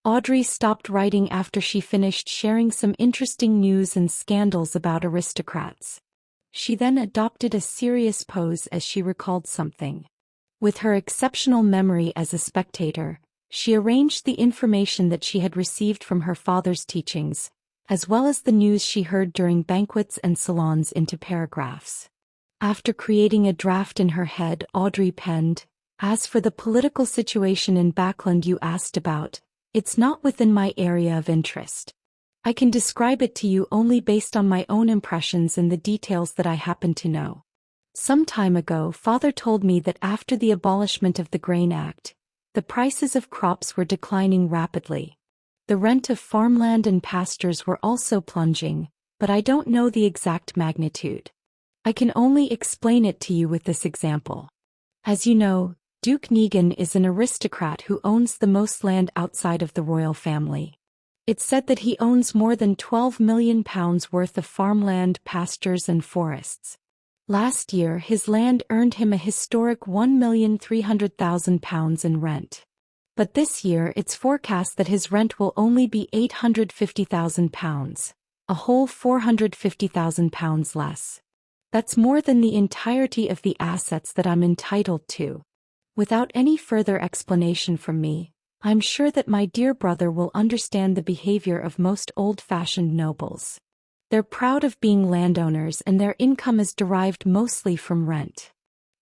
Audrey stopped writing after she finished sharing some interesting news and scandals about aristocrats. She then adopted a serious pose as she recalled something. With her exceptional memory as a spectator, she arranged the information that she had received from her father's teachings, as well as the news she heard during banquets and salons, into paragraphs. After creating a draft in her head, Audrey penned, "As for the political situation in Backland you asked about, it's not within my area of interest. I can describe it to you only based on my own impressions and the details that I happen to know. Some time ago, Father told me that after the abolishment of the Grain Act, the prices of crops were declining rapidly. The rent of farmland and pastures were also plunging, but I don't know the exact magnitude. I can only explain it to you with this example. As you know, Duke Negan is an aristocrat who owns the most land outside of the royal family. It's said that he owns more than £12 million worth of farmland, pastures and forests. Last year his land earned him a historic £1,300,000 in rent. But this year it's forecast that his rent will only be £850,000, a whole £450,000 less. That's more than the entirety of the assets that I'm entitled to. Without any further explanation from me, I'm sure that my dear brother will understand the behavior of most old-fashioned nobles. They're proud of being landowners and their income is derived mostly from rent.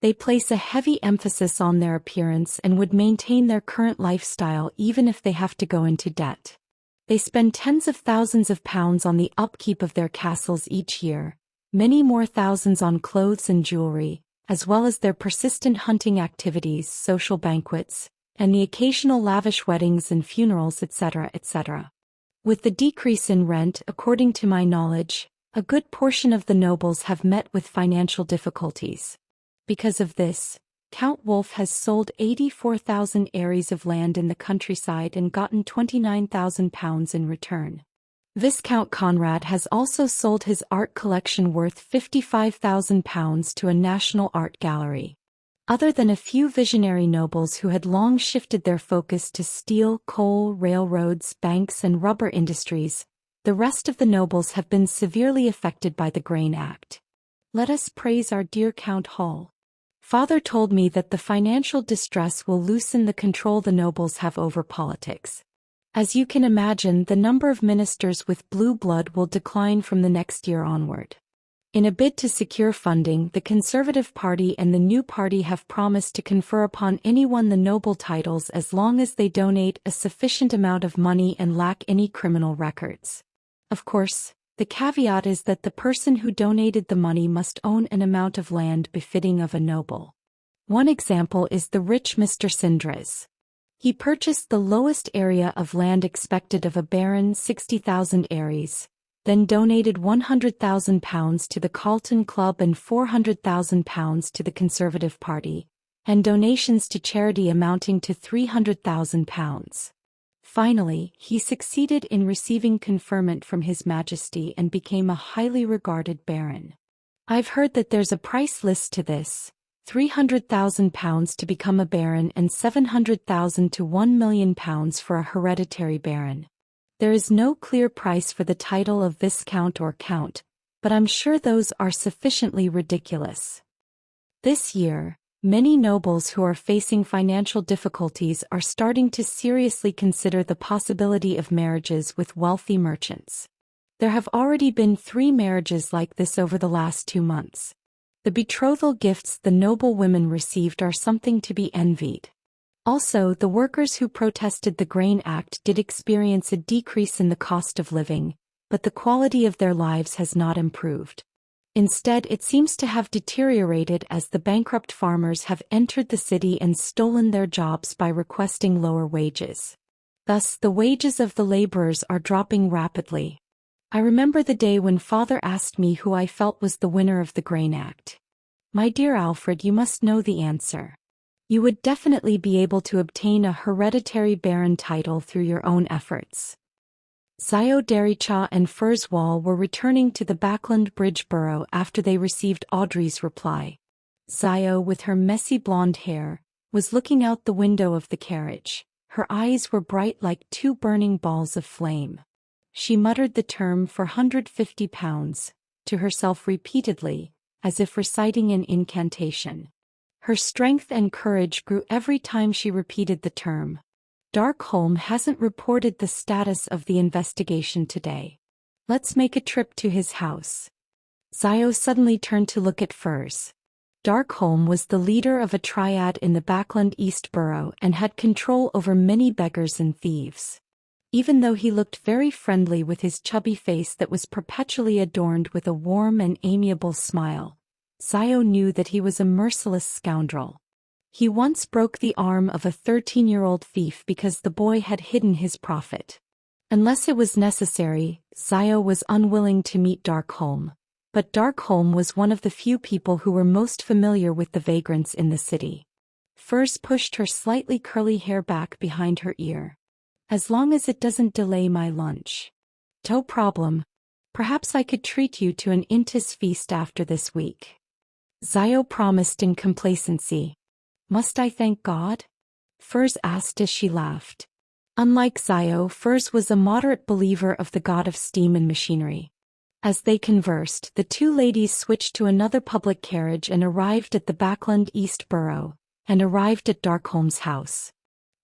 They place a heavy emphasis on their appearance and would maintain their current lifestyle even if they have to go into debt. They spend tens of thousands of pounds on the upkeep of their castles each year, many more thousands on clothes and jewelry, as well as their persistent hunting activities, social banquets, and the occasional lavish weddings and funerals, etc., etc. With the decrease in rent, according to my knowledge, a good portion of the nobles have met with financial difficulties. Because of this, Count Wolf has sold 84,000 ares of land in the countryside and gotten £29,000 in return. Viscount Conrad has also sold his art collection worth £55,000 to a national art gallery. Other than a few visionary nobles who had long shifted their focus to steel, coal, railroads, banks and rubber industries, the rest of the nobles have been severely affected by the Grain Act. Let us praise our dear Count Hall. Father told me that the financial distress will loosen the control the nobles have over politics. As you can imagine, the number of ministers with blue blood will decline from the next year onward. In a bid to secure funding, the Conservative Party and the New Party have promised to confer upon anyone the noble titles as long as they donate a sufficient amount of money and lack any criminal records. Of course, the caveat is that the person who donated the money must own an amount of land befitting of a noble. One example is the rich Mr. Sindres. He purchased the lowest area of land expected of a baron, 60,000 ares, then donated £100,000 to the Carlton Club and £400,000 to the Conservative Party, and donations to charity amounting to £300,000. Finally, he succeeded in receiving conferment from His Majesty and became a highly regarded baron. I've heard that there's a price list to this, £300,000 to become a baron and £700,000 to £1 million for a hereditary baron. There is no clear price for the title of Viscount or Count, but I'm sure those are sufficiently ridiculous. This year, many nobles who are facing financial difficulties are starting to seriously consider the possibility of marriages with wealthy merchants. There have already been 3 marriages like this over the last 2 months. The betrothal gifts the noble women received are something to be envied. Also, the workers who protested the Grain Act did experience a decrease in the cost of living, but the quality of their lives has not improved. Instead, it seems to have deteriorated as the bankrupt farmers have entered the city and stolen their jobs by requesting lower wages. Thus, the wages of the laborers are dropping rapidly. I remember the day when Father asked me who I felt was the winner of the Grain Act. My dear Alfred, you must know the answer. You would definitely be able to obtain a hereditary baron title through your own efforts. Zio Dericha and Furswall were returning to the Backland Bridge borough after they received Audrey's reply. Zio, with her messy blonde hair, was looking out the window of the carriage, Her eyes were bright like two burning balls of flame. She muttered the term £450 to herself repeatedly, as if reciting an incantation. Her strength and courage grew every time she repeated the term. Darkholm hasn't reported the status of the investigation today. Let's make a trip to his house. Zio suddenly turned to look at Furs. Darkholm was the leader of a triad in the Backland East Borough and had control over many beggars and thieves. Even though he looked very friendly with his chubby face that was perpetually adorned with a warm and amiable smile, Zio knew that he was a merciless scoundrel. He once broke the arm of a 13-year-old thief because the boy had hidden his profit. Unless it was necessary, Zio was unwilling to meet Darkholm. But Darkholm was one of the few people who were most familiar with the vagrants in the city. Furs pushed her slightly curly hair back behind her ear. As long as it doesn't delay my lunch. No problem. Perhaps I could treat you to an Intis feast after this week. Zio promised in complacency. Must I thank God? Furs asked as she laughed. Unlike Zio, Furs was a moderate believer of the god of steam and machinery. As they conversed, the two ladies switched to another public carriage and arrived at the Backland East Borough, and arrived at Darkholm's house.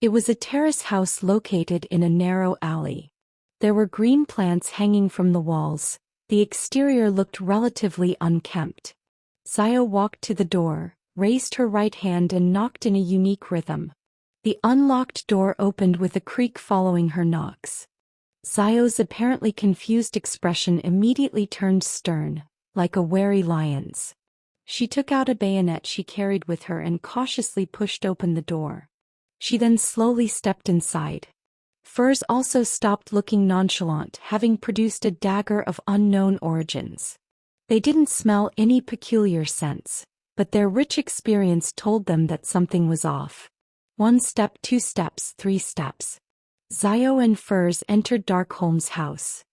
It was a terrace house located in a narrow alley. There were green plants hanging from the walls. The exterior looked relatively unkempt. Zio walked to the door, raised her right hand and knocked in a unique rhythm. The unlocked door opened with a creak following her knocks. Zio's apparently confused expression immediately turned stern, like a wary lion's. She took out a bayonet she carried with her and cautiously pushed open the door. She then slowly stepped inside. Furs also stopped looking nonchalant, having produced a dagger of unknown origins. They didn't smell any peculiar scents, but their rich experience told them that something was off. 1 step, 2 steps, 3 steps. Zio and Furs entered Darkholm's house.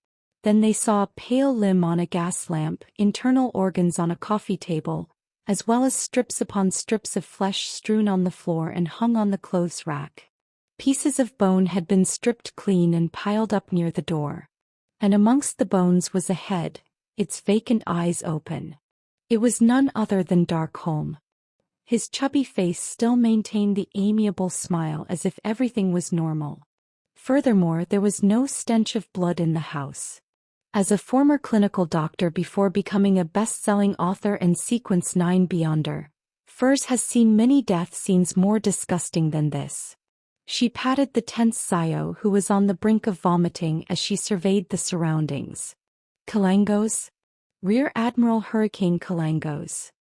Then they saw a pale limb on a gas lamp, internal organs on a coffee table, as well as strips upon strips of flesh strewn on the floor and hung on the clothes rack. Pieces of bone had been stripped clean and piled up near the door. And amongst the bones was a head, its vacant eyes open. It was none other than Darkholm. His chubby face still maintained the amiable smile as if everything was normal. Furthermore, there was no stench of blood in the house. As a former clinical doctor before becoming a best-selling author and Sequence 9 Beyonder, Furs has seen many death scenes more disgusting than this. She patted the tense Zio, who was on the brink of vomiting as she surveyed the surroundings. Kalangos? Rear Admiral Hurricane Kalangos.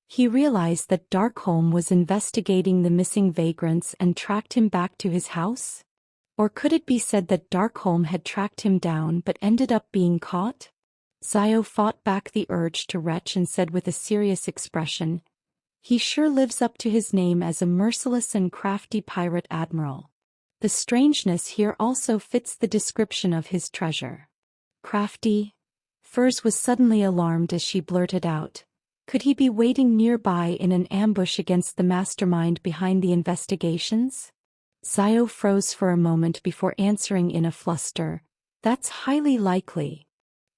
He realized that Darkholm was investigating the missing vagrants and tracked him back to his house? Or could it be said that Darkholm had tracked him down but ended up being caught? Zio fought back the urge to retch and said with a serious expression, "He sure lives up to his name as a merciless and crafty pirate admiral. The strangeness here also fits the description of his treasure." Crafty? Furs was suddenly alarmed as she blurted out, could he be waiting nearby in an ambush against the mastermind behind the investigations? Zio froze for a moment before answering in a fluster, "That's highly likely.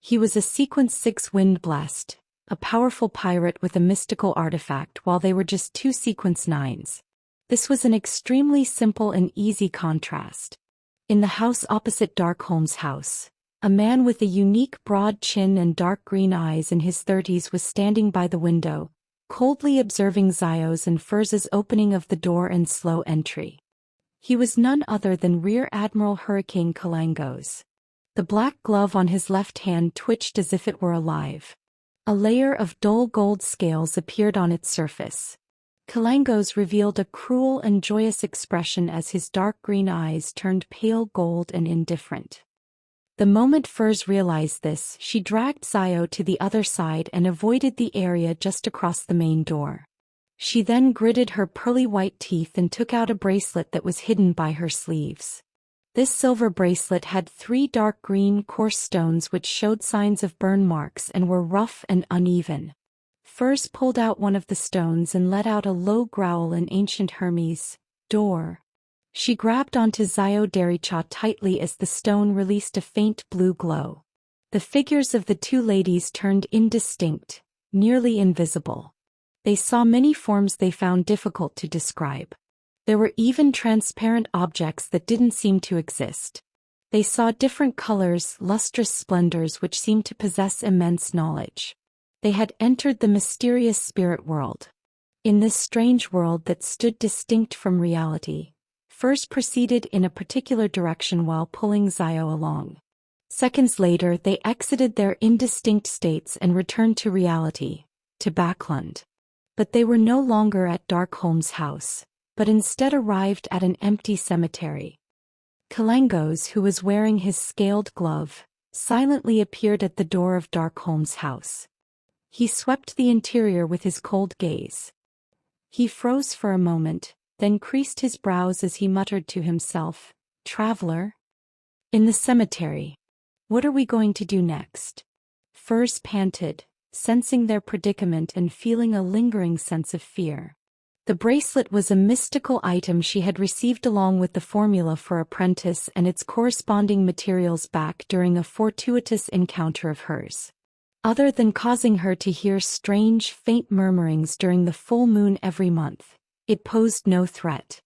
He was a Sequence 6 Windblast, a powerful pirate with a mystical artifact, while they were just 2 Sequence 9s. This was an extremely simple and easy contrast. In the house opposite Darkholm's house, a man with a unique broad chin and dark green eyes in his 30s was standing by the window, coldly observing Zio's and Furs's opening of the door and slow entry. He was none other than Rear Admiral Hurricane Kalangos. The black glove on his left hand twitched as if it were alive. A layer of dull gold scales appeared on its surface. Kalangos revealed a cruel and joyous expression as his dark green eyes turned pale gold and indifferent. The moment Furs realized this, she dragged Zio to the other side and avoided the area just across the main door. She then gritted her pearly white teeth and took out a bracelet that was hidden by her sleeves. This silver bracelet had 3 dark green coarse stones which showed signs of burn marks and were rough and uneven. Furs pulled out one of the stones and let out a low growl in ancient Hermes, "Door." She grabbed onto Zio Dericha tightly as the stone released a faint blue glow. The figures of the two ladies turned indistinct, nearly invisible. They saw many forms they found difficult to describe. There were even transparent objects that didn't seem to exist. They saw different colors, lustrous splendors which seemed to possess immense knowledge. They had entered the mysterious spirit world. In this strange world that stood distinct from reality, Furs proceeded in a particular direction while pulling Zio along. Seconds later they exited their indistinct states and returned to reality, to Backlund. But they were no longer at Darkholm's house, but instead arrived at an empty cemetery. Kalangos, who was wearing his scaled glove, silently appeared at the door of Darkholm's house. He swept the interior with his cold gaze. He froze for a moment, then creased his brows as he muttered to himself, "Traveler?" "In the cemetery. What are we going to do next?" Furs panted, sensing their predicament and feeling a lingering sense of fear. The bracelet was a mystical item she had received along with the formula for apprentice and its corresponding materials back during a fortuitous encounter of hers. Other than causing her to hear strange, faint murmurings during the full moon every month, it posed no threat.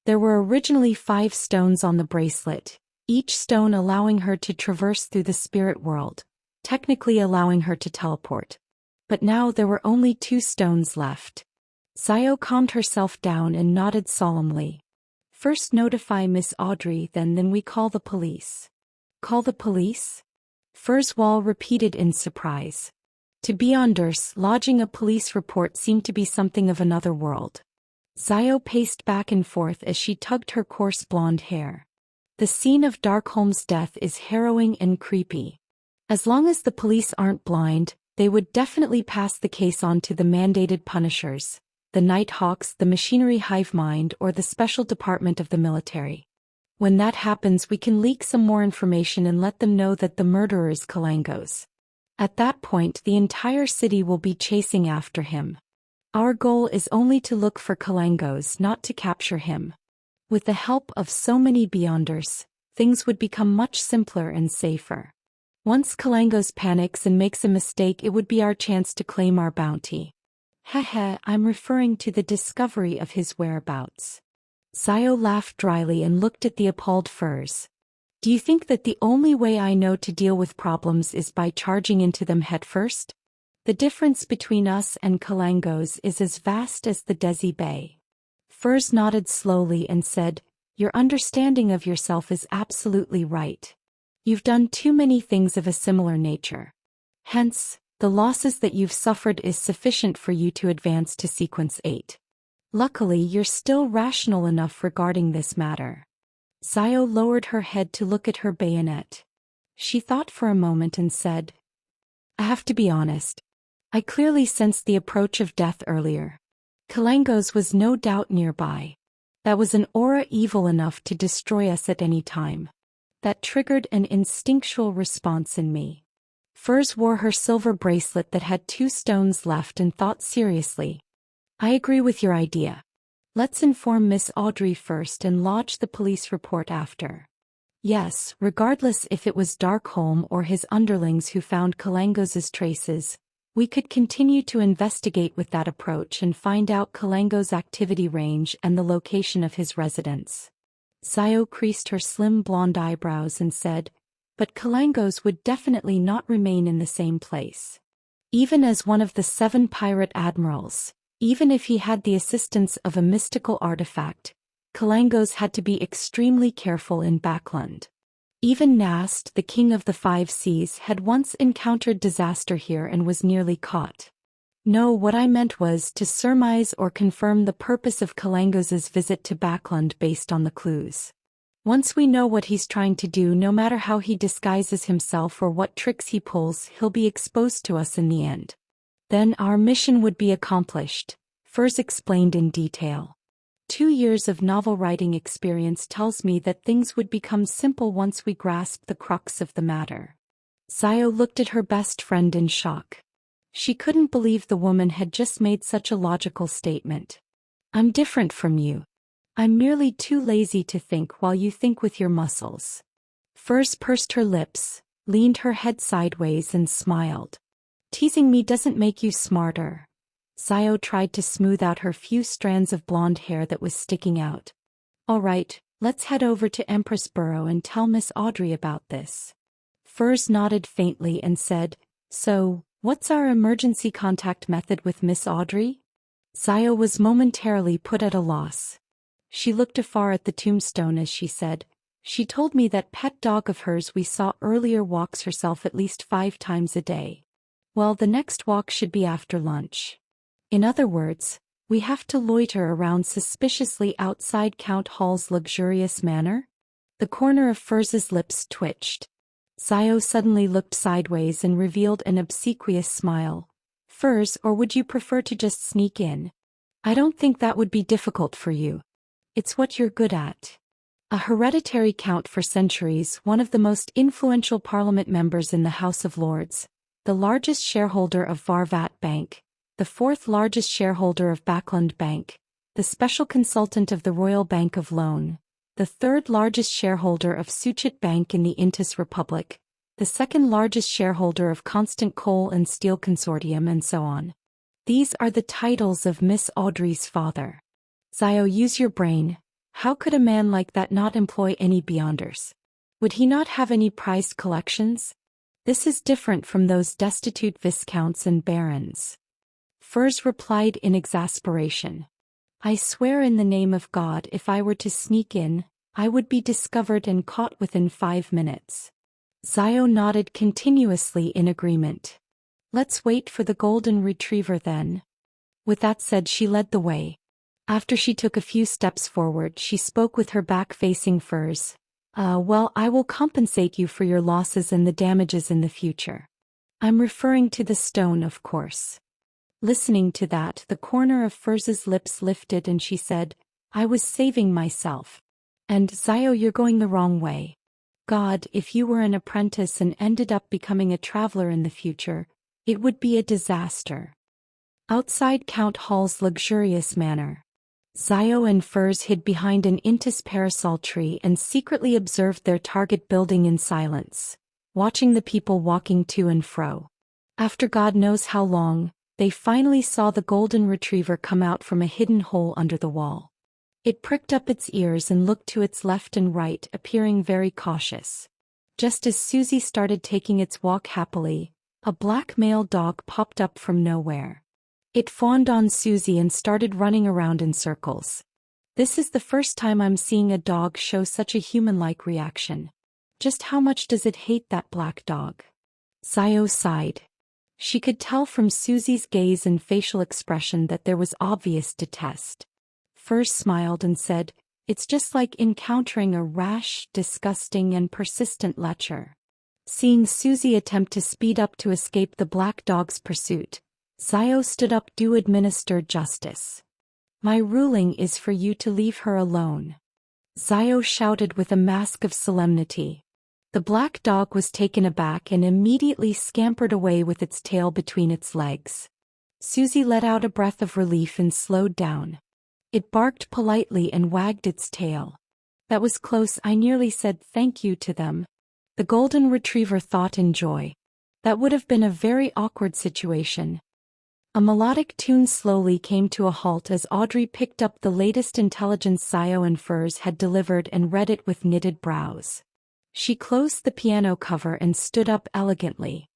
There were originally 5 stones on the bracelet, each stone allowing her to traverse through the spirit world, technically allowing her to teleport. But now there were only 2 stones left. Zio calmed herself down and nodded solemnly. "First notify Miss Audrey, then we call the police." "Call the police?" Furswall repeated in surprise. To Beyonders, lodging a police report seemed to be something of another world. Zio paced back and forth as she tugged her coarse blonde hair. The scene of Darkholm's death is harrowing and creepy. As long as the police aren't blind, they would definitely pass the case on to the mandated punishers, the Nighthawks, the Machinery Hive Mind, or the Special Department of the military. When that happens, we can leak some more information and let them know that the murderer is Kalangos. At that point, the entire city will be chasing after him. Our goal is only to look for Kalangos, not to capture him. With the help of so many Beyonders, things would become much simpler and safer. Once Kalangos panics and makes a mistake, it would be our chance to claim our bounty. Heh, I'm referring to the discovery of his whereabouts. Zio laughed dryly and looked at the appalled Furs. "Do you think that the only way I know to deal with problems is by charging into them headfirst? The difference between us and Kalangos is as vast as the Desi Bay." Furs nodded slowly and said, "Your understanding of yourself is absolutely right. You've done too many things of a similar nature. Hence, the losses that you've suffered is sufficient for you to advance to Sequence 8. Luckily, you're still rational enough regarding this matter." Zio lowered her head to look at her bayonet. She thought for a moment and said, "I have to be honest. I clearly sensed the approach of death earlier. Kalangos was no doubt nearby. That was an aura evil enough to destroy us at any time. That triggered an instinctual response in me." Furs wore her silver bracelet that had 2 stones left and thought seriously. "I agree with your idea. Let's inform Miss Audrey first and lodge the police report after." Yes, regardless if it was Darkholm or his underlings who found Kalangos's traces, we could continue to investigate with that approach and find out Kalangos' activity range and the location of his residence. Zio creased her slim blonde eyebrows and said, "But Kalangos would definitely not remain in the same place. Even as one of the 7 pirate admirals, even if he had the assistance of a mystical artifact, Kalangos had to be extremely careful in Backlund. Even Nast, the king of the 5 seas, had once encountered disaster here and was nearly caught. No, what I meant was to surmise or confirm the purpose of Kalangos's visit to Backlund based on the clues. Once we know what he's trying to do, no matter how he disguises himself or what tricks he pulls, he'll be exposed to us in the end. Then our mission would be accomplished," Furs explained in detail. 2 years of novel writing experience tells me that things would become simple once we grasp the crux of the matter. Zio looked at her best friend in shock. She couldn't believe the woman had just made such a logical statement. "I'm different from you. I'm merely too lazy to think while you think with your muscles. Furs pursed her lips, leaned her head sideways and smiled. Teasing me doesn't make you smarter. Sayo tried to smooth out her few strands of blonde hair that was sticking out. All right, let's head over to Empress Borough and tell Miss Audrey about this. Furs nodded faintly and said, So, what's our emergency contact method with Miss Audrey? Sayo was momentarily put at a loss. She looked afar at the tombstone as she said, She told me that pet dog of hers we saw earlier walks herself at least 5 times a day. Well, the next walk should be after lunch. In other words, we have to loiter around suspiciously outside Count Hall's luxurious manor? The corner of Furz's lips twitched. Sayo suddenly looked sideways and revealed an obsequious smile. Furs, or would you prefer to just sneak in? I don't think that would be difficult for you. It's what you're good at. A hereditary count for centuries, one of the most influential parliament members in the House of Lords, the largest shareholder of Varvat Bank, the 4th largest shareholder of Backland Bank, the special consultant of the Royal Bank of Loan, the 3rd largest shareholder of Suchit Bank in the Intis Republic, the 2nd largest shareholder of Constant Coal and Steel Consortium, and so on. These are the titles of Miss Audrey's father. Sayo, use your brain. How could a man like that not employ any beyonders? Would he not have any prized collections? This is different from those destitute viscounts and barons. Furs replied in exasperation. I swear in the name of God, if I were to sneak in, I would be discovered and caught within 5 minutes. Sayo nodded continuously in agreement. Let's wait for the golden retriever then. With that said, she led the way. After she took a few steps forward, she spoke with her back facing Furs. Well, I will compensate you for your losses and the damages in the future. I'm referring to the stone, of course. Listening to that, the corner of Furz's lips lifted and she said, I was saving myself. And Sayo, you're going the wrong way. God, if you were an apprentice and ended up becoming a traveler in the future, it would be a disaster. Outside Count Hall's luxurious manor, Sayo and Furs hid behind an Intis parasol tree and secretly observed their target building in silence, watching the people walking to and fro. After God knows how long, they finally saw the golden retriever come out from a hidden hole under the wall. It pricked up its ears and looked to its left and right, appearing very cautious. Just as Susie started taking its walk happily, a black male dog popped up from nowhere. It fawned on Susie and started running around in circles. This is the first time I'm seeing a dog show such a human-like reaction. Just how much does it hate that black dog? Sayo sighed. She could tell from Susie's gaze and facial expression that there was obvious detest. Furs smiled and said, It's just like encountering a rash, disgusting and persistent lecher. Seeing Susie attempt to speed up to escape the black dog's pursuit, Sayo stood up to administer justice. My ruling is for you to leave her alone. Sayo shouted with a mask of solemnity. The black dog was taken aback and immediately scampered away with its tail between its legs. Susie let out a breath of relief and slowed down. It barked politely and wagged its tail. That was close, I nearly said thank you to them. The golden retriever thought in joy. That would have been a very awkward situation. A melodic tune slowly came to a halt as Audrey picked up the latest intelligence Sayo and Furs had delivered and read it with knitted brows. She closed the piano cover and stood up elegantly.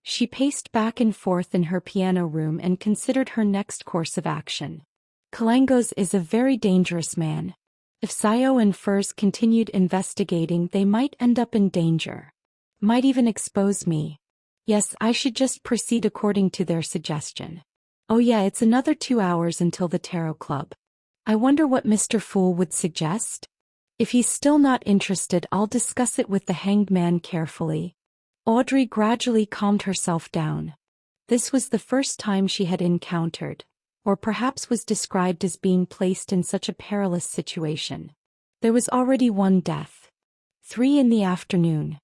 She paced back and forth in her piano room and considered her next course of action. Kalangos is a very dangerous man. If Sayo and Furs continued investigating, they might end up in danger. Might even expose me. Yes, I should just proceed according to their suggestion. Oh yeah, it's another 2 hours until the Tarot Club. I wonder what Mr. Fool would suggest? If he's still not interested, I'll discuss it with the hanged man carefully. Audrey gradually calmed herself down. This was the first time she had encountered, or perhaps was described as being placed in such a perilous situation. There was already 1 death. 3 in the afternoon.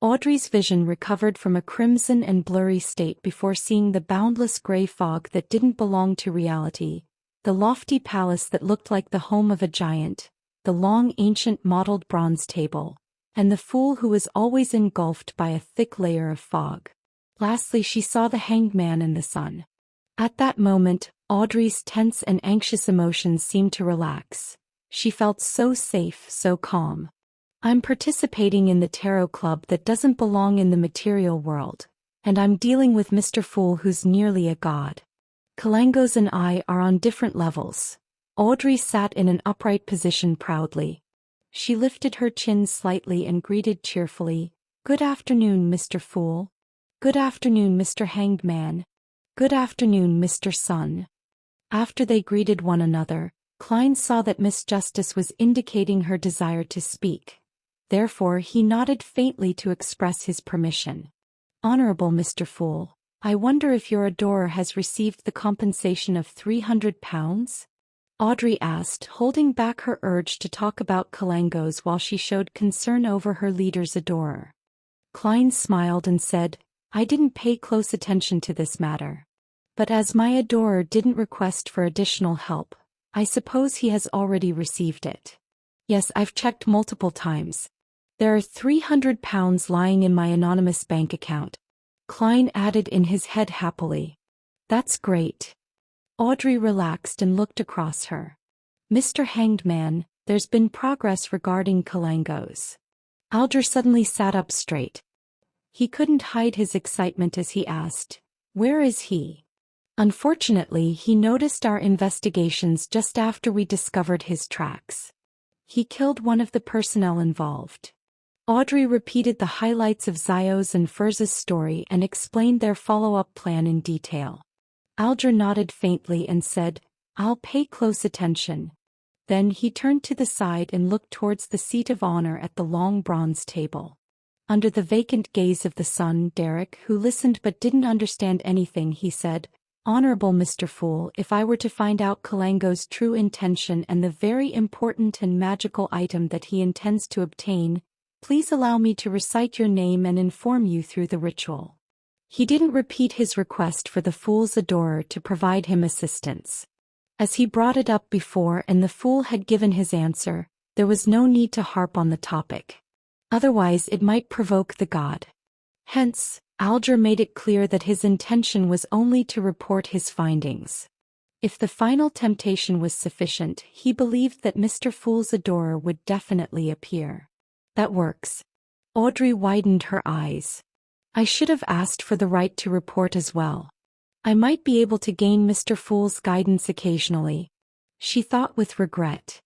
Audrey's vision recovered from a crimson and blurry state before seeing the boundless gray fog that didn't belong to reality, The lofty palace that looked like the home of a giant, the long ancient mottled bronze table, and the fool who was always engulfed by a thick layer of fog. Lastly, she saw the hanged man in the sun. At that moment, Audrey's tense and anxious emotions seemed to relax. She felt so safe, so calm. I'm participating in the tarot club that doesn't belong in the material world, and I'm dealing with Mr. Fool who's nearly a god. Kalangos and I are on different levels. Audrey sat in an upright position proudly. She lifted her chin slightly and greeted cheerfully, "Good afternoon, Mr. Fool. Good afternoon, Mr. Hanged Man. Good afternoon, Mr. Sun." After they greeted one another, Klein saw that Miss Justice was indicating her desire to speak. Therefore he nodded faintly to express his permission. "Honorable Mr. Fool, I wonder if your adorer has received the compensation of £300? Audrey asked, holding back her urge to talk about Kalangos while she showed concern over her leader's adorer. Klein smiled and said, "I didn't pay close attention to this matter. But as my adorer didn't request for additional help, I suppose he has already received it. Yes, I've checked multiple times. There are £300 lying in my anonymous bank account." Klein added in his head happily. "That's great." Audrey relaxed and looked across her. "Mr. Hanged Man, there's been progress regarding Kalangos." Alger suddenly sat up straight. He couldn't hide his excitement as he asked, "Where is he?" "Unfortunately, he noticed our investigations just after we discovered his tracks. He killed one of the personnel involved." Audrey repeated the highlights of Zio's and Furza's story and explained their follow-up plan in detail. Alger nodded faintly and said, "I'll pay close attention." Then he turned to the side and looked towards the seat of honor at the long bronze table. Under the vacant gaze of the sun, Derek, who listened but didn't understand anything, he said, "Honorable Mr. Fool, if I were to find out Kalangos' true intention and the very important and magical item that he intends to obtain, please allow me to recite your name and inform you through the ritual." He didn't repeat his request for the fool's adorer to provide him assistance. As he brought it up before and the fool had given his answer, there was no need to harp on the topic. Otherwise it might provoke the god. Hence, Alger made it clear that his intention was only to report his findings. If the final temptation was sufficient, he believed that Mr. Fool's adorer would definitely appear. "That works." Audrey widened her eyes. "I should have asked for the right to report as well. I might be able to gain Mr. Fool's guidance occasionally," she thought with regret.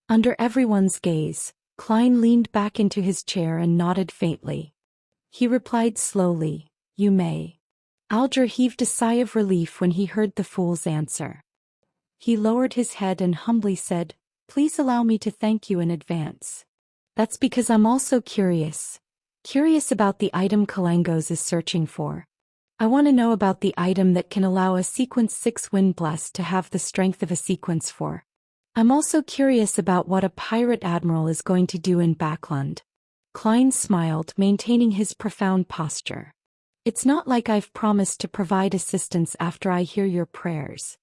Under everyone's gaze, Klein leaned back into his chair and nodded faintly. He replied slowly, "You may." Alger heaved a sigh of relief when he heard the fool's answer. He lowered his head and humbly said, "Please allow me to thank you in advance. That's because I'm also curious about the item Kalangos is searching for. I want to know about the item that can allow a Sequence 6 Wind Blast to have the strength of a Sequence 4. I'm also curious about what a pirate admiral is going to do in Backland." Klein smiled, maintaining his profound posture. "It's not like I've promised to provide assistance after I hear your prayers,"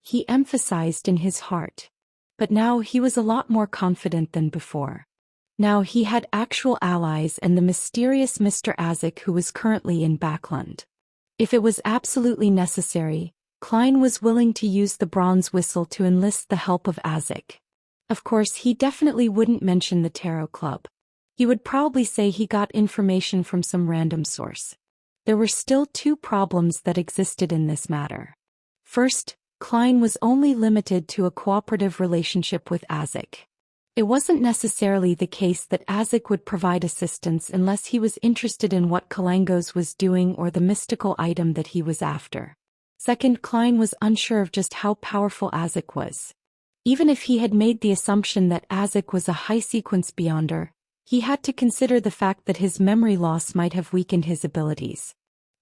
he emphasized in his heart. But now he was a lot more confident than before. Now he had actual allies and the mysterious Mr. Azek who was currently in Backland. If it was absolutely necessary, Klein was willing to use the bronze whistle to enlist the help of Azek. Of course, he definitely wouldn't mention the Tarot Club. He would probably say he got information from some random source. There were still two problems that existed in this matter. First, Klein was only limited to a cooperative relationship with Azek. It wasn't necessarily the case that Azek would provide assistance unless he was interested in what Kalangos was doing or the mystical item that he was after. Second, Klein was unsure of just how powerful Azek was. Even if he had made the assumption that Azek was a high-sequence beyonder, he had to consider the fact that his memory loss might have weakened his abilities.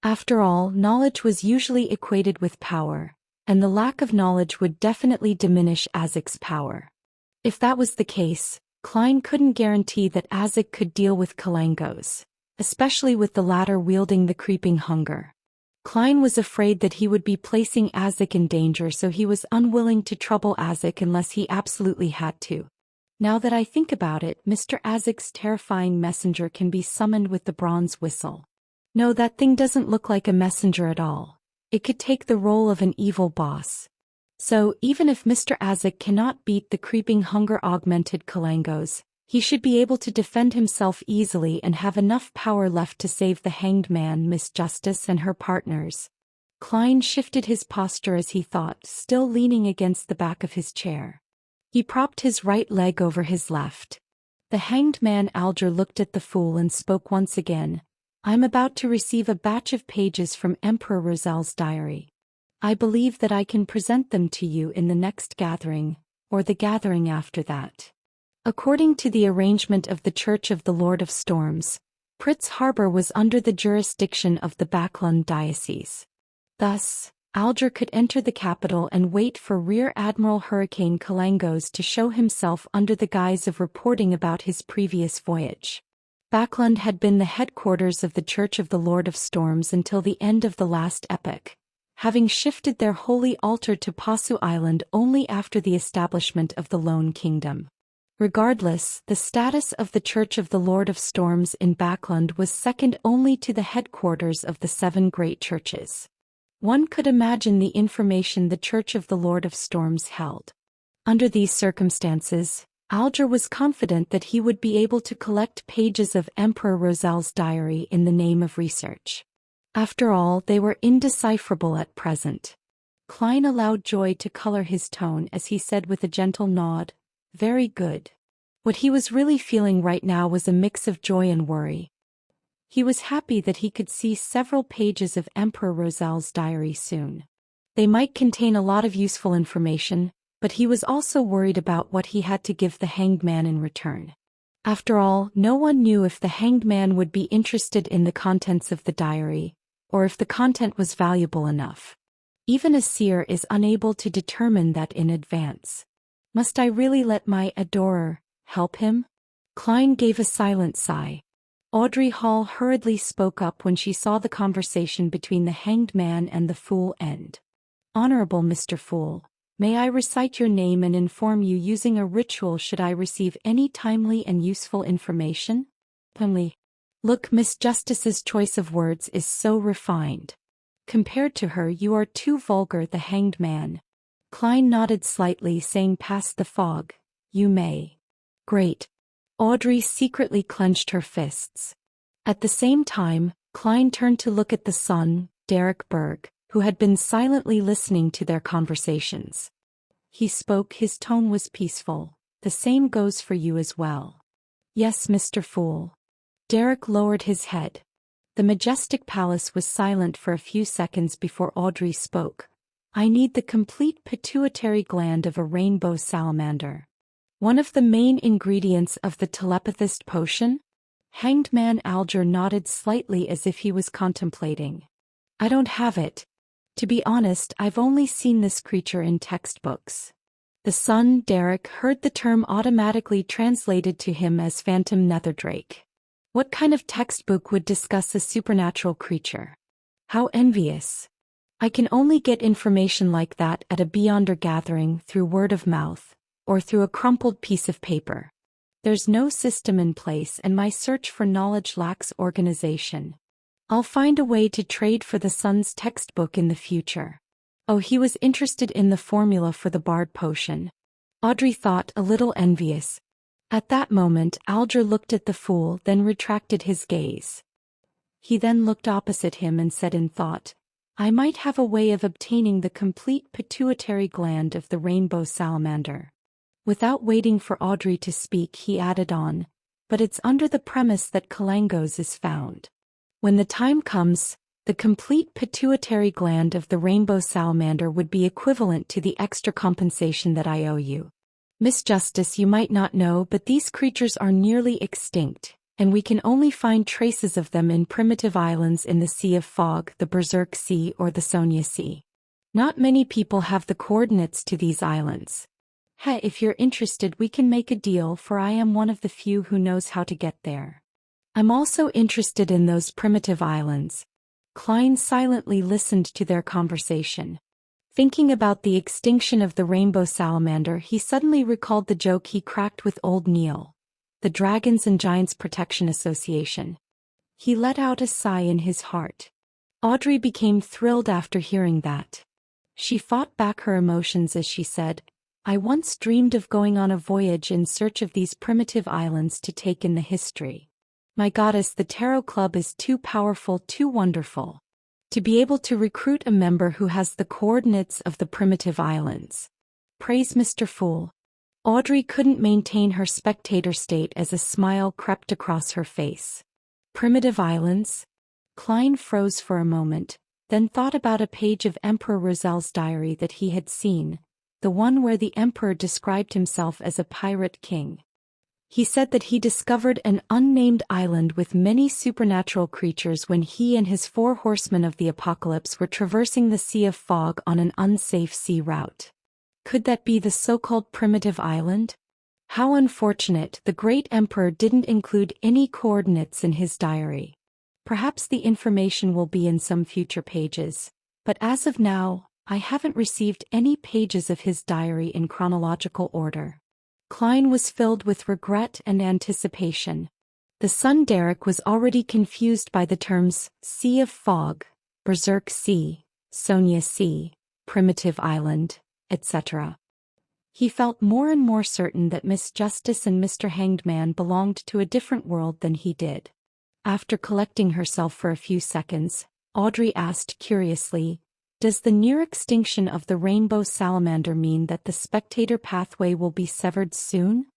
After all, knowledge was usually equated with power, and the lack of knowledge would definitely diminish Azek's power. If that was the case, Klein couldn't guarantee that Azek could deal with Kalangos, especially with the latter wielding the creeping hunger. Klein was afraid that he would be placing Azek in danger, so he was unwilling to trouble Azek unless he absolutely had to. Now that I think about it, Mr. Azek's terrifying messenger can be summoned with the bronze whistle. No, that thing doesn't look like a messenger at all. It could take the role of an evil boss. So, even if Mr. Azek cannot beat the creeping hunger-augmented Kalangos, he should be able to defend himself easily and have enough power left to save the hanged man, Miss Justice, and her partners. Klein shifted his posture as he thought, still leaning against the back of his chair. He propped his right leg over his left. The hanged man Alger looked at the fool and spoke once again. I'm about to receive a batch of pages from Emperor Rozel's diary. I believe that I can present them to you in the next gathering, or the gathering after that. According to the arrangement of the Church of the Lord of Storms, Pritz Harbor was under the jurisdiction of the Backlund Diocese. Thus, Alger could enter the capital and wait for Rear Admiral Hurricane Kalangos to show himself under the guise of reporting about his previous voyage. Backlund had been the headquarters of the Church of the Lord of Storms until the end of the last epoch, having shifted their holy altar to Pasu Island only after the establishment of the Lone Kingdom. Regardless, the status of the Church of the Lord of Storms in Backlund was second only to the headquarters of the 7 great churches. One could imagine the information the Church of the Lord of Storms held. Under these circumstances, Alger was confident that he would be able to collect pages of Emperor Rozel's diary in the name of research. After all, they were indecipherable at present. Klein allowed joy to color his tone as he said with a gentle nod, "Very good." What he was really feeling right now was a mix of joy and worry. He was happy that he could see several pages of Emperor Rozel's diary soon. They might contain a lot of useful information, but he was also worried about what he had to give the hanged man in return. After all, no one knew if the hanged man would be interested in the contents of the diary, or if the content was valuable enough. Even a seer is unable to determine that in advance. Must I really let my adorer help him? Klein gave a silent sigh. Audrey Hall hurriedly spoke up when she saw the conversation between the hanged man and the fool end. "Honorable Mr. Fool, may I recite your name and inform you using a ritual should I receive any timely and useful information?" Plumly. Look, Miss Justice's choice of words is so refined. Compared to her, you are too vulgar, the hanged man. Klein nodded slightly, saying past the fog, "You may." "Great." Audrey secretly clenched her fists. At the same time, Klein turned to look at the son, Derek Berg, who had been silently listening to their conversations. He spoke, his tone was peaceful. "The same goes for you as well." "Yes, Mr. Fool." Derek lowered his head. The majestic palace was silent for a few seconds before Audrey spoke. "I need the complete pituitary gland of a rainbow salamander. One of the main ingredients of the telepathist potion?" Hanged man Alger nodded slightly as if he was contemplating. "I don't have it. To be honest, I've only seen this creature in textbooks." The son, Derek, heard the term automatically translated to him as phantom netherdrake. What kind of textbook would discuss a supernatural creature? How envious. I can only get information like that at a Beyonder gathering through word of mouth, or through a crumpled piece of paper. There's no system in place and my search for knowledge lacks organization. I'll find a way to trade for the son's textbook in the future. Oh, he was interested in the formula for the Bard potion. Audrey thought, a little envious. At that moment, Alger looked at the fool, then retracted his gaze. He then looked opposite him and said in thought, "I might have a way of obtaining the complete pituitary gland of the rainbow salamander." Without waiting for Audrey to speak, he added on, "But it's under the premise that Kalangos is found. When the time comes, the complete pituitary gland of the rainbow salamander would be equivalent to the extra compensation that I owe you. Miss Justice, you might not know, but these creatures are nearly extinct, and we can only find traces of them in primitive islands in the Sea of Fog, the Berserk Sea, or the Sonia Sea. Not many people have the coordinates to these islands. Hey, if you're interested, we can make a deal, for I am one of the few who knows how to get there. I'm also interested in those primitive islands." Klein silently listened to their conversation. Thinking about the extinction of the rainbow salamander, he suddenly recalled the joke he cracked with old Neil, the Dragons and Giants Protection Association. He let out a sigh in his heart. Audrey became thrilled after hearing that. She fought back her emotions as she said, "I once dreamed of going on a voyage in search of these primitive islands to take in the history. My goddess, the Tarot Club is too powerful, too wonderful. To be able to recruit a member who has the coordinates of the primitive islands. Praise Mr. Fool." Audrey couldn't maintain her spectator state as a smile crept across her face. Primitive islands? Klein froze for a moment, then thought about a page of Emperor Rozel's diary that he had seen, the one where the emperor described himself as a pirate king. He said that he discovered an unnamed island with many supernatural creatures when he and his 4 horsemen of the apocalypse were traversing the Sea of Fog on an unsafe sea route. Could that be the so-called primitive island? How unfortunate the great emperor didn't include any coordinates in his diary. Perhaps the information will be in some future pages, but as of now, I haven't received any pages of his diary in chronological order. Klein was filled with regret and anticipation. The son Derek was already confused by the terms Sea of Fog, Berserk Sea, Sonia Sea, Primitive Island, etc. He felt more and more certain that Miss Justice and Mr. Hanged Man belonged to a different world than he did. After collecting herself for a few seconds, Audrey asked curiously, "Does the near extinction of the rainbow salamander mean that the spectator pathway will be severed soon?"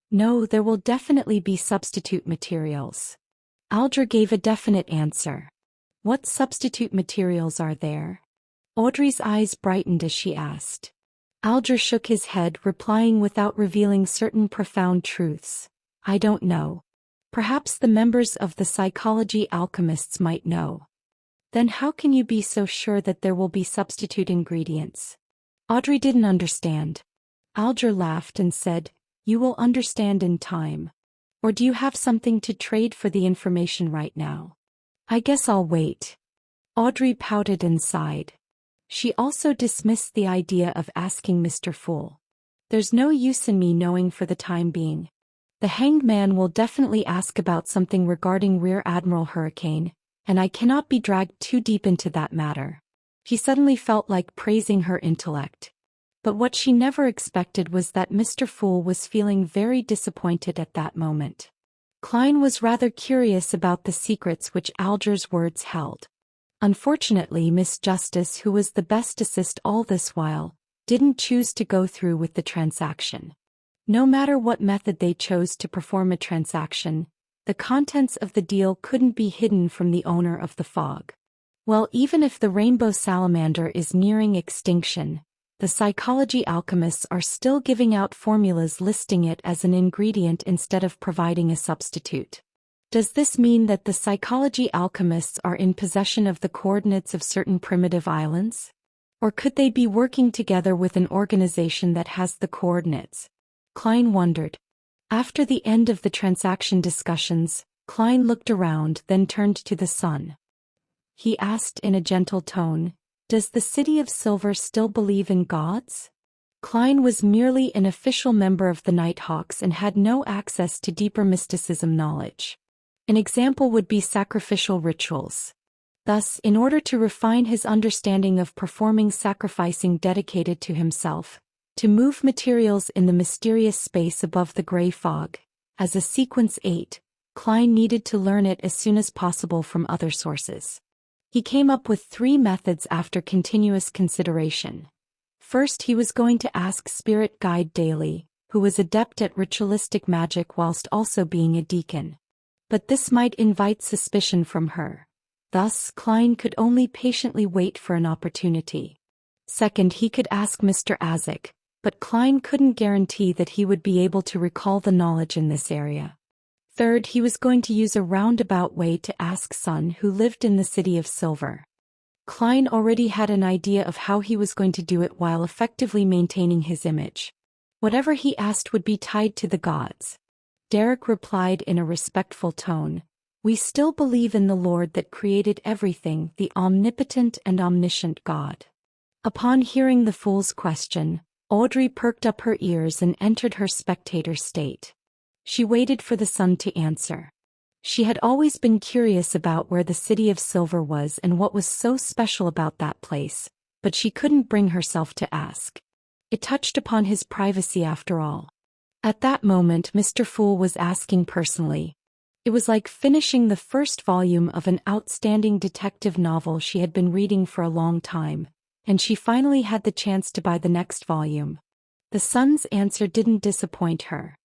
"No, there will definitely be substitute materials." Alger gave a definite answer. "What substitute materials are there?" Audrey's eyes brightened as she asked. Alger shook his head, replying without revealing certain profound truths. "I don't know. Perhaps the members of the psychology alchemists might know." "Then how can you be so sure that there will be substitute ingredients?" Audrey didn't understand. Alger laughed and said, "You will understand in time. Or do you have something to trade for the information right now?" "I guess I'll wait." Audrey pouted and sighed. She also dismissed the idea of asking Mr. Fool. "There's no use in me knowing for the time being. The Hanged Man will definitely ask about something regarding Rear Admiral Hurricane, and I cannot be dragged too deep into that matter." She suddenly felt like praising her intellect. But what she never expected was that Mr. Fool was feeling very disappointed at that moment. Klein was rather curious about the secrets which Alger's words held. Unfortunately, Miss Justice, who was the best assist all this while, didn't choose to go through with the transaction. No matter what method they chose to perform a transaction, the contents of the deal couldn't be hidden from the owner of the fog. Well, even if the rainbow salamander is nearing extinction, the psychology alchemists are still giving out formulas listing it as an ingredient instead of providing a substitute. Does this mean that the psychology alchemists are in possession of the coordinates of certain primitive islands? Or could they be working together with an organization that has the coordinates? Klein wondered. After the end of the transaction discussions, Klein looked around, then turned to the sun. He asked in a gentle tone, "Does the City of Silver still believe in gods?" Klein was merely an official member of the Nighthawks and had no access to deeper mysticism knowledge. An example would be sacrificial rituals. Thus, in order to refine his understanding of performing sacrificing dedicated to himself, to move materials in the mysterious space above the gray fog, as a sequence 8, Klein needed to learn it as soon as possible from other sources. He came up with 3 methods after continuous consideration. First, he was going to ask Spirit Guide Daly, who was adept at ritualistic magic whilst also being a deacon. But this might invite suspicion from her. Thus, Klein could only patiently wait for an opportunity. Second, he could ask Mr. Azek, but Klein couldn't guarantee that he would be able to recall the knowledge in this area. Third, he was going to use a roundabout way to ask Sun, who lived in the City of Silver. Klein already had an idea of how he was going to do it while effectively maintaining his image. Whatever he asked would be tied to the gods. Derek replied in a respectful tone, We still believe in the Lord that created everything, the omnipotent and omniscient God. Upon hearing the fool's question, Audrey perked up her ears and entered her spectator state. She waited for the son to answer. She had always been curious about where the City of Silver was and what was so special about that place, but she couldn't bring herself to ask. It touched upon his privacy after all. At that moment Mr. Fool was asking personally. It was like finishing the first volume of an outstanding detective novel she had been reading for a long time, and she finally had the chance to buy the next volume. The son's answer didn't disappoint her.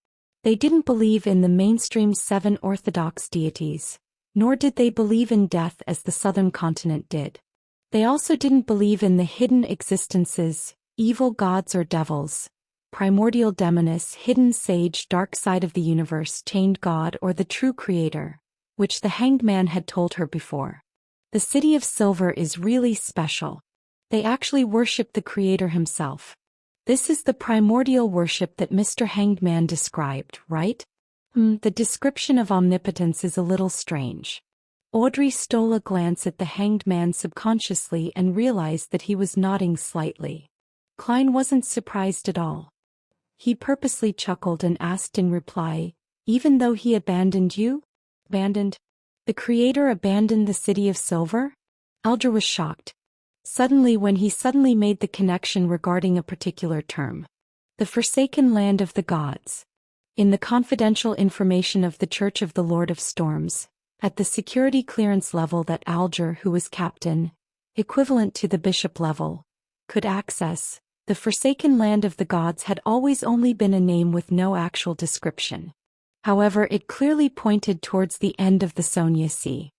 They didn't believe in the mainstream 7 Orthodox deities, nor did they believe in death as the southern continent did. They also didn't believe in the hidden existences, evil gods or devils, primordial demoness, hidden sage, dark side of the universe, chained god, or the true creator, which the hanged man had told her before. The City of Silver is really special. They actually worship the creator himself. This is the primordial worship that Mr. Hanged Man described, right? The description of omnipotence is a little strange. Audrey stole a glance at the hanged man subconsciously and realized that he was nodding slightly. Klein wasn't surprised at all. He purposely chuckled and asked in reply, "Even though he abandoned you?" Abandoned? The creator abandoned the City of Silver? Alger was shocked. When he made the connection regarding a particular term. The forsaken land of the gods. In the confidential information of the Church of the Lord of Storms, at the security clearance level that Alger, who was captain, equivalent to the bishop level, could access, the forsaken land of the gods had always only been a name with no actual description. However, it clearly pointed towards the end of the Sonia Sea.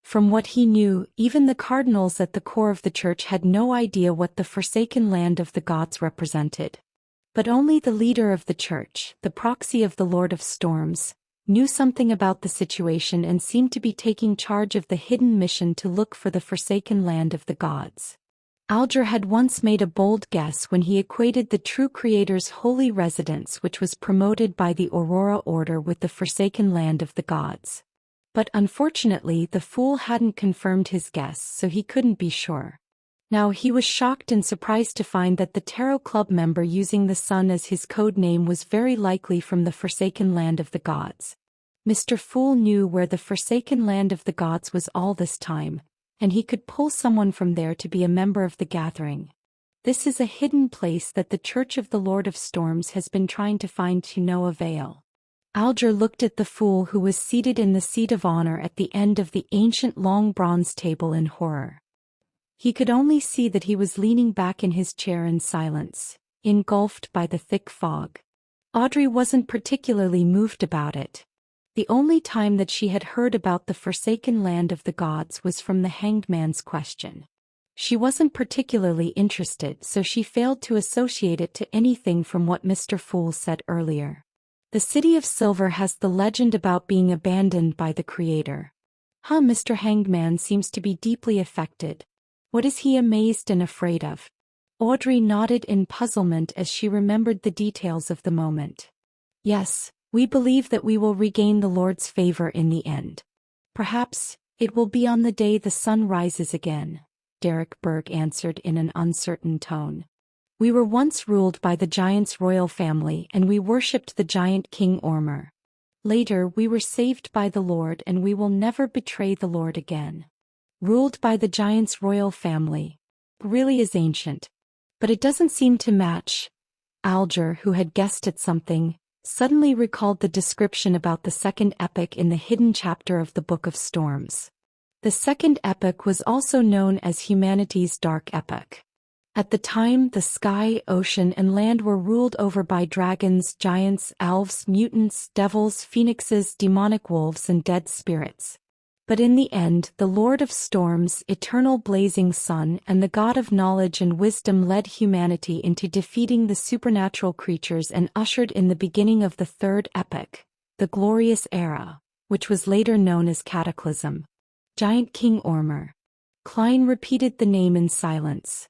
From what he knew, even the cardinals at the core of the church had no idea what the forsaken land of the gods represented. But only the leader of the church, the proxy of the Lord of Storms, knew something about the situation and seemed to be taking charge of the hidden mission to look for the forsaken land of the gods. Alger had once made a bold guess when he equated the true creator's holy residence, which was promoted by the Aurora Order, with the forsaken land of the gods. But unfortunately the fool hadn't confirmed his guess, so he couldn't be sure. Now he was shocked and surprised to find that the Tarot Club member using the sun as his code name was very likely from the forsaken land of the gods. Mr. Fool knew where the forsaken land of the gods was all this time, and he could pull someone from there to be a member of the gathering. This is a hidden place that the Church of the Lord of Storms has been trying to find to no avail. Alger looked at the fool who was seated in the seat of honor at the end of the ancient long bronze table in horror. He could only see that he was leaning back in his chair in silence, engulfed by the thick fog. Audrey wasn't particularly moved about it. The only time that she had heard about the forsaken land of the gods was from the hanged man's question. She wasn't particularly interested, so she failed to associate it to anything from what Mr. Fool said earlier. The City of Silver has the legend about being abandoned by the creator. Mr. Hanged Man seems to be deeply affected. What is he amazed and afraid of? Audrey nodded in puzzlement as she remembered the details of the moment. Yes, we believe that we will regain the Lord's favor in the end. Perhaps it will be on the day the sun rises again, Derek Berg answered in an uncertain tone. We were once ruled by the giant's royal family and we worshipped the giant King Ormer. Later we were saved by the Lord and we will never betray the Lord again. Ruled by the giant's royal family. Really is ancient. But it doesn't seem to match. Alger, who had guessed at something, suddenly recalled the description about the second epic in the hidden chapter of the Book of Storms. The second epic was also known as humanity's dark epoch. At the time, the sky, ocean, and land were ruled over by dragons, giants, elves, mutants, devils, phoenixes, demonic wolves, and dead spirits. But in the end, the Lord of Storms, eternal blazing sun, and the God of knowledge and wisdom led humanity into defeating the supernatural creatures and ushered in the beginning of the third epoch, the glorious era, which was later known as Cataclysm. Giant King Ormer. Klein repeated the name in silence.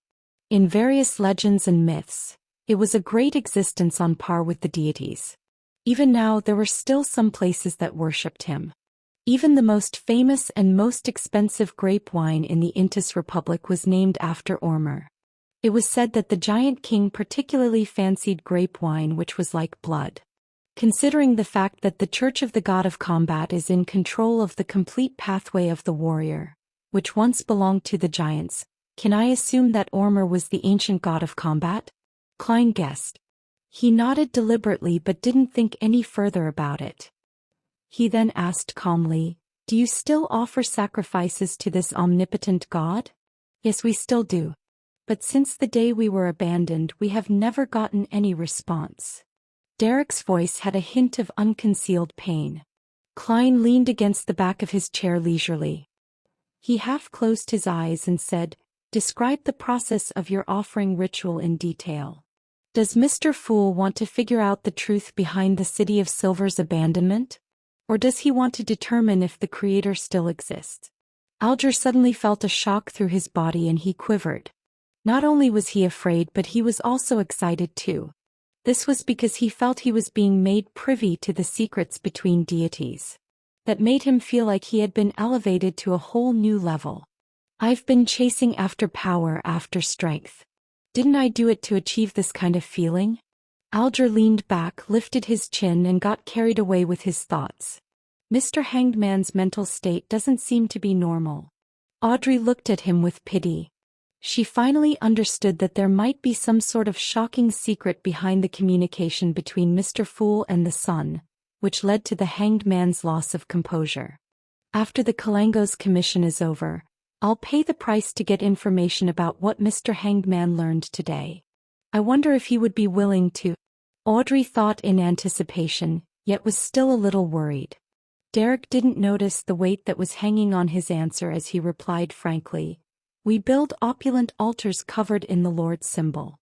In various legends and myths, it was a great existence on par with the deities. Even now there were still some places that worshipped him. Even the most famous and most expensive grape wine in the Intis Republic was named after Ormer. It was said that the giant king particularly fancied grape wine which was like blood. Considering the fact that the Church of the God of Combat is in control of the complete pathway of the warrior, which once belonged to the giants, can I assume that Ormer was the ancient god of combat? Klein guessed. He nodded deliberately but didn't think any further about it. He then asked calmly, "Do you still offer sacrifices to this omnipotent god?" "Yes, we still do. But since the day we were abandoned, we have never gotten any response." Derek's voice had a hint of unconcealed pain. Klein leaned against the back of his chair leisurely. He half closed his eyes and said, "Describe the process of your offering ritual in detail. Does Mr. Fool want to figure out the truth behind the City of Silver's abandonment? Or does he want to determine if the Creator still exists?" Alger suddenly felt a shock through his body and he quivered. Not only was he afraid but he was also excited too. This was because he felt he was being made privy to the secrets between deities. That made him feel like he had been elevated to a whole new level. "I've been chasing after power, after strength. Didn't I do it to achieve this kind of feeling?" Alger leaned back, lifted his chin and got carried away with his thoughts. Mr. Hanged Man's mental state doesn't seem to be normal. Audrey looked at him with pity. She finally understood that there might be some sort of shocking secret behind the communication between Mr. Fool and the sun, which led to the Hanged Man's loss of composure. "After the Kalango's commission is over, I'll pay the price to get information about what Mr. Hanged Man learned today. I wonder if he would be willing to." Audrey thought in anticipation, yet was still a little worried. Derek didn't notice the weight that was hanging on his answer as he replied frankly, "We build opulent altars covered in the Lord's symbol.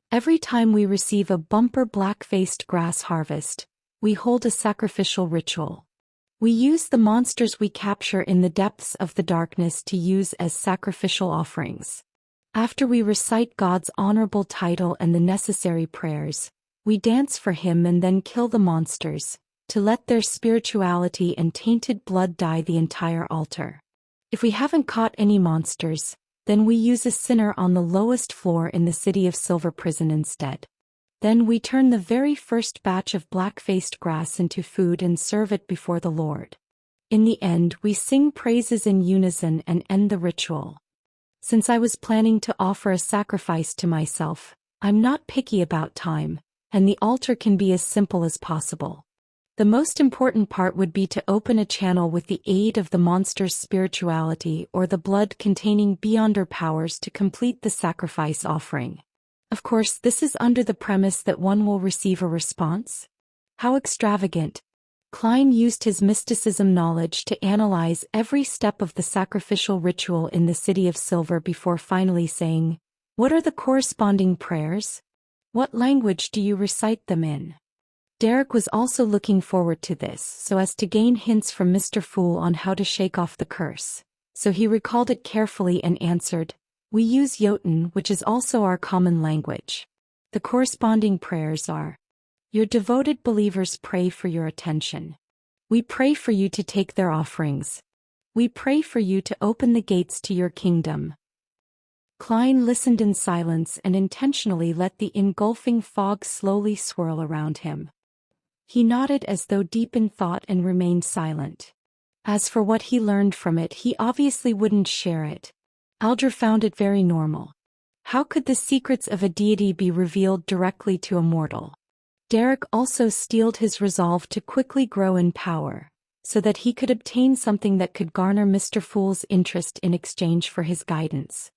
Every time we receive a bumper black-faced grass harvest, we hold a sacrificial ritual. We use the monsters we capture in the depths of the darkness to use as sacrificial offerings. After we recite God's honorable title and the necessary prayers, we dance for him and then kill the monsters, to let their spirituality and tainted blood dye the entire altar. If we haven't caught any monsters, then we use a sinner on the lowest floor in the City of Silver prison instead. Then we turn the very first batch of black-faced grass into food and serve it before the Lord. In the end, we sing praises in unison and end the ritual. Since I was planning to offer a sacrifice to myself, I'm not picky about time, and the altar can be as simple as possible. The most important part would be to open a channel with the aid of the monster's spirituality or the blood containing beyonder powers to complete the sacrifice offering. Of course, this is under the premise that one will receive a response. How extravagant. Klein used his mysticism knowledge to analyze every step of the sacrificial ritual in the City of Silver before finally saying, "What are the corresponding prayers? What language do you recite them in?" Derek was also looking forward to this so as to gain hints from Mr. Fool on how to shake off the curse, so he recalled it carefully and answered, "We use Jotun, which is also our common language. The corresponding prayers are, your devoted believers pray for your attention. We pray for you to take their offerings. We pray for you to open the gates to your kingdom." Klein listened in silence and intentionally let the engulfing fog slowly swirl around him. He nodded as though deep in thought and remained silent. As for what he learned from it, he obviously wouldn't share it. Alger found it very normal. How could the secrets of a deity be revealed directly to a mortal? Derek also steeled his resolve to quickly grow in power, so that he could obtain something that could garner Mr. Fool's interest in exchange for his guidance.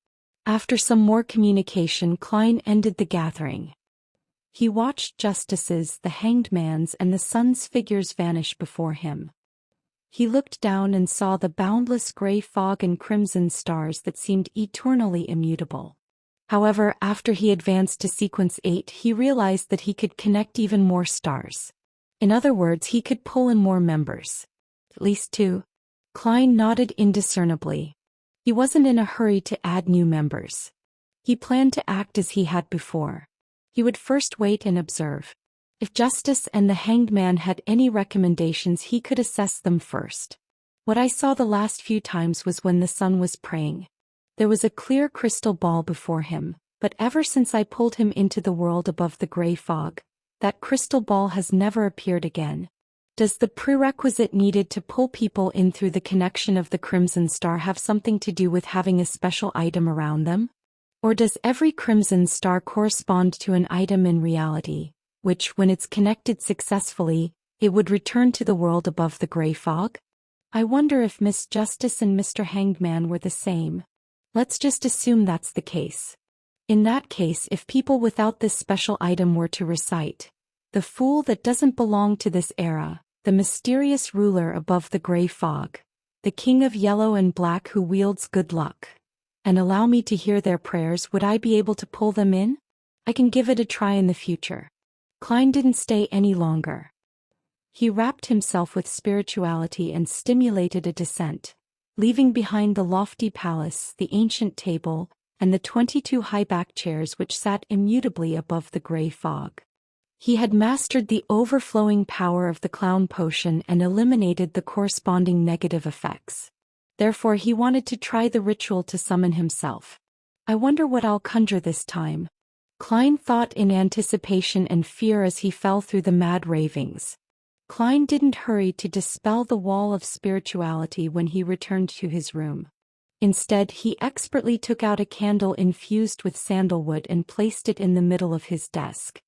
After some more communication, Klein ended the gathering. He watched Justice's, the Hanged Man's and the Sun's figures vanish before him. He looked down and saw the boundless gray fog and crimson stars that seemed eternally immutable. However, after he advanced to sequence 8, he realized that he could connect even more stars. In other words, he could pull in more members. At least 2. Klein nodded indiscernibly. He wasn't in a hurry to add new members. He planned to act as he had before. He would first wait and observe. If Justice and the Hanged Man had any recommendations, he could assess them first. What I saw the last few times was when the sun was praying. There was a clear crystal ball before him, but ever since I pulled him into the world above the gray fog, that crystal ball has never appeared again. Does the prerequisite needed to pull people in through the connection of the Crimson Star have something to do with having a special item around them? Or does every Crimson Star correspond to an item in reality, which, when it's connected successfully, it would return to the world above the gray fog? I wonder if Miss Justice and Mr. Hanged Man were the same. Let's just assume that's the case. In that case, if people without this special item were to recite, "The fool that doesn't belong to this era, the mysterious ruler above the gray fog, the king of yellow and black who wields good luck," and allow me to hear their prayers, would I be able to pull them in? I can give it a try in the future. Klein didn't stay any longer. He wrapped himself with spirituality and stimulated a descent, leaving behind the lofty palace, the ancient table, and the 22 high-backed chairs which sat immutably above the gray fog. He had mastered the overflowing power of the clown potion and eliminated the corresponding negative effects. Therefore he wanted to try the ritual to summon himself. I wonder what I'll conjure this time. Klein thought in anticipation and fear as he fell through the mad ravings. Klein didn't hurry to dispel the wall of spirituality when he returned to his room. Instead, he expertly took out a candle infused with sandalwood and placed it in the middle of his desk.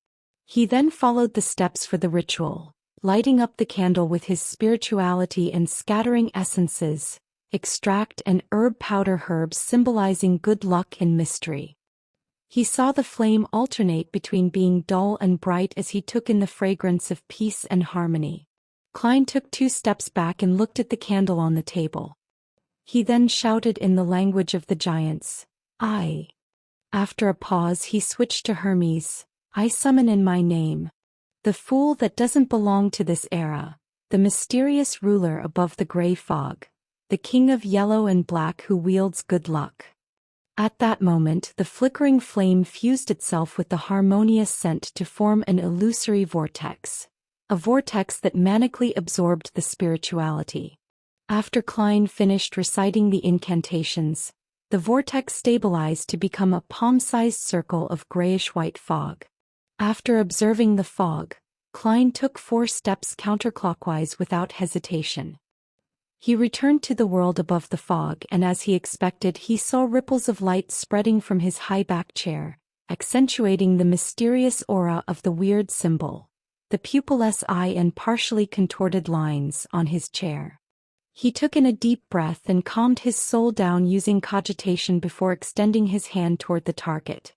He then followed the steps for the ritual, lighting up the candle with his spirituality and scattering essences, extract and herb powder herbs symbolizing good luck and mystery. He saw the flame alternate between being dull and bright as he took in the fragrance of peace and harmony. Klein took 2 steps back and looked at the candle on the table. He then shouted in the language of the giants, "I." After a pause he switched to Hermes, "I summon in my name, the fool that doesn't belong to this era, the mysterious ruler above the gray fog, the king of yellow and black who wields good luck." At that moment the flickering flame fused itself with the harmonious scent to form an illusory vortex, a vortex that manically absorbed the spirituality. After Klein finished reciting the incantations, the vortex stabilized to become a palm-sized circle of grayish-white fog. After observing the fog, Klein took 4 steps counterclockwise without hesitation. He returned to the world above the fog, and as he expected, he saw ripples of light spreading from his high-backed chair, accentuating the mysterious aura of the weird symbol, the pupilless eye and partially contorted lines, on his chair. He took in a deep breath and calmed his soul down using cogitation before extending his hand toward the target.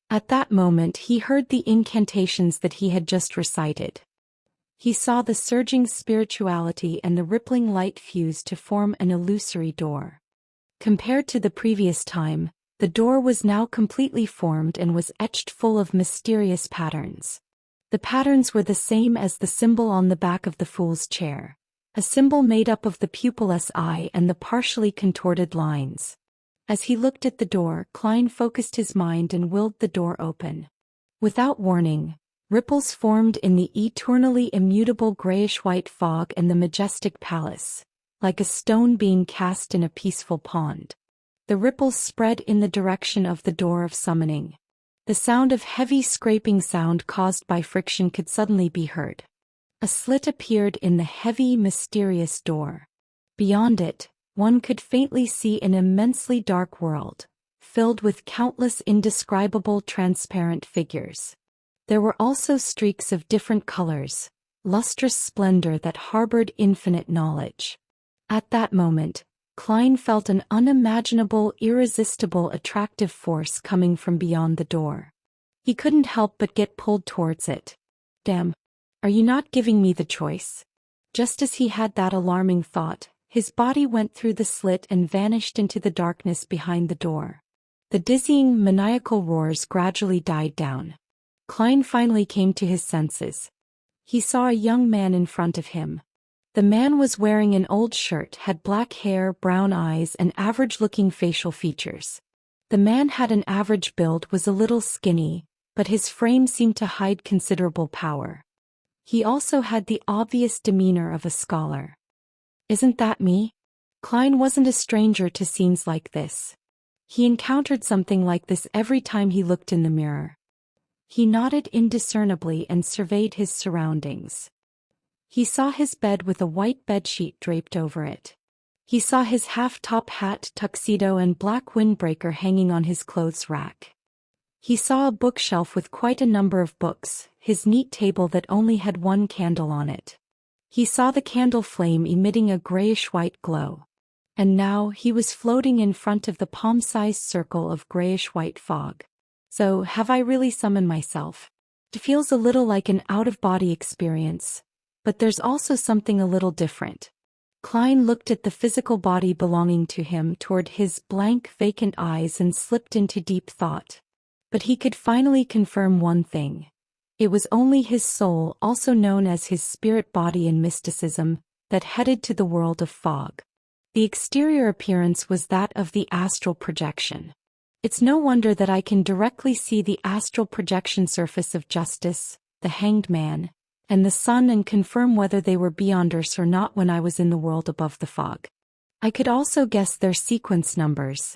At that moment he heard the incantations that he had just recited. He saw the surging spirituality and the rippling light fuse to form an illusory door. Compared to the previous time, the door was now completely formed and was etched full of mysterious patterns. The patterns were the same as the symbol on the back of the fool's chair, a symbol made up of the pupilless eye and the partially contorted lines. As he looked at the door, Klein focused his mind and willed the door open. Without warning, ripples formed in the eternally immutable grayish-white fog and the majestic palace, like a stone being cast in a peaceful pond. The ripples spread in the direction of the door of summoning. The sound of heavy scraping sound caused by friction could suddenly be heard. A slit appeared in the heavy, mysterious door. Beyond it, one could faintly see an immensely dark world, filled with countless indescribable transparent figures. There were also streaks of different colors, lustrous splendor that harbored infinite knowledge. At that moment, Klein felt an unimaginable, irresistible attractive force coming from beyond the door. He couldn't help but get pulled towards it. "Damn, are you not giving me the choice?" Just as he had that alarming thought, his body went through the slit and vanished into the darkness behind the door. The dizzying, maniacal roars gradually died down. Klein finally came to his senses. He saw a young man in front of him. The man was wearing an old shirt, had black hair, brown eyes, and average-looking facial features. The man had an average build, was a little skinny, but his frame seemed to hide considerable power. He also had the obvious demeanor of a scholar. "Isn't that me?" Klein wasn't a stranger to scenes like this. He encountered something like this every time he looked in the mirror. He nodded indiscernibly and surveyed his surroundings. He saw his bed with a white bedsheet draped over it. He saw his half-top hat, tuxedo and black windbreaker hanging on his clothes rack. He saw a bookshelf with quite a number of books, his neat table that only had one candle on it. He saw the candle flame emitting a grayish-white glow. And now he was floating in front of the palm-sized circle of grayish-white fog. So, have I really summoned myself? It feels a little like an out-of-body experience, but there's also something a little different. Klein looked at the physical body belonging to him toward his blank, vacant eyes and slipped into deep thought. But he could finally confirm one thing. It was only his soul, also known as his spirit body in mysticism, that headed to the world of fog. The exterior appearance was that of the astral projection. It's no wonder that I can directly see the astral projection surface of Justice, the Hanged Man, and the sun and confirm whether they were beyonders or not when I was in the world above the fog. I could also guess their sequence numbers.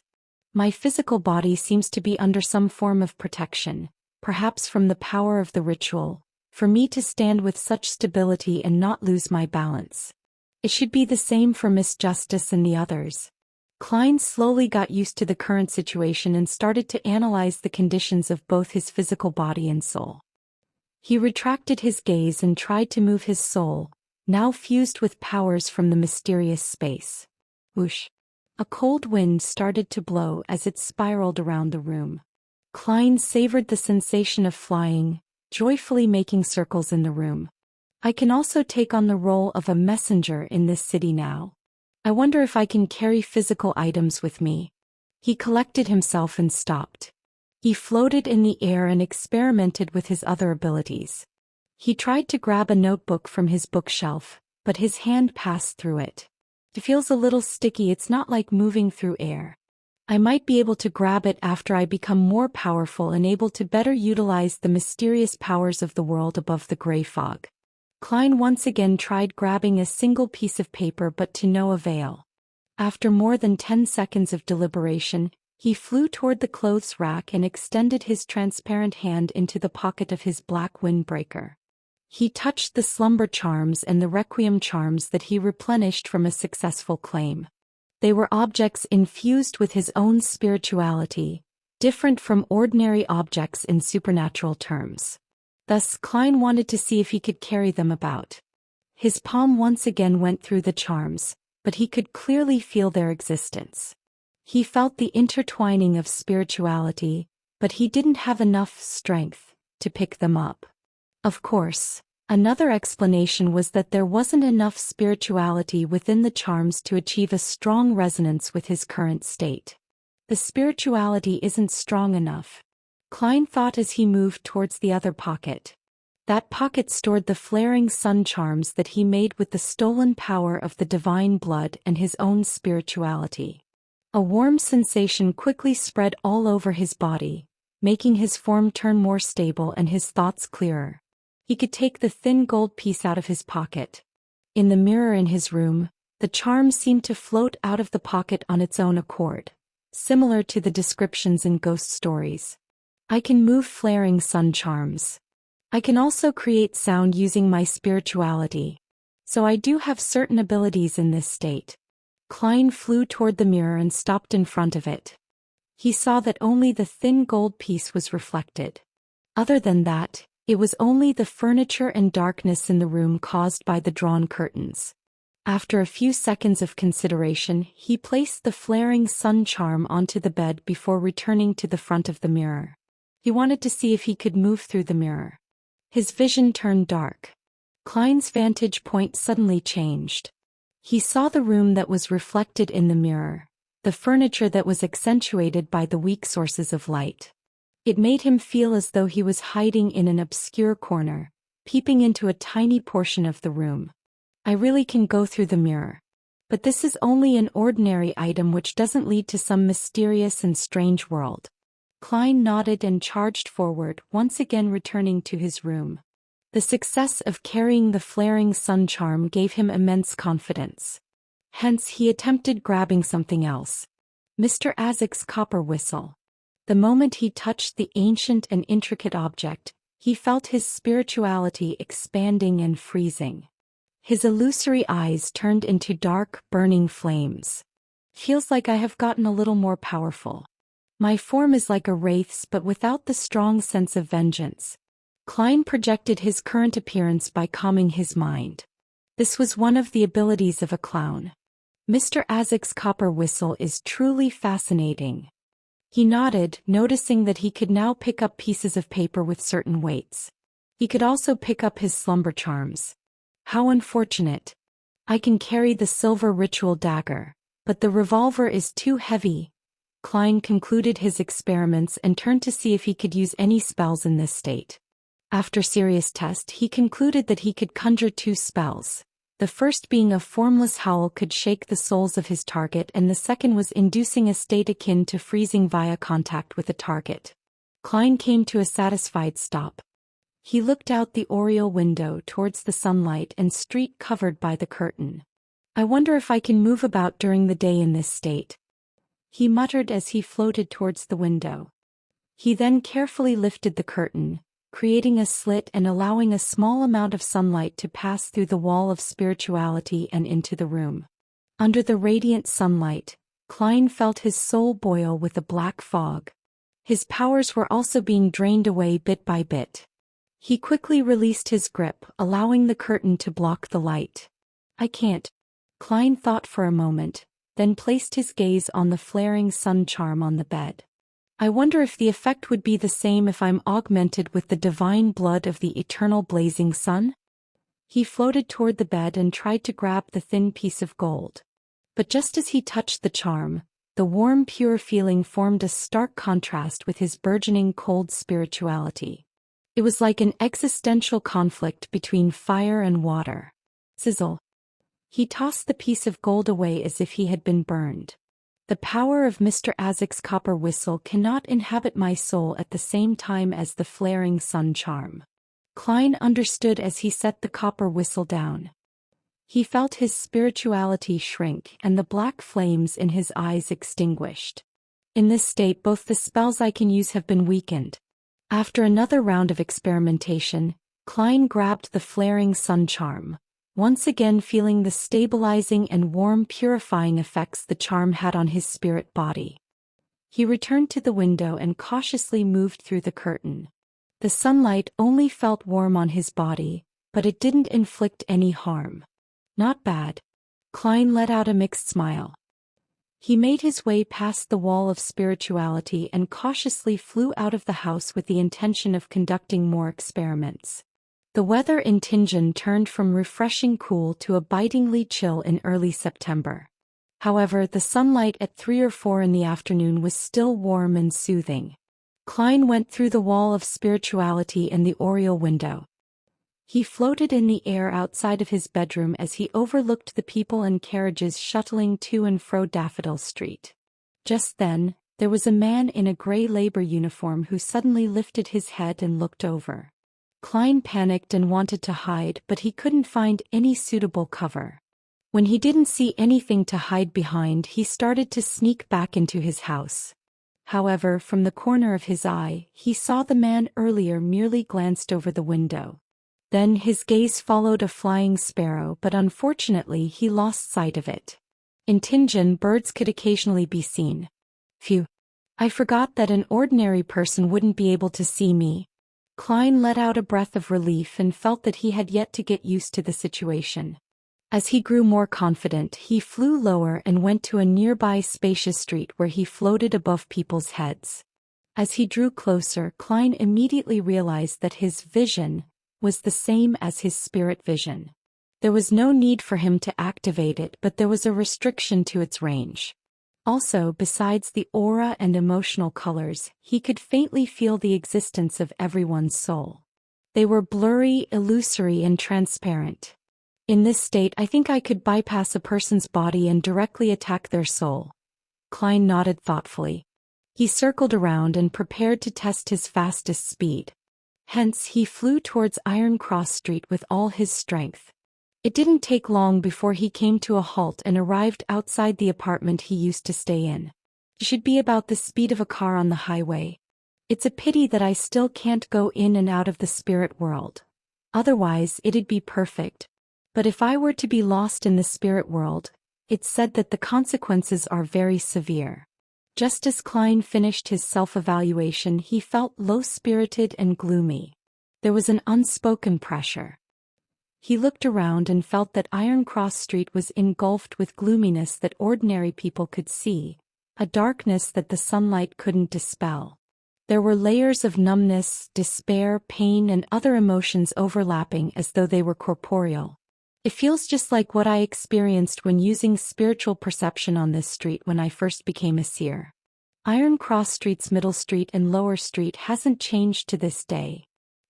My physical body seems to be under some form of protection, perhaps from the power of the ritual, for me to stand with such stability and not lose my balance. It should be the same for Miss Justice and the others. Klein slowly got used to the current situation and started to analyze the conditions of both his physical body and soul. He retracted his gaze and tried to move his soul, now fused with powers from the mysterious space. Whoosh! A cold wind started to blow as it spiraled around the room. Klein savored the sensation of flying, joyfully making circles in the room. I can also take on the role of a messenger in this city now. I wonder if I can carry physical items with me. He collected himself and stopped. He floated in the air and experimented with his other abilities. He tried to grab a notebook from his bookshelf, but his hand passed through it. It feels a little sticky. It's not like moving through air. I might be able to grab it after I become more powerful and able to better utilize the mysterious powers of the world above the gray fog. Klein once again tried grabbing a single piece of paper but to no avail. After more than 10 seconds of deliberation, he flew toward the clothes rack and extended his transparent hand into the pocket of his black windbreaker. He touched the slumber charms and the requiem charms that he replenished from a successful claim. They were objects infused with his own spirituality, different from ordinary objects in supernatural terms. Thus, Klein wanted to see if he could carry them about. His palm once again went through the charms, but he could clearly feel their existence. He felt the intertwining of spirituality, but he didn't have enough strength to pick them up. Of course, another explanation was that there wasn't enough spirituality within the charms to achieve a strong resonance with his current state. The spirituality isn't strong enough, Klein thought as he moved towards the other pocket. That pocket stored the flaring sun charms that he made with the stolen power of the divine blood and his own spirituality. A warm sensation quickly spread all over his body, making his form turn more stable and his thoughts clearer. He could take the thin gold piece out of his pocket. In the mirror in his room, the charm seemed to float out of the pocket on its own accord, similar to the descriptions in ghost stories. I can move flaring sun charms. I can also create sound using my spirituality. So I do have certain abilities in this state. Klein flew toward the mirror and stopped in front of it. He saw that only the thin gold piece was reflected. Other than that, it was only the furniture and darkness in the room caused by the drawn curtains. After a few seconds of consideration, he placed the flaring sun charm onto the bed before returning to the front of the mirror. He wanted to see if he could move through the mirror. His vision turned dark. Klein's vantage point suddenly changed. He saw the room that was reflected in the mirror, the furniture that was accentuated by the weak sources of light. It made him feel as though he was hiding in an obscure corner, peeping into a tiny portion of the room. I really can go through the mirror. But this is only an ordinary item which doesn't lead to some mysterious and strange world. Klein nodded and charged forward, once again returning to his room. The success of carrying the flaring sun charm gave him immense confidence. Hence he attempted grabbing something else. Mr. Azek's copper whistle. The moment he touched the ancient and intricate object, he felt his spirituality expanding and freezing. His illusory eyes turned into dark, burning flames. Feels like I have gotten a little more powerful. My form is like a wraith's but without the strong sense of vengeance. Klein projected his current appearance by calming his mind. This was one of the abilities of a clown. Mr. Azek's copper whistle is truly fascinating. He nodded, noticing that he could now pick up pieces of paper with certain weights. He could also pick up his slumber charms. How unfortunate. I can carry the silver ritual dagger, but the revolver is too heavy. Klein concluded his experiments and turned to see if he could use any spells in this state. After serious test, he concluded that he could conjure 2 spells. The first being a formless howl could shake the souls of his target, and the second was inducing a state akin to freezing via contact with a target. Klein came to a satisfied stop. He looked out the oriel window towards the sunlight and street covered by the curtain. I wonder if I can move about during the day in this state, he muttered as he floated towards the window. He then carefully lifted the curtain, creating a slit and allowing a small amount of sunlight to pass through the wall of spirituality and into the room. Under the radiant sunlight, Klein felt his soul boil with a black fog. His powers were also being drained away bit by bit. He quickly released his grip, allowing the curtain to block the light. I can't. Klein thought for a moment, then placed his gaze on the flaring sun charm on the bed. I wonder if the effect would be the same if I'm augmented with the divine blood of the eternal blazing sun? He floated toward the bed and tried to grab the thin piece of gold. But just as he touched the charm, the warm pure feeling formed a stark contrast with his burgeoning cold spirituality. It was like an existential conflict between fire and water. Sizzle. He tossed the piece of gold away as if he had been burned. The power of Mr. Azek's copper whistle cannot inhabit my soul at the same time as the flaring sun charm. Klein understood as he set the copper whistle down. He felt his spirituality shrink and the black flames in his eyes extinguished. In this state, both the spells I can use have been weakened. After another round of experimentation, Klein grabbed the flaring sun charm, once again feeling the stabilizing and warm purifying effects the charm had on his spirit body. He returned to the window and cautiously moved through the curtain. The sunlight only felt warm on his body, but it didn't inflict any harm. Not bad. Klein let out a mixed smile. He made his way past the wall of spirituality and cautiously flew out of the house with the intention of conducting more experiments. The weather in Tianjin turned from refreshing cool to a bitingly chill in early September. However, the sunlight at 3 or 4 in the afternoon was still warm and soothing. Klein went through the wall of spirituality and the oriel window. He floated in the air outside of his bedroom as he overlooked the people and carriages shuttling to and fro Daffodil Street. Just then, there was a man in a gray labor uniform who suddenly lifted his head and looked over. Klein panicked and wanted to hide, but he couldn't find any suitable cover. When he didn't see anything to hide behind, he started to sneak back into his house. However, from the corner of his eye, he saw the man earlier merely glanced over the window. Then his gaze followed a flying sparrow, but unfortunately he lost sight of it. In Tianjin, birds could occasionally be seen. Phew. I forgot that an ordinary person wouldn't be able to see me. Klein let out a breath of relief and felt that he had yet to get used to the situation. As he grew more confident, he flew lower and went to a nearby spacious street where he floated above people's heads. As he drew closer, Klein immediately realized that his vision was the same as his spirit vision. There was no need for him to activate it, but there was a restriction to its range. Also, besides the aura and emotional colors, he could faintly feel the existence of everyone's soul. They were blurry, illusory, and transparent. In this state, I think I could bypass a person's body and directly attack their soul. Klein nodded thoughtfully. He circled around and prepared to test his fastest speed. Hence, he flew towards Iron Cross Street with all his strength. It didn't take long before he came to a halt and arrived outside the apartment he used to stay in. It should be about the speed of a car on the highway. It's a pity that I still can't go in and out of the spirit world. Otherwise, it'd be perfect. But if I were to be lost in the spirit world, it's said that the consequences are very severe. Just as Klein finished his self-evaluation, he felt low-spirited and gloomy. There was an unspoken pressure. He looked around and felt that Iron Cross Street was engulfed with gloominess that ordinary people could see, a darkness that the sunlight couldn't dispel. There were layers of numbness, despair, pain, and other emotions overlapping as though they were corporeal. It feels just like what I experienced when using spiritual perception on this street when I first became a seer. Iron Cross Street's middle street and lower street hasn't changed to this day.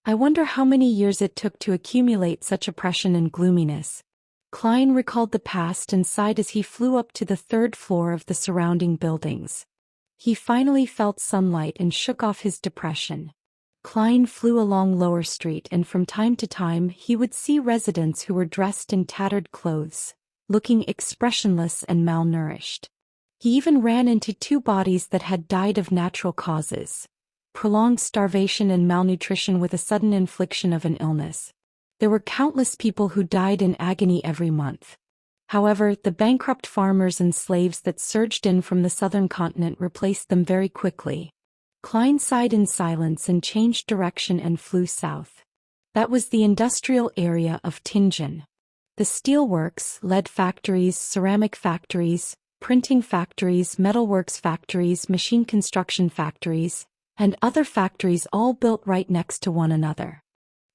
I wonder how many years it took to accumulate such oppression and gloominess. Klein recalled the past and sighed as he flew up to the third floor of the surrounding buildings. He finally felt sunlight and shook off his depression. Klein flew along Lower Street, and from time to time he would see residents who were dressed in tattered clothes, looking expressionless and malnourished. He even ran into two bodies that had died of natural causes: prolonged starvation and malnutrition with a sudden infliction of an illness. There were countless people who died in agony every month. However, the bankrupt farmers and slaves that surged in from the southern continent replaced them very quickly. Klein sighed in silence and changed direction and flew south. That was the industrial area of Tianjin. The steelworks, lead factories, ceramic factories, printing factories, metalworks factories, machine construction factories, and other factories all built right next to one another.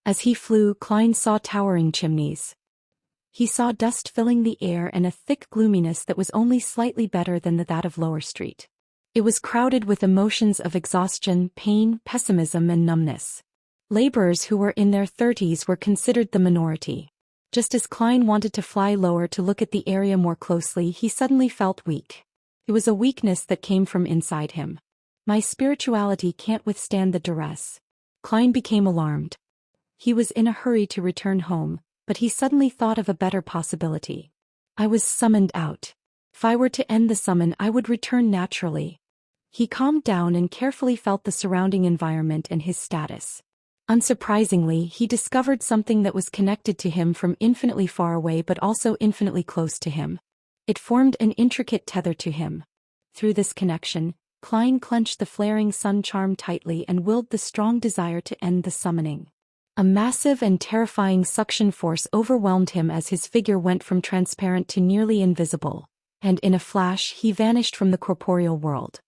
As he flew, Klein saw towering chimneys. He saw dust filling the air and a thick gloominess that was only slightly better than that of Lower Street. It was crowded with emotions of exhaustion, pain, pessimism, and numbness. Laborers who were in their 30s were considered the minority. Just as Klein wanted to fly lower to look at the area more closely, he suddenly felt weak. It was a weakness that came from inside him. My spirituality can't withstand the duress. Klein became alarmed. He was in a hurry to return home, but he suddenly thought of a better possibility. I was summoned out. If I were to end the summon, I would return naturally. He calmed down and carefully felt the surrounding environment and his status. Unsurprisingly, he discovered something that was connected to him from infinitely far away but also infinitely close to him. It formed an intricate tether to him. Through this connection, Klein clenched the flaring sun charm tightly and willed the strong desire to end the summoning. A massive and terrifying suction force overwhelmed him as his figure went from transparent to nearly invisible, and in a flash he vanished from the corporeal world.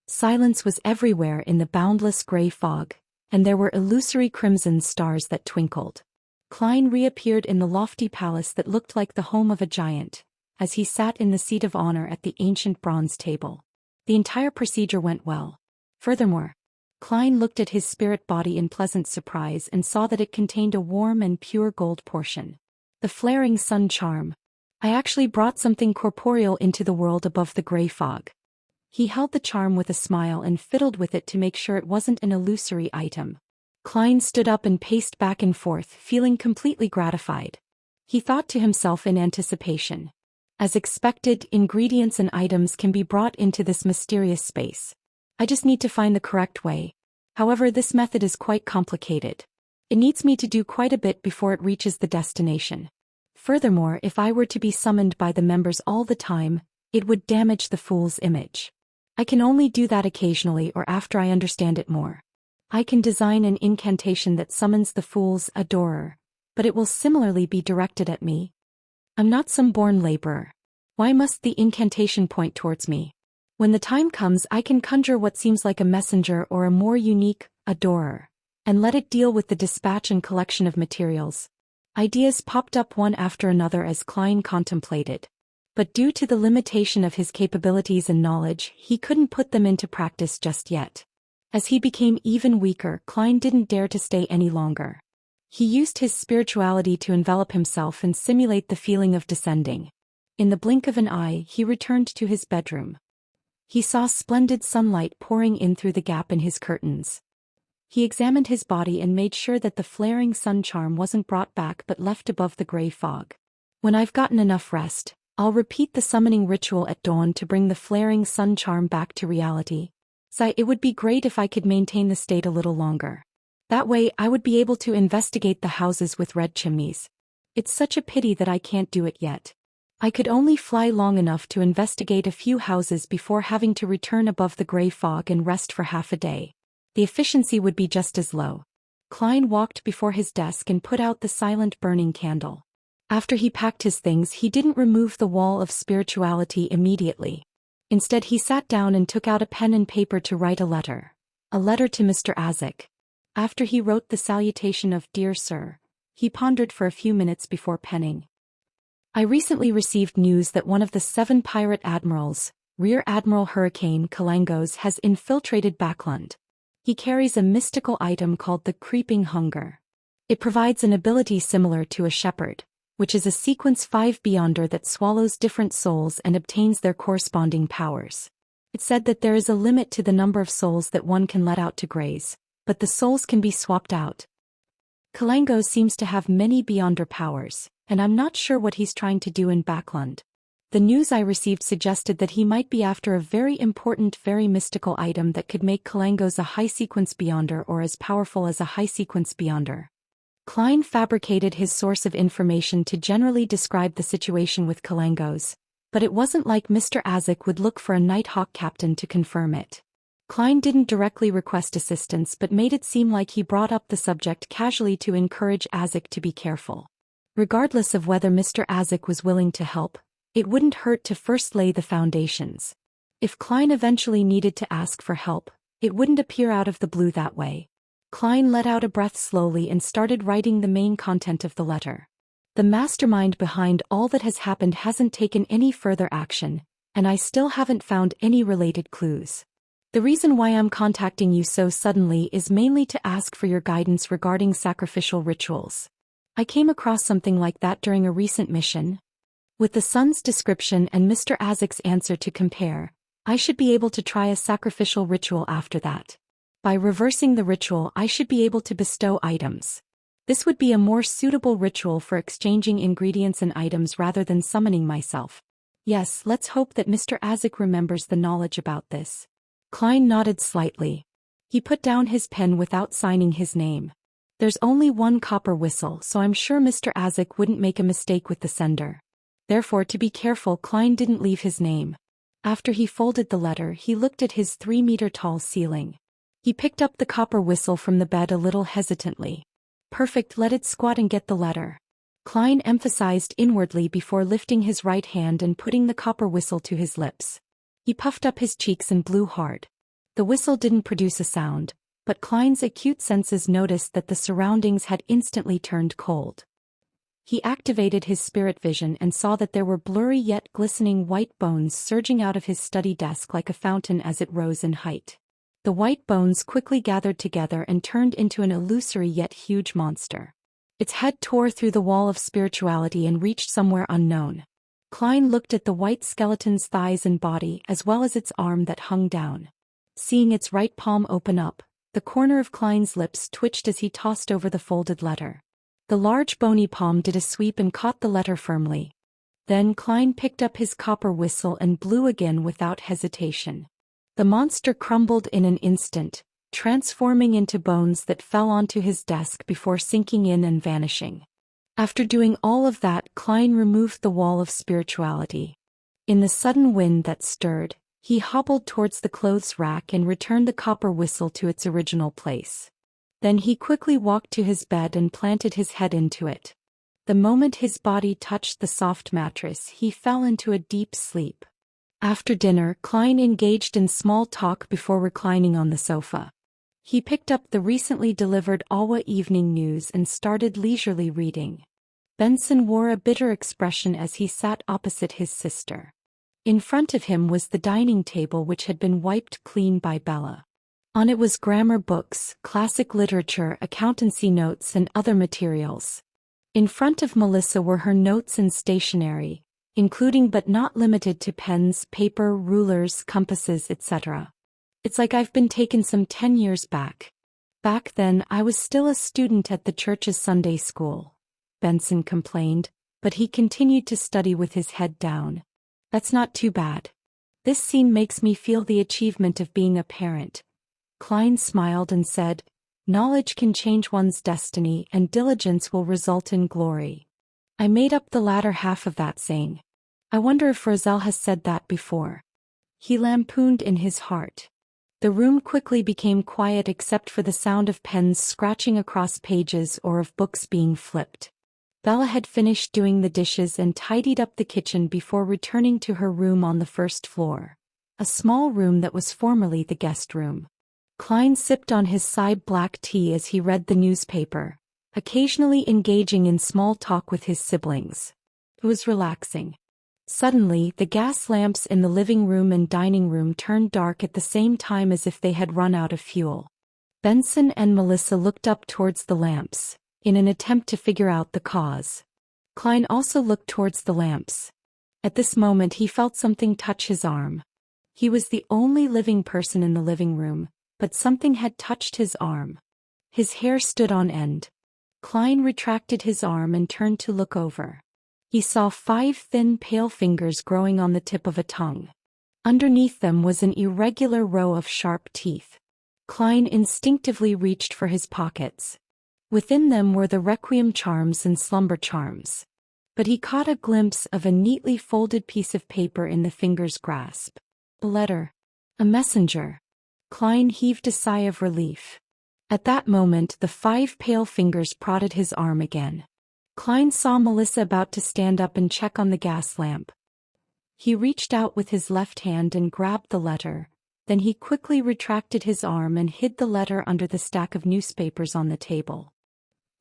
Silence was everywhere in the boundless gray fog, and there were illusory crimson stars that twinkled. Klein reappeared in the lofty palace that looked like the home of a giant, as he sat in the seat of honor at the ancient bronze table. The entire procedure went well. Furthermore, Klein looked at his spirit body in pleasant surprise and saw that it contained a warm and pure gold portion. The flaring sun charm. I actually brought something corporeal into the world above the gray fog. He held the charm with a smile and fiddled with it to make sure it wasn't an illusory item. Klein stood up and paced back and forth, feeling completely gratified. He thought to himself in anticipation. As expected, ingredients and items can be brought into this mysterious space. I just need to find the correct way. However, this method is quite complicated. It needs me to do quite a bit before it reaches the destination. Furthermore, if I were to be summoned by the members all the time, it would damage the fool's image. I can only do that occasionally or after I understand it more. I can design an incantation that summons the fool's adorer, but it will similarly be directed at me. I'm not some born laborer. Why must the incantation point towards me? When the time comes, I can conjure what seems like a messenger or a more unique adorer, and let it deal with the dispatch and collection of materials. Ideas popped up one after another as Klein contemplated. But due to the limitation of his capabilities and knowledge, he couldn't put them into practice just yet. As he became even weaker, Klein didn't dare to stay any longer. He used his spirituality to envelop himself and simulate the feeling of descending. In the blink of an eye, he returned to his bedroom. He saw splendid sunlight pouring in through the gap in his curtains. He examined his body and made sure that the flaring sun charm wasn't brought back but left above the gray fog. When I've gotten enough rest, I'll repeat the summoning ritual at dawn to bring the flaring sun charm back to reality. It would be great if I could maintain the state a little longer. That way I would be able to investigate the houses with red chimneys. It's such a pity that I can't do it yet. I could only fly long enough to investigate a few houses before having to return above the gray fog and rest for half a day. The efficiency would be just as low. Klein walked before his desk and put out the silent burning candle. After he packed his things, he didn't remove the wall of spirituality immediately. Instead, he sat down and took out a pen and paper to write a letter. A letter to Mr. Azek. After he wrote the salutation of "Dear Sir," he pondered for a few minutes before penning. I recently received news that one of the 7 pirate admirals, Rear Admiral Hurricane Kalangos, has infiltrated Backland. He carries a mystical item called the Creeping Hunger. It provides an ability similar to a shepherd, which is a sequence 5 beyonder that swallows different souls and obtains their corresponding powers. It said that there is a limit to the number of souls that one can let out to graze, but the souls can be swapped out. Kalango seems to have many beyonder powers, and I'm not sure what he's trying to do in Backland. The news I received suggested that he might be after a very important, very mystical item that could make Kalangos a high-sequence beyonder or as powerful as a high-sequence beyonder. Klein fabricated his source of information to generally describe the situation with Kalangos, but it wasn't like Mr. Azek would look for a Nighthawk captain to confirm it. Klein didn't directly request assistance but made it seem like he brought up the subject casually to encourage Azek to be careful. Regardless of whether Mr. Azek was willing to help, it wouldn't hurt to first lay the foundations. If Klein eventually needed to ask for help, it wouldn't appear out of the blue that way. Klein let out a breath slowly and started writing the main content of the letter. The mastermind behind all that has happened hasn't taken any further action, and I still haven't found any related clues. The reason why I'm contacting you so suddenly is mainly to ask for your guidance regarding sacrificial rituals. I came across something like that during a recent mission. With the son's description and Mr. Azek's answer to compare, I should be able to try a sacrificial ritual after that. By reversing the ritual, I should be able to bestow items. This would be a more suitable ritual for exchanging ingredients and items rather than summoning myself. Yes, let's hope that Mr. Azek remembers the knowledge about this. Klein nodded slightly. He put down his pen without signing his name. There's only one copper whistle, so I'm sure Mr. Azek wouldn't make a mistake with the sender. Therefore, to be careful, Klein didn't leave his name. After he folded the letter, he looked at his 3-meter-tall ceiling. He picked up the copper whistle from the bed a little hesitantly. Perfect, let it squat and get the letter. Klein emphasized inwardly before lifting his right hand and putting the copper whistle to his lips. He puffed up his cheeks and blew hard. The whistle didn't produce a sound, but Klein's acute senses noticed that the surroundings had instantly turned cold. He activated his spirit vision and saw that there were blurry yet glistening white bones surging out of his study desk like a fountain as it rose in height. The white bones quickly gathered together and turned into an illusory yet huge monster. Its head tore through the wall of spirituality and reached somewhere unknown. Klein looked at the white skeleton's thighs and body as well as its arm that hung down. Seeing its right palm open up, the corner of Klein's lips twitched as he tossed over the folded letter. The large bony palm did a sweep and caught the letter firmly. Then Klein picked up his copper whistle and blew again without hesitation. The monster crumbled in an instant, transforming into bones that fell onto his desk before sinking in and vanishing. After doing all of that, Klein removed the wall of spirituality. In the sudden wind that stirred, he hobbled towards the clothes rack and returned the copper whistle to its original place. Then he quickly walked to his bed and planted his head into it. The moment his body touched the soft mattress, he fell into a deep sleep. After dinner, Klein engaged in small talk before reclining on the sofa. He picked up the recently delivered Awa Evening News and started leisurely reading. Benson wore a bitter expression as he sat opposite his sister. In front of him was the dining table which had been wiped clean by Bella. On it was grammar books, classic literature, accountancy notes and other materials. In front of Melissa were her notes and stationery, including but not limited to pens, paper, rulers, compasses, etc. It's like I've been taken some 10 years back. Back then, I was still a student at the church's Sunday school, Benson complained, but he continued to study with his head down. That's not too bad. This scene makes me feel the achievement of being a parent. Klein smiled and said, knowledge can change one's destiny and diligence will result in glory. I made up the latter half of that saying. I wonder if Roselle has said that before. He lampooned in his heart. The room quickly became quiet except for the sound of pens scratching across pages or of books being flipped. Bella had finished doing the dishes and tidied up the kitchen before returning to her room on the first floor, a small room that was formerly the guest room. Klein sipped on his side black tea as he read the newspaper, occasionally engaging in small talk with his siblings. It was relaxing. Suddenly, the gas lamps in the living room and dining room turned dark at the same time as if they had run out of fuel. Benson and Melissa looked up towards the lamps, in an attempt to figure out the cause. Klein also looked towards the lamps. At this moment he felt something touch his arm. He was the only living person in the living room, but something had touched his arm. His hair stood on end. Klein retracted his arm and turned to look over. He saw 5 thin pale fingers growing on the tip of a tongue. Underneath them was an irregular row of sharp teeth. Klein instinctively reached for his pockets. Within them were the requiem charms and slumber charms. But he caught a glimpse of a neatly folded piece of paper in the finger's grasp. A letter. A messenger. Klein heaved a sigh of relief. At that moment the 5 pale fingers prodded his arm again. Klein saw Melissa about to stand up and check on the gas lamp. He reached out with his left hand and grabbed the letter, then he quickly retracted his arm and hid the letter under the stack of newspapers on the table.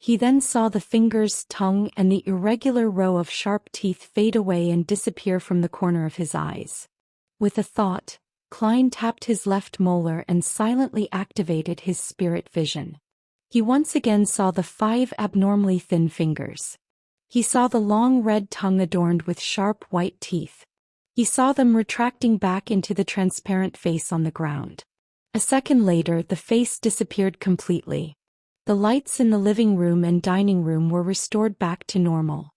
He then saw the fingers, tongue, and the irregular row of sharp teeth fade away and disappear from the corner of his eyes. With a thought, Klein tapped his left molar and silently activated his spirit vision. He once again saw the 5 abnormally thin fingers. He saw the long red tongue adorned with sharp white teeth. He saw them retracting back into the transparent face on the ground. A second later the face disappeared completely. The lights in the living room and dining room were restored back to normal.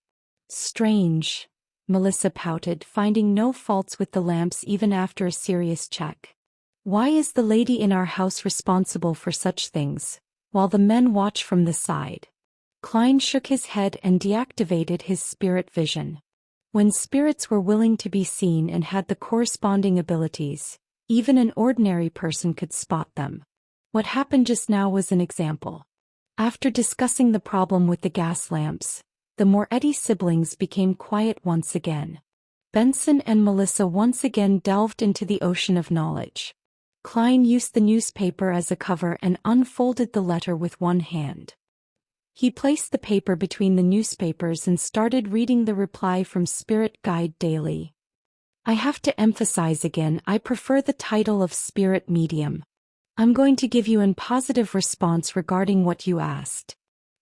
Strange, Melissa pouted, finding no faults with the lamps even after a serious check. Why is the lady in our house responsible for such things, while the men watch from the side? Klein shook his head and deactivated his spirit vision. When spirits were willing to be seen and had the corresponding abilities, even an ordinary person could spot them. What happened just now was an example. After discussing the problem with the gas lamps, the Moretti siblings became quiet once again. Benson and Melissa once again delved into the ocean of knowledge. Klein used the newspaper as a cover and unfolded the letter with one hand. He placed the paper between the newspapers and started reading the reply from Spirit Guide Daily. I have to emphasize again, I prefer the title of Spirit Medium. I'm going to give you a positive response regarding what you asked.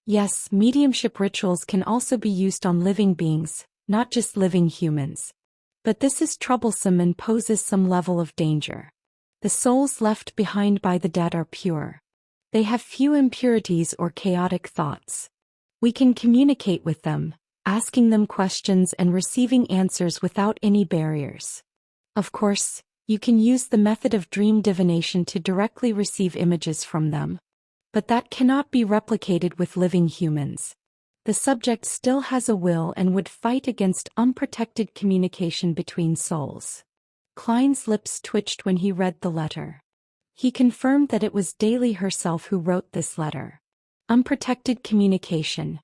Yes, mediumship rituals can also be used on living beings, not just living humans. But this is troublesome and poses some level of danger. The souls left behind by the dead are pure. They have few impurities or chaotic thoughts. We can communicate with them, asking them questions and receiving answers without any barriers. Of course, you can use the method of dream divination to directly receive images from them. But that cannot be replicated with living humans. The subject still has a will and would fight against unprotected communication between souls. Klein's lips twitched when he read the letter. He confirmed that it was Daly herself who wrote this letter. Unprotected communication.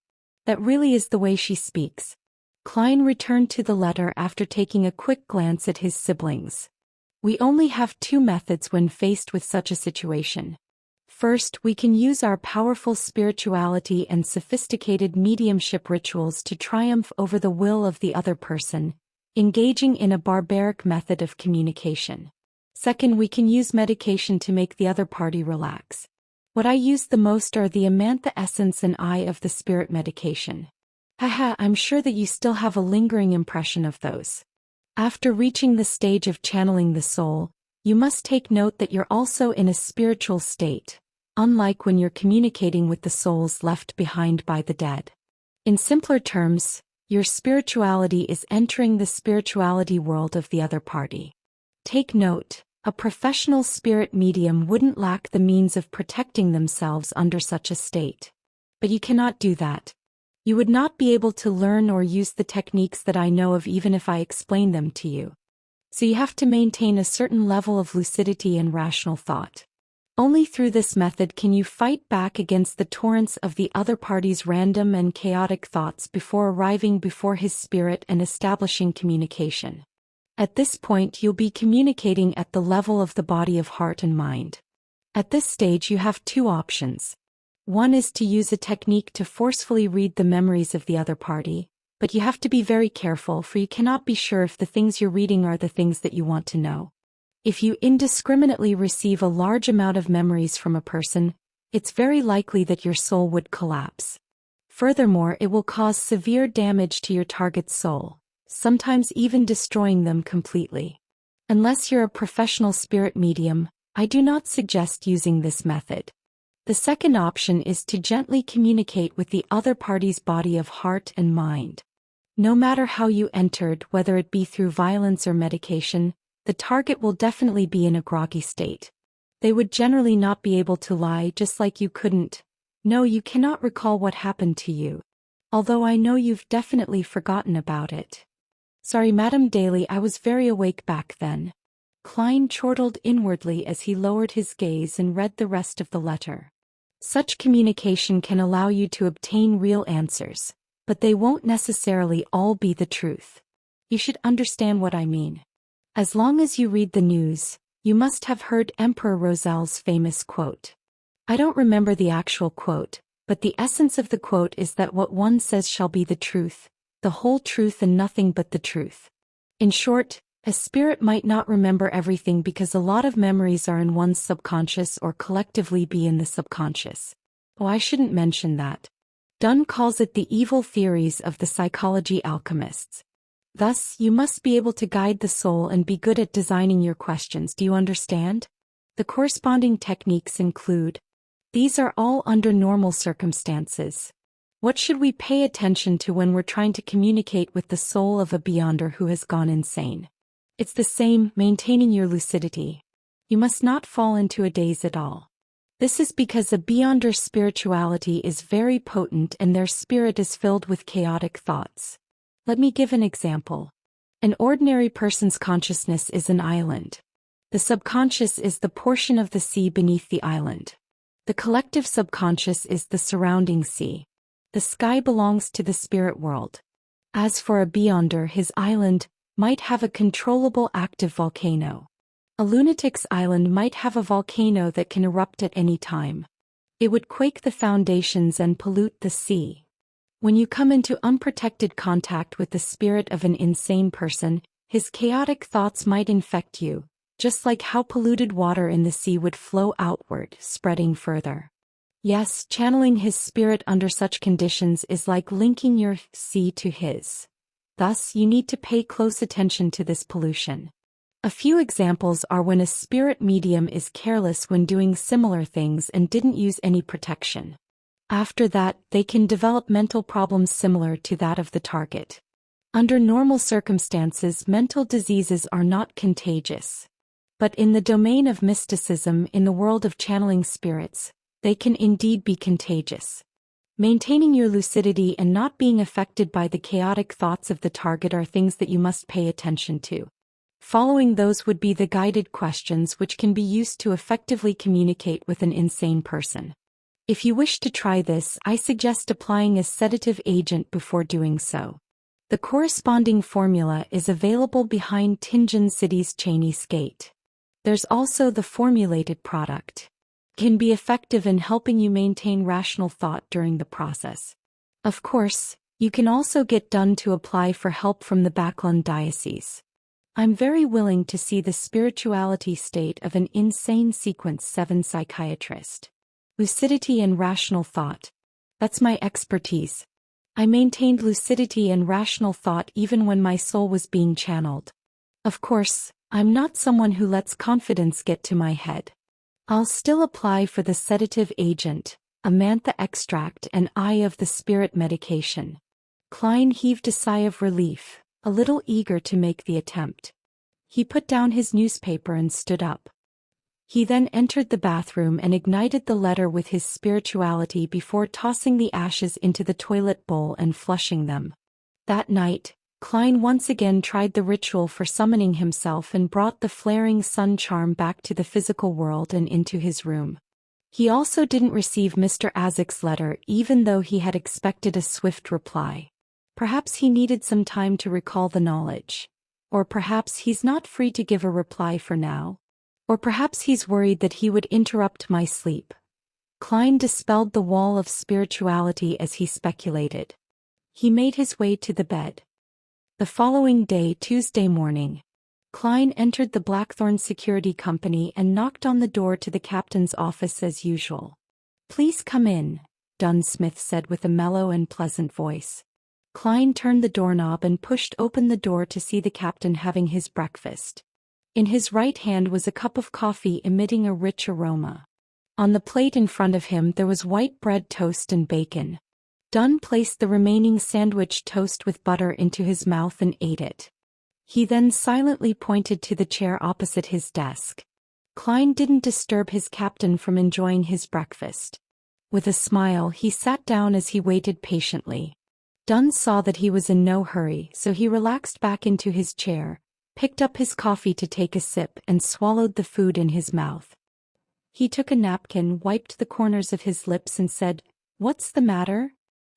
That really is the way she speaks. Klein returned to the letter after taking a quick glance at his siblings. We only have 2 methods when faced with such a situation. First, we can use our powerful spirituality and sophisticated mediumship rituals to triumph over the will of the other person, engaging in a barbaric method of communication. Second, we can use medication to make the other party relax. What I use the most are the Amantha essence and eye of the spirit medication. Haha, I'm sure that you still have a lingering impression of those. After reaching the stage of channeling the soul, you must take note that you're also in a spiritual state, unlike when you're communicating with the souls left behind by the dead. In simpler terms, Your spirituality is entering the spirituality world of the other party. Take note, a professional spirit medium wouldn't lack the means of protecting themselves under such a state. But you cannot do that. You would not be able to learn or use the techniques that I know of even if I explain them to you. So you have to maintain a certain level of lucidity and rational thought. Only through this method can you fight back against the torrents of the other party's random and chaotic thoughts before arriving before his spirit and establishing communication. At this point you'll be communicating at the level of the body of heart and mind. At this stage you have two options. One is to use a technique to forcefully read the memories of the other party, but you have to be very careful for you cannot be sure if the things you're reading are the things that you want to know. If you indiscriminately receive a large amount of memories from a person, it's very likely that your soul would collapse. Furthermore, it will cause severe damage to your target's soul, sometimes even destroying them completely. Unless you're a professional spirit medium, I do not suggest using this method. The second option is to gently communicate with the other party's body of heart and mind. No matter how you entered, whether it be through violence or medication, the target will definitely be in a groggy state. They would generally not be able to lie, just like you couldn't. No, you cannot recall what happened to you. Although I know you've definitely forgotten about it. Sorry, Madam Daly, I was very awake back then. Klein chortled inwardly as he lowered his gaze and read the rest of the letter. Such communication can allow you to obtain real answers, but they won't necessarily all be the truth. You should understand what I mean. As long as you read the news, you must have heard Emperor Roselle's famous quote. I don't remember the actual quote, but the essence of the quote is that what one says shall be the truth, the whole truth and nothing but the truth. In short, a spirit might not remember everything because a lot of memories are in one's subconscious or collectively be in the subconscious. Oh, I shouldn't mention that. Dunn calls it the evil theories of the psychology alchemists. Thus, you must be able to guide the soul and be good at designing your questions. Do you understand? The corresponding techniques include. These are all under normal circumstances. What should we pay attention to when we're trying to communicate with the soul of a beyonder who has gone insane? It's the same, maintaining your lucidity. You must not fall into a daze at all. This is because a beyonder's spirituality is very potent and their spirit is filled with chaotic thoughts. Let me give an example. An ordinary person's consciousness is an island. The subconscious is the portion of the sea beneath the island. The collective subconscious is the surrounding sea. The sky belongs to the spirit world. As for a beyonder, his island might have a controllable active volcano. A lunatic's island might have a volcano that can erupt at any time. It would quake the foundations and pollute the sea. When you come into unprotected contact with the spirit of an insane person, his chaotic thoughts might infect you, just like how polluted water in the sea would flow outward, spreading further. Yes, channeling his spirit under such conditions is like linking your sea to his. Thus, you need to pay close attention to this pollution. A few examples are when a spirit medium is careless when doing similar things and didn't use any protection. After that, they can develop mental problems similar to that of the target. Under normal circumstances, mental diseases are not contagious. But in the domain of mysticism, in the world of channeling spirits, they can indeed be contagious. Maintaining your lucidity and not being affected by the chaotic thoughts of the target are things that you must pay attention to. Following those would be the guided questions which can be used to effectively communicate with an insane person. If you wish to try this, I suggest applying a sedative agent before doing so. The corresponding formula is available behind Tinjin City's Cheney Skate. There's also the formulated product. It can be effective in helping you maintain rational thought during the process. Of course, you can also get Dunn to apply for help from the Backlund Diocese. I'm very willing to see the spirituality state of an insane sequence 7 psychiatrist. Lucidity and rational thought. That's my expertise. I maintained lucidity and rational thought even when my soul was being channeled. Of course, I'm not someone who lets confidence get to my head. I'll still apply for the sedative agent, a mantha extract and eye of the spirit medication. Klein heaved a sigh of relief, a little eager to make the attempt. He put down his newspaper and stood up. He then entered the bathroom and ignited the letter with his spirituality before tossing the ashes into the toilet bowl and flushing them. That night, Klein once again tried the ritual for summoning himself and brought the flaring sun charm back to the physical world and into his room. He also didn't receive Mr. Isaac's letter even though he had expected a swift reply. Perhaps he needed some time to recall the knowledge. Or perhaps he's not free to give a reply for now. Or perhaps he's worried that he would interrupt my sleep. Klein dispelled the wall of spirituality as he speculated. He made his way to the bed. The following day, Tuesday morning, Klein entered the Blackthorn Security Company and knocked on the door to the captain's office as usual. "Please come in," Dunn Smith said with a mellow and pleasant voice. Klein turned the doorknob and pushed open the door to see the captain having his breakfast. In his right hand was a cup of coffee emitting a rich aroma. On the plate in front of him there was white bread toast and bacon. Dunn placed the remaining sandwich toast with butter into his mouth and ate it. He then silently pointed to the chair opposite his desk. Klein didn't disturb his captain from enjoying his breakfast. With a smile, he sat down as he waited patiently. Dunn saw that he was in no hurry, so he relaxed back into his chair, picked up his coffee to take a sip and swallowed the food in his mouth. He took a napkin, wiped the corners of his lips and said, "What's the matter?"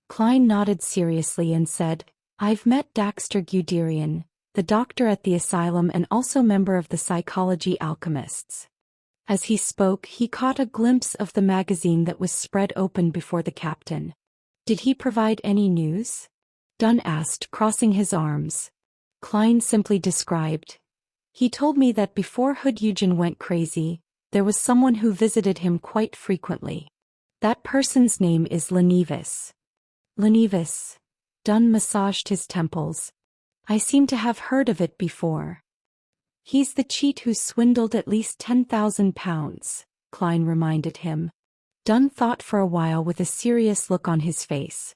Klein nodded seriously and said, "I've met Daxter Guderian, the doctor at the asylum and also member of the Psychology Alchemists." As he spoke, he caught a glimpse of the magazine that was spread open before the captain. "Did he provide any news?" Dunn asked, crossing his arms. Klein simply described. "He told me that before Hood Eugen went crazy, there was someone who visited him quite frequently. That person's name is Lenevis." "Lenevis." Dunn massaged his temples. "I seem to have heard of it before." "He's the cheat who swindled at least 10,000 pounds, Klein reminded him. Dunn thought for a while with a serious look on his face.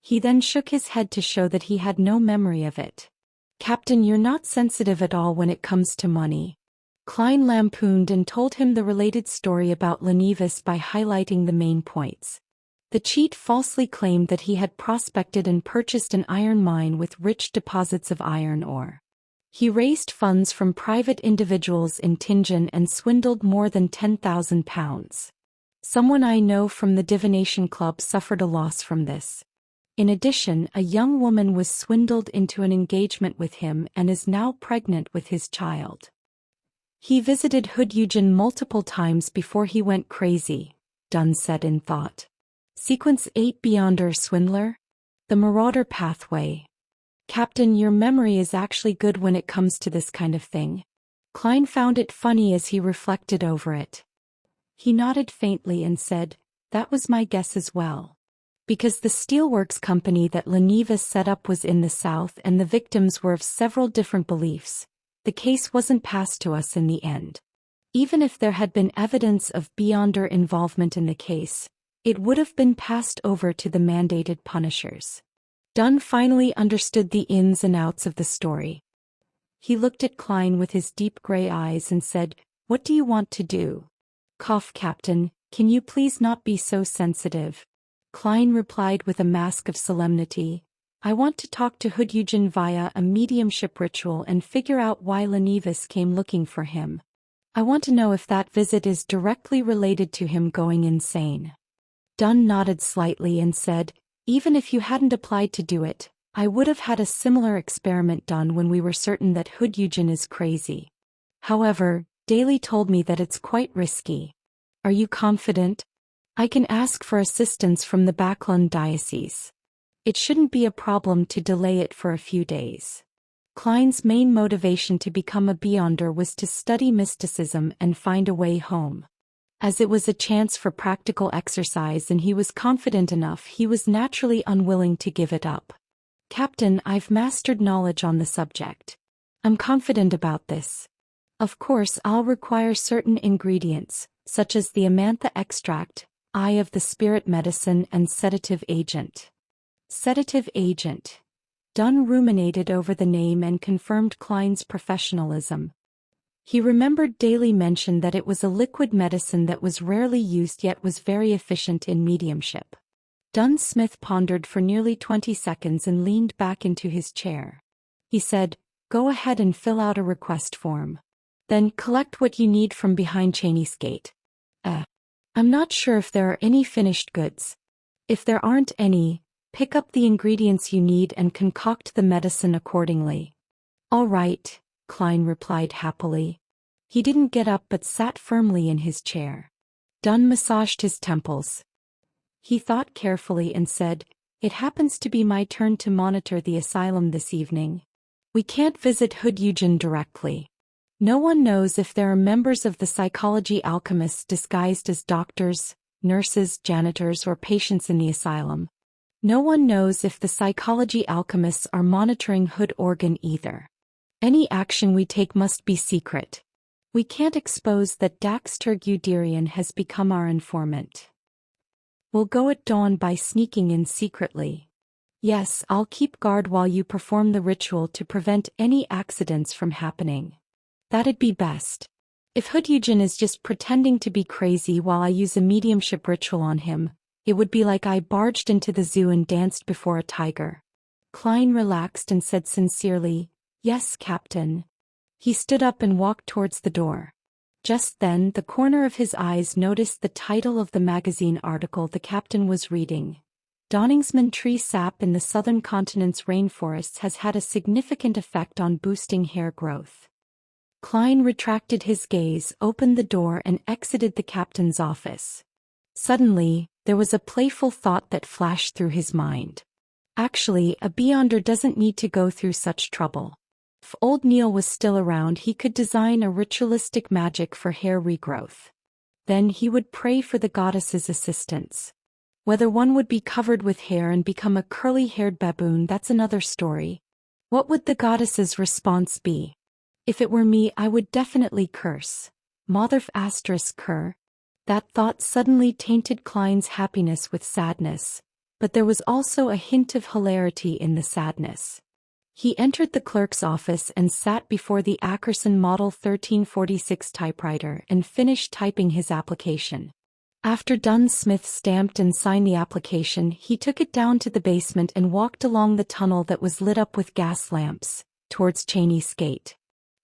He then shook his head to show that he had no memory of it. "Captain, you're not sensitive at all when it comes to money." Klein lampooned and told him the related story about Lenevis by highlighting the main points. The cheat falsely claimed that he had prospected and purchased an iron mine with rich deposits of iron ore. He raised funds from private individuals in Tingen and swindled more than 10,000 pounds. "Someone I know from the divination club suffered a loss from this. In addition, a young woman was swindled into an engagement with him and is now pregnant with his child. He visited Hood Eugen multiple times before he went crazy," Dunn said in thought. "Sequence 8 Beyonder Swindler? The Marauder Pathway. Captain, your memory is actually good when it comes to this kind of thing." Klein found it funny as he reflected over it. He nodded faintly and said, "That was my guess as well. Because the steelworks company that Lenevis set up was in the south and the victims were of several different beliefs, the case wasn't passed to us in the end. Even if there had been evidence of Beyonder involvement in the case, it would have been passed over to the mandated punishers." Dunn finally understood the ins and outs of the story. He looked at Klein with his deep gray eyes and said, "What do you want to do?" "Cough, Captain, can you please not be so sensitive?" Klein replied with a mask of solemnity, "I want to talk to Hood Eugen via a mediumship ritual and figure out why Lenevis came looking for him. I want to know if that visit is directly related to him going insane." Dunn nodded slightly and said, "Even if you hadn't applied to do it, I would have had a similar experiment done when we were certain that Hood Eugen is crazy. However, Daly told me that it's quite risky. Are you confident? I can ask for assistance from the Backlund diocese. It shouldn't be a problem to delay it for a few days." Klein's main motivation to become a Beyonder was to study mysticism and find a way home. As it was a chance for practical exercise and he was confident enough, he was naturally unwilling to give it up. "Captain, I've mastered knowledge on the subject. I'm confident about this. Of course, I'll require certain ingredients, such as the amantha extract, eye of the spirit medicine and sedative agent. Sedative agent. Dunn ruminated over the name and confirmed Klein's professionalism. He remembered Daly mentioned that it was a liquid medicine that was rarely used yet was very efficient in mediumship. Dunn Smith pondered for nearly 20 seconds and leaned back into his chair. He said, "Go ahead and fill out a request form. Then collect what you need from behind Cheney's gate. I'm not sure if there are any finished goods. If there aren't any, pick up the ingredients you need and concoct the medicine accordingly." "All right," Klein replied happily. He didn't get up but sat firmly in his chair. Dunn massaged his temples. He thought carefully and said, "It happens to be my turn to monitor the asylum this evening. We can't visit Hood Eugen directly. No one knows if there are members of the psychology alchemists disguised as doctors, nurses, janitors, or patients in the asylum. No one knows if the psychology alchemists are monitoring Hood Organ either. Any action we take must be secret. We can't expose that Dax Guderian has become our informant. We'll go at dawn by sneaking in secretly. Yes, I'll keep guard while you perform the ritual to prevent any accidents from happening. That'd be best. If Hood Eugen is just pretending to be crazy while I use a mediumship ritual on him, it would be like I barged into the zoo and danced before a tiger." Klein relaxed and said sincerely, "Yes, Captain." He stood up and walked towards the door. Just then, the corner of his eyes noticed the title of the magazine article the captain was reading. Donningsman tree sap in the southern continent's rainforests has had a significant effect on boosting hair growth. Klein retracted his gaze, opened the door and exited the captain's office. Suddenly, there was a playful thought that flashed through his mind. Actually, a Beyonder doesn't need to go through such trouble. If old Neil was still around, he could design a ritualistic magic for hair regrowth. Then he would pray for the goddess's assistance. Whether one would be covered with hair and become a curly-haired baboon, that's another story. What would the goddess's response be? If it were me, I would definitely curse. Motherf asterisk cur. That thought suddenly tainted Klein's happiness with sadness, but there was also a hint of hilarity in the sadness. He entered the clerk's office and sat before the Ackerson Model 1346 typewriter and finished typing his application. After Dunn Smith stamped and signed the application, he took it down to the basement and walked along the tunnel that was lit up with gas lamps, towards Cheney's gate.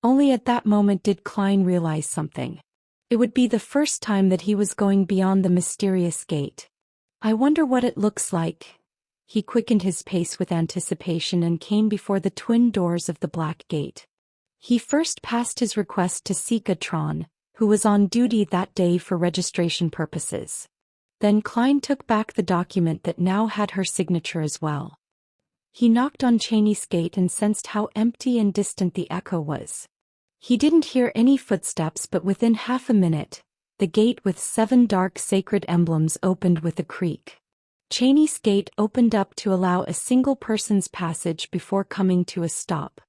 Only at that moment did Klein realize something. It would be the first time that he was going beyond the mysterious gate. I wonder what it looks like. He quickened his pace with anticipation and came before the twin doors of the black gate. He first passed his request to Sikatron, who was on duty that day for registration purposes. Then Klein took back the document that now had her signature as well. He knocked on Cheney's gate and sensed how empty and distant the echo was. He didn't hear any footsteps, but within half a minute, the gate with 7 dark sacred emblems opened with a creak. Cheney's gate opened up to allow a single person's passage before coming to a stop.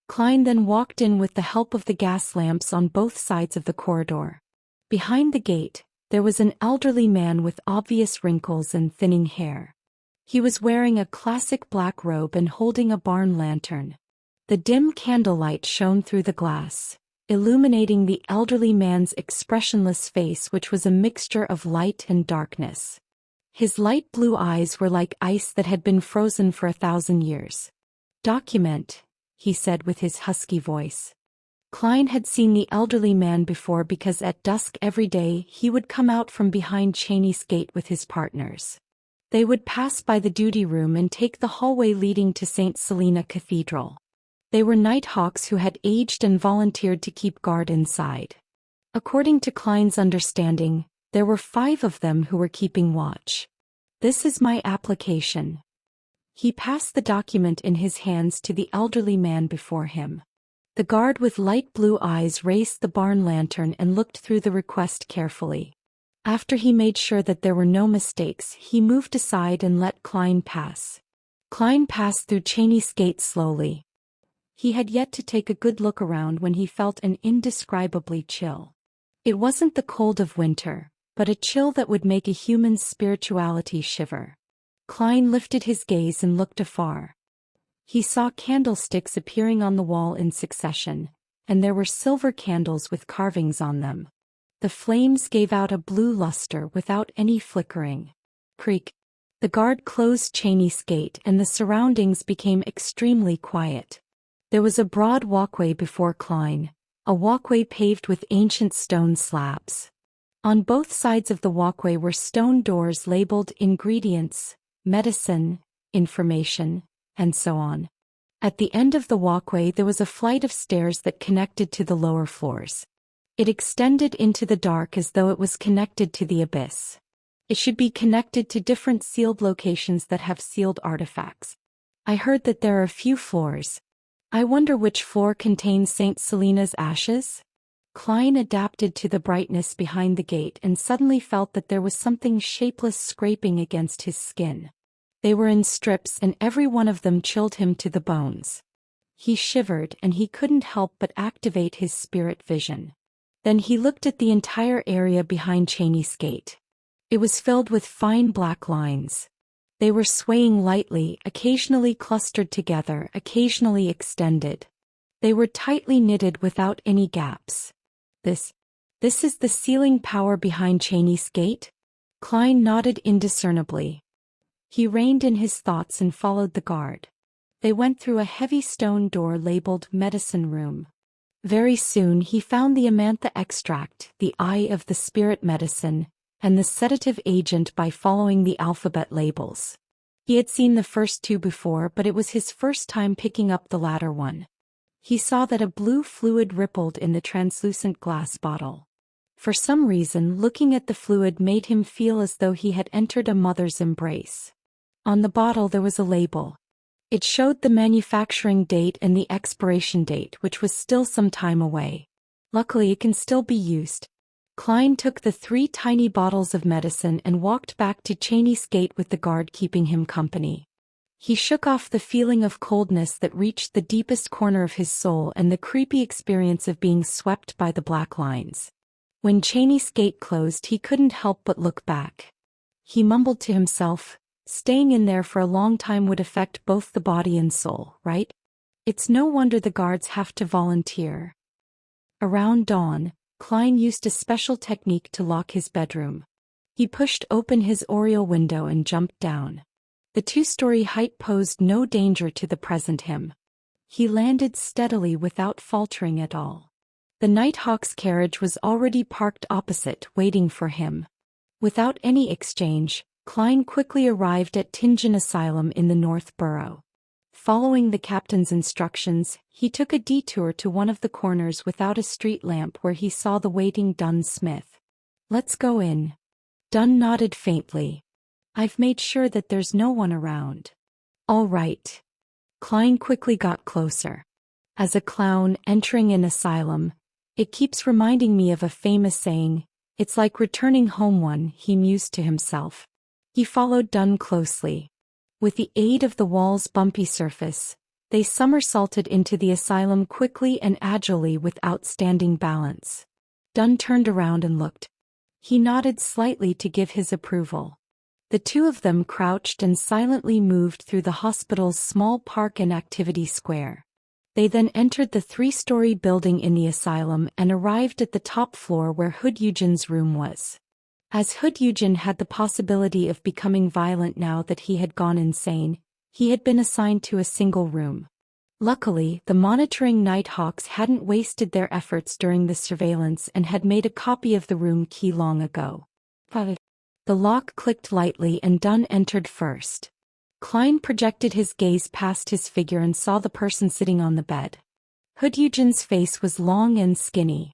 Klein then walked in with the help of the gas lamps on both sides of the corridor. Behind the gate, there was an elderly man with obvious wrinkles and thinning hair. He was wearing a classic black robe and holding a barn lantern. The dim candlelight shone through the glass, illuminating the elderly man's expressionless face, which was a mixture of light and darkness. His light blue eyes were like ice that had been frozen for 1,000 years. "Document," he said with his husky voice. Klein had seen the elderly man before because at dusk every day he would come out from behind Cheney's gate with his partners. They would pass by the duty room and take the hallway leading to St. Selena Cathedral. They were nighthawks who had aged and volunteered to keep guard inside. According to Klein's understanding, there were 5 of them who were keeping watch. "This is my application." He passed the document in his hands to the elderly man before him. The guard with light blue eyes raised the barn lantern and looked through the request carefully. After he made sure that there were no mistakes, he moved aside and let Klein pass. Klein passed through Cheney's gate slowly. He had yet to take a good look around when he felt an indescribably chill. It wasn't the cold of winter, but a chill that would make a human's spirituality shiver. Klein lifted his gaze and looked afar. He saw candlesticks appearing on the wall in succession, and there were silver candles with carvings on them. The flames gave out a blue luster without any flickering. Creak. The guard closed Cheney's gate and the surroundings became extremely quiet. There was a broad walkway before Klein, a walkway paved with ancient stone slabs. On both sides of the walkway were stone doors labeled ingredients, medicine, information, and so on. At the end of the walkway there was a flight of stairs that connected to the lower floors. It extended into the dark as though it was connected to the abyss. It should be connected to different sealed locations that have sealed artifacts. I heard that there are a few floors. I wonder which floor contains St. Selena's ashes? Klein adapted to the brightness behind the gate and suddenly felt that there was something shapeless scraping against his skin. They were in strips and every one of them chilled him to the bones. He shivered and he couldn't help but activate his spirit vision. Then he looked at the entire area behind Cheney's gate. It was filled with fine black lines. They were swaying lightly, occasionally clustered together, occasionally extended. They were tightly knitted without any gaps. This is the sealing power behind Cheney's gate? Klein nodded indiscernibly. He reined in his thoughts and followed the guard. They went through a heavy stone door labeled medicine room. Very soon he found the amantha extract, the eye of the spirit medicine, and the sedative agent by following the alphabet labels. He had seen the first two before, but it was his first time picking up the latter one. He saw that a blue fluid rippled in the translucent glass bottle. For some reason, looking at the fluid made him feel as though he had entered a mother's embrace. On the bottle there was a label. It showed the manufacturing date and the expiration date, which was still some time away. Luckily it can still be used. Klein took the 3 tiny bottles of medicine and walked back to Cheney's gate with the guard keeping him company. He shook off the feeling of coldness that reached the deepest corner of his soul and the creepy experience of being swept by the black lines. When Cheney's gate closed he couldn't help but look back. He mumbled to himself, staying in there for a long time would affect both the body and soul, right? It's no wonder the guards have to volunteer. Around dawn, Klein used a special technique to lock his bedroom. He pushed open his oriel window and jumped down. The 2-story height posed no danger to the present him. He landed steadily without faltering at all. The Nighthawk's carriage was already parked opposite, waiting for him. Without any exchange, Klein quickly arrived at Tingen Asylum in the North Borough. Following the captain's instructions, he took a detour to one of the corners without a street lamp where he saw the waiting Dunn Smith. "Let's go in." Dunn nodded faintly. "I've made sure that there's no one around." "All right." Klein quickly got closer. As a clown entering an asylum, it keeps reminding me of a famous saying, "It's like returning home one," he mused to himself. He followed Dunn closely. With the aid of the wall's bumpy surface, they somersaulted into the asylum quickly and agilely with outstanding balance. Dunn turned around and looked. He nodded slightly to give his approval. The two of them crouched and silently moved through the hospital's small park and activity square. They then entered the 3-story building in the asylum and arrived at the top floor where Hood Eugen's room was. As Hood Eugen had the possibility of becoming violent now that he had gone insane, he had been assigned to a single room. Luckily, the monitoring Nighthawks hadn't wasted their efforts during the surveillance and had made a copy of the room key long ago. The lock clicked lightly and Dunn entered first. Klein projected his gaze past his figure and saw the person sitting on the bed. Hood Eugen's face was long and skinny.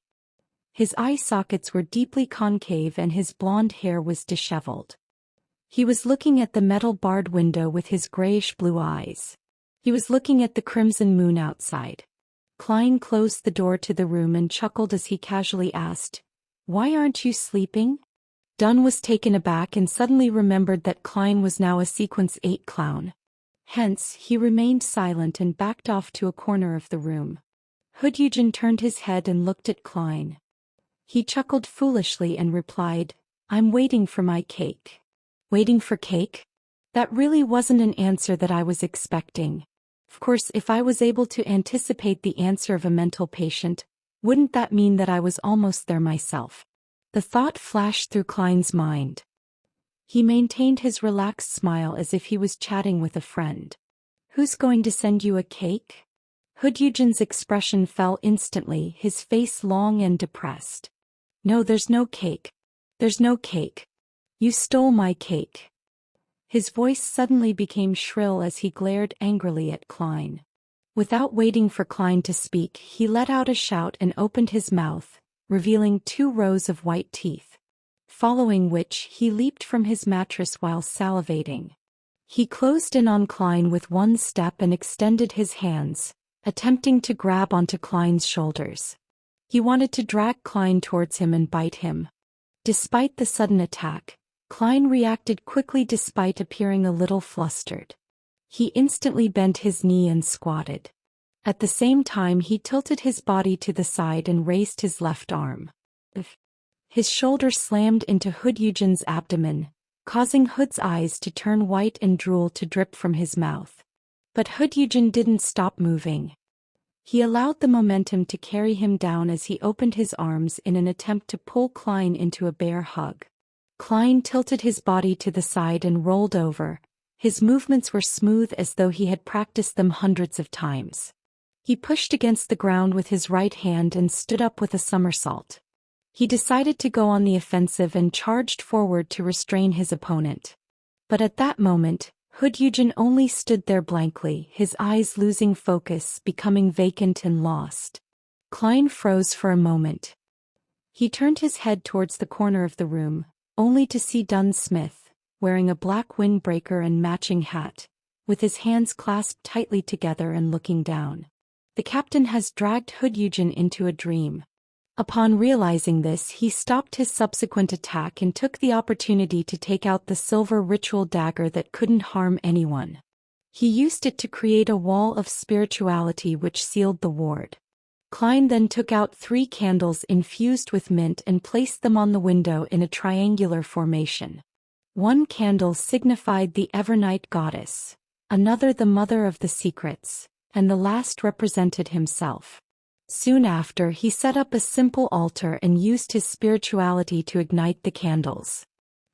His eye sockets were deeply concave and his blonde hair was disheveled. He was looking at the metal-barred window with his grayish-blue eyes. He was looking at the crimson moon outside. Klein closed the door to the room and chuckled as he casually asked, "Why aren't you sleeping?" Dunn was taken aback and suddenly remembered that Klein was now a Sequence 8 clown. Hence, he remained silent and backed off to a corner of the room. Hood Eugen turned his head and looked at Klein. He chuckled foolishly and replied, "I'm waiting for my cake." "Waiting for cake?" That really wasn't an answer that I was expecting. Of course, if I was able to anticipate the answer of a mental patient, wouldn't that mean that I was almost there myself? The thought flashed through Klein's mind. He maintained his relaxed smile as if he was chatting with a friend. Who's going to send you a cake? Hood Eugen's expression fell instantly, his face long and depressed. No, there's no cake. There's no cake. You stole my cake. His voice suddenly became shrill as he glared angrily at Klein. Without waiting for Klein to speak, he let out a shout and opened his mouth, revealing 2 rows of white teeth. Following which, he leaped from his mattress while salivating. He closed in on Klein with one step and extended his hands, attempting to grab onto Klein's shoulders. He wanted to drag Klein towards him and bite him. Despite the sudden attack, Klein reacted quickly despite appearing a little flustered. He instantly bent his knee and squatted. At the same time he tilted his body to the side and raised his left arm. His shoulder slammed into Hood Eugen's abdomen, causing Hood's eyes to turn white and drool to drip from his mouth. But Hood Eugen didn't stop moving. He allowed the momentum to carry him down as he opened his arms in an attempt to pull Klein into a bear hug. Klein tilted his body to the side and rolled over. His movements were smooth as though he had practiced them hundreds of times. He pushed against the ground with his right hand and stood up with a somersault. He decided to go on the offensive and charged forward to restrain his opponent. But at that moment, Hood Eugen only stood there blankly, his eyes losing focus, becoming vacant and lost. Klein froze for a moment. He turned his head towards the corner of the room, only to see Dunn Smith, wearing a black windbreaker and matching hat, with his hands clasped tightly together and looking down. The captain has dragged Hood Eugen into a dream. Upon realizing this, he stopped his subsequent attack and took the opportunity to take out the silver ritual dagger that couldn't harm anyone. He used it to create a wall of spirituality which sealed the ward. Klein then took out 3 candles infused with mint and placed them on the window in a triangular formation. One candle signified the Evernight goddess, another the mother of the secrets, and the last represented himself. Soon after, he set up a simple altar and used his spirituality to ignite the candles.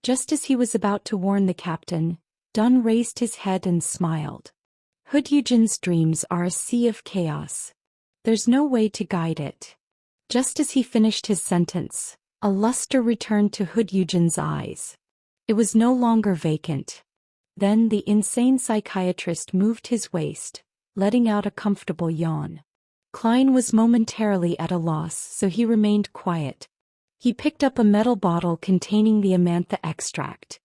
Just as he was about to warn the captain, Dunn raised his head and smiled. Hood Eugen's dreams are a sea of chaos. There's no way to guide it. Just as he finished his sentence, a luster returned to Hood Eugen's eyes. It was no longer vacant. Then the insane psychiatrist moved his waist, letting out a comfortable yawn. Klein was momentarily at a loss, so he remained quiet. He picked up a metal bottle containing the amantha extract.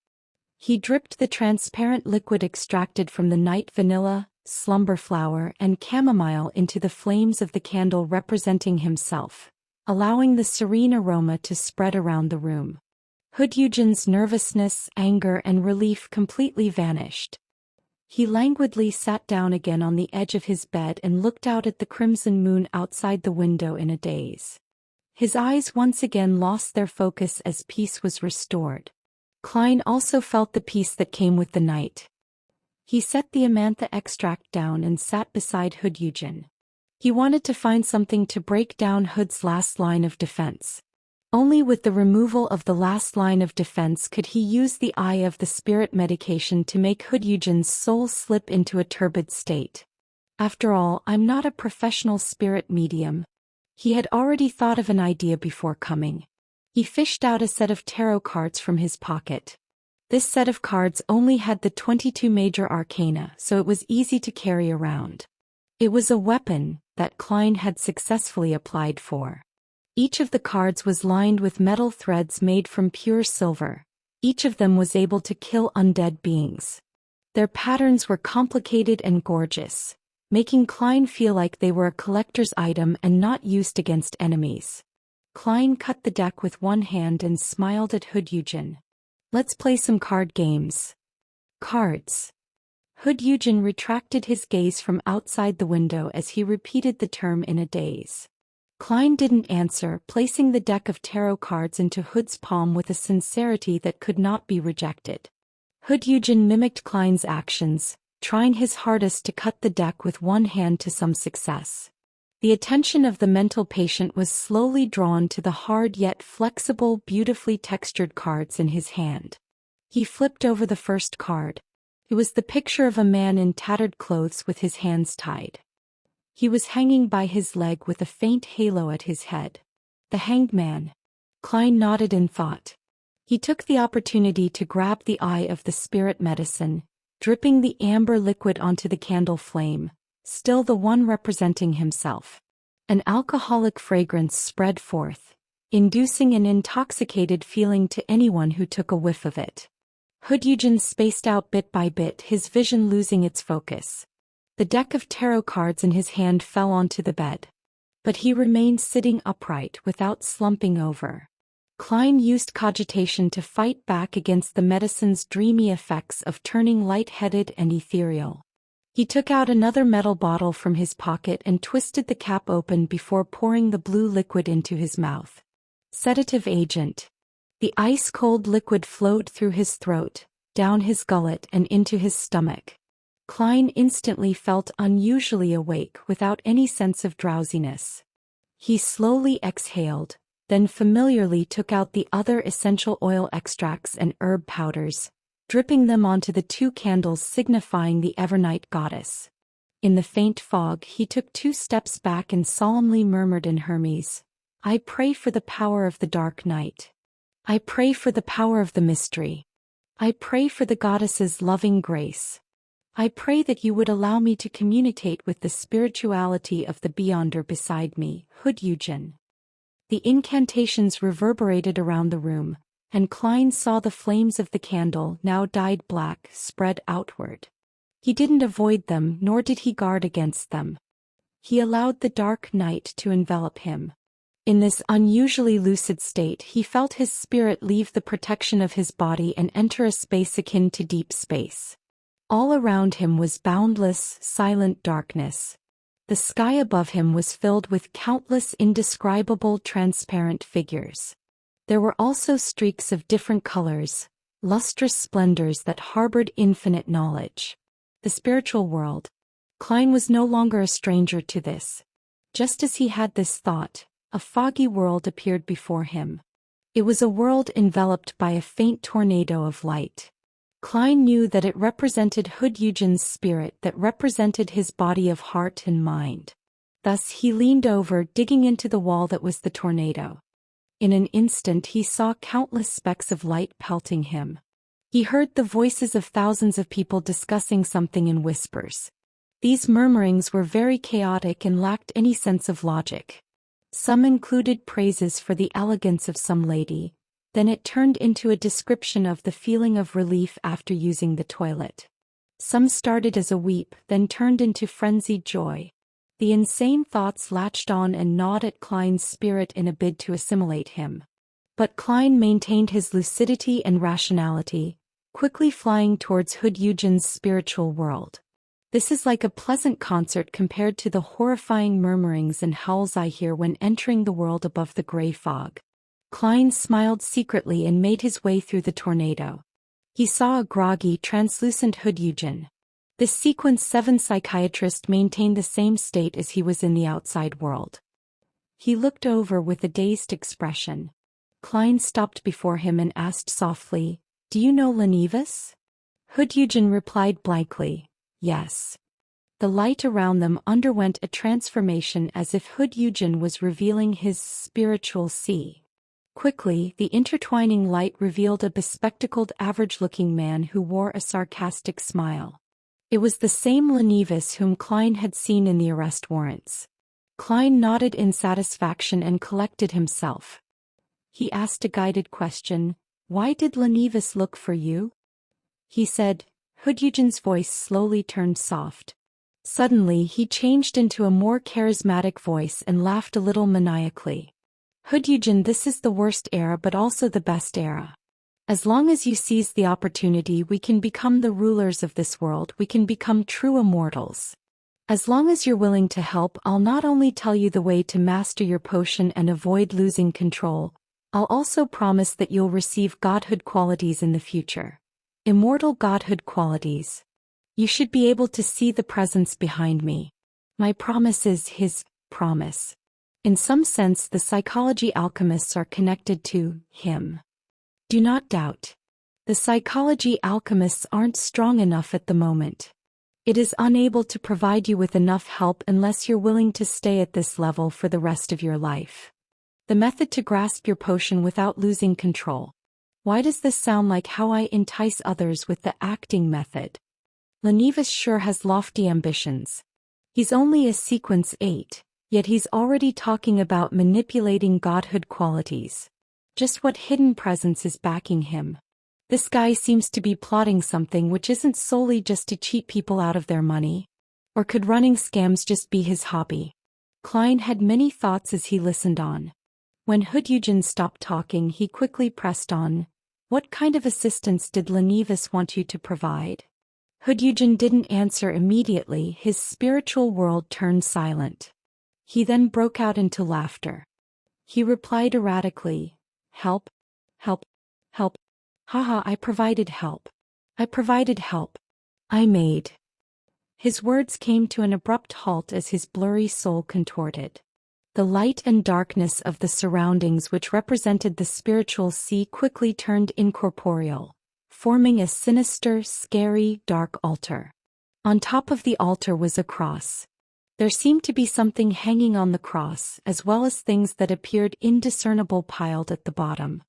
He dripped the transparent liquid extracted from the night vanilla, slumber flower, and chamomile into the flames of the candle representing himself, allowing the serene aroma to spread around the room. Hood Eugen's nervousness, anger, and relief completely vanished. He languidly sat down again on the edge of his bed and looked out at the crimson moon outside the window in a daze. His eyes once again lost their focus as peace was restored. Klein also felt the peace that came with the night. He set the amantha extract down and sat beside Hood Eugen. He wanted to find something to break down Hood's last line of defense. Only with the removal of the last line of defense could he use the eye of the spirit medication to make Hood Eugen's soul slip into a turbid state. After all, I'm not a professional spirit medium. He had already thought of an idea before coming. He fished out a set of tarot cards from his pocket. This set of cards only had the 22 major arcana, so it was easy to carry around. It was a weapon that Klein had successfully applied for. Each of the cards was lined with metal threads made from pure silver. Each of them was able to kill undead beings. Their patterns were complicated and gorgeous, making Klein feel like they were a collector's item and not used against enemies. Klein cut the deck with one hand and smiled at Hood Eugen. Let's play some card games. Cards. Hood Eugen retracted his gaze from outside the window as he repeated the term in a daze. Klein didn't answer, placing the deck of tarot cards into Hood's palm with a sincerity that could not be rejected. Hood Eugen mimicked Klein's actions, trying his hardest to cut the deck with one hand to some success. The attention of the mental patient was slowly drawn to the hard yet flexible, beautifully textured cards in his hand. He flipped over the first card. It was the picture of a man in tattered clothes with his hands tied. He was hanging by his leg with a faint halo at his head. The Hanged Man. Klein nodded in thought. He took the opportunity to grab the eye of the spirit medicine, dripping the amber liquid onto the candle flame, still the one representing himself. An alcoholic fragrance spread forth, inducing an intoxicated feeling to anyone who took a whiff of it. Hood Eugen spaced out bit by bit, his vision losing its focus. The deck of tarot cards in his hand fell onto the bed. But he remained sitting upright without slumping over. Klein used cogitation to fight back against the medicine's dreamy effects of turning light-headed and ethereal. He took out another metal bottle from his pocket and twisted the cap open before pouring the blue liquid into his mouth. Sedative agent. The ice-cold liquid flowed through his throat, down his gullet and into his stomach. Klein instantly felt unusually awake without any sense of drowsiness. He slowly exhaled, then familiarly took out the other essential oil extracts and herb powders, dripping them onto the two candles signifying the Evernight goddess. In the faint fog he took 2 steps back and solemnly murmured in Hermes, "I pray for the power of the dark night. I pray for the power of the mystery. I pray for the goddess's loving grace. I pray that you would allow me to communicate with the spirituality of the Beyonder beside me." Hood Eugen. The incantations reverberated around the room, and Klein saw the flames of the candle, now dyed black, spread outward. He didn't avoid them, nor did he guard against them. He allowed the dark night to envelop him. In this unusually lucid state he felt his spirit leave the protection of his body and enter a space akin to deep space. All around him was boundless, silent darkness. The sky above him was filled with countless indescribable transparent figures. There were also streaks of different colors, lustrous splendors that harbored infinite knowledge. The spiritual world. Klein was no longer a stranger to this. Just as he had this thought, a foggy world appeared before him. It was a world enveloped by a faint tornado of light. Klein knew that it represented Hood Eugen's spirit, that represented his body of heart and mind. Thus he leaned over, digging into the wall that was the tornado. In an instant he saw countless specks of light pelting him. He heard the voices of thousands of people discussing something in whispers. These murmurings were very chaotic and lacked any sense of logic. Some included praises for the elegance of some lady. Then it turned into a description of the feeling of relief after using the toilet. Some started as a weep, then turned into frenzied joy. The insane thoughts latched on and gnawed at Klein's spirit in a bid to assimilate him. But Klein maintained his lucidity and rationality, quickly flying towards Hood Eugen's spiritual world. This is like a pleasant concert compared to the horrifying murmurings and howls I hear when entering the world above the gray fog. Klein smiled secretly and made his way through the tornado. He saw a groggy, translucent Hood Eugen. This Sequence 7 psychiatrist maintained the same state as he was in the outside world. He looked over with a dazed expression. Klein stopped before him and asked softly, "Do you know Lenivus?" Hood Eugen replied blankly, "Yes." The light around them underwent a transformation as if Hood Eugen was revealing his spiritual sea. Quickly, the intertwining light revealed a bespectacled, average-looking man who wore a sarcastic smile. It was the same Lenivus whom Klein had seen in the arrest warrants. Klein nodded in satisfaction and collected himself. He asked a guided question, "Why did Lenivus look for you?" He said. Hood Eugen's voice slowly turned soft. Suddenly he changed into a more charismatic voice and laughed a little maniacally. "Hood Eugen, this is the worst era but also the best era. As long as you seize the opportunity, we can become the rulers of this world, we can become true immortals. As long as you're willing to help, I'll not only tell you the way to master your potion and avoid losing control, I'll also promise that you'll receive godhood qualities in the future. Immortal godhood qualities. You should be able to see the presence behind me. My promise is his promise. In some sense, the psychology alchemists are connected to him. Do not doubt. The psychology alchemists aren't strong enough at the moment. It is unable to provide you with enough help unless you're willing to stay at this level for the rest of your life. The method to grasp your potion without losing control. Why does this sound like how I entice others with the acting method? Lenivus sure has lofty ambitions. He's only a sequence 8, yet he's already talking about manipulating godhood qualities. Just what hidden presence is backing him? This guy seems to be plotting something which isn't solely just to cheat people out of their money. Or could running scams just be his hobby? Klein had many thoughts as he listened on. When Hoodugin stopped talking, he quickly pressed on. What kind of assistance did Lenivus want you to provide? Hoodugin didn't answer immediately. His spiritual world turned silent. He then broke out into laughter. He replied erratically, help, help, help. Haha, I provided help. I provided help. I made. His words came to an abrupt halt as his blurry soul contorted. The light and darkness of the surroundings which represented the spiritual sea quickly turned incorporeal, forming a sinister, scary, dark altar. On top of the altar was a cross. There seemed to be something hanging on the cross, as well as things that appeared indiscernible piled at the bottom.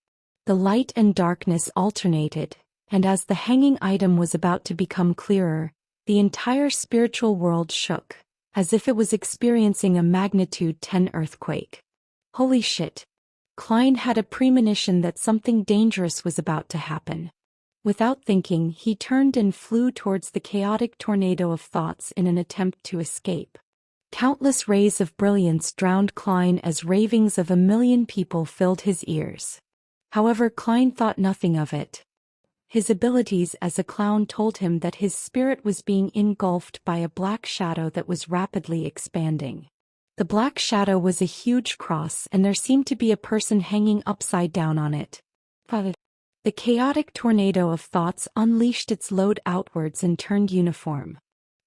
The light and darkness alternated, and as the hanging item was about to become clearer, the entire spiritual world shook, as if it was experiencing a magnitude 10 earthquake. Holy shit! Klein had a premonition that something dangerous was about to happen. Without thinking, he turned and flew towards the chaotic tornado of thoughts in an attempt to escape. Countless rays of brilliance drowned Klein as ravings of 1,000,000 people filled his ears. However, Klein thought nothing of it. His abilities as a clown told him that his spirit was being engulfed by a black shadow that was rapidly expanding. The black shadow was a huge cross, and there seemed to be a person hanging upside down on it. The chaotic tornado of thoughts unleashed its load outwards and turned uniform.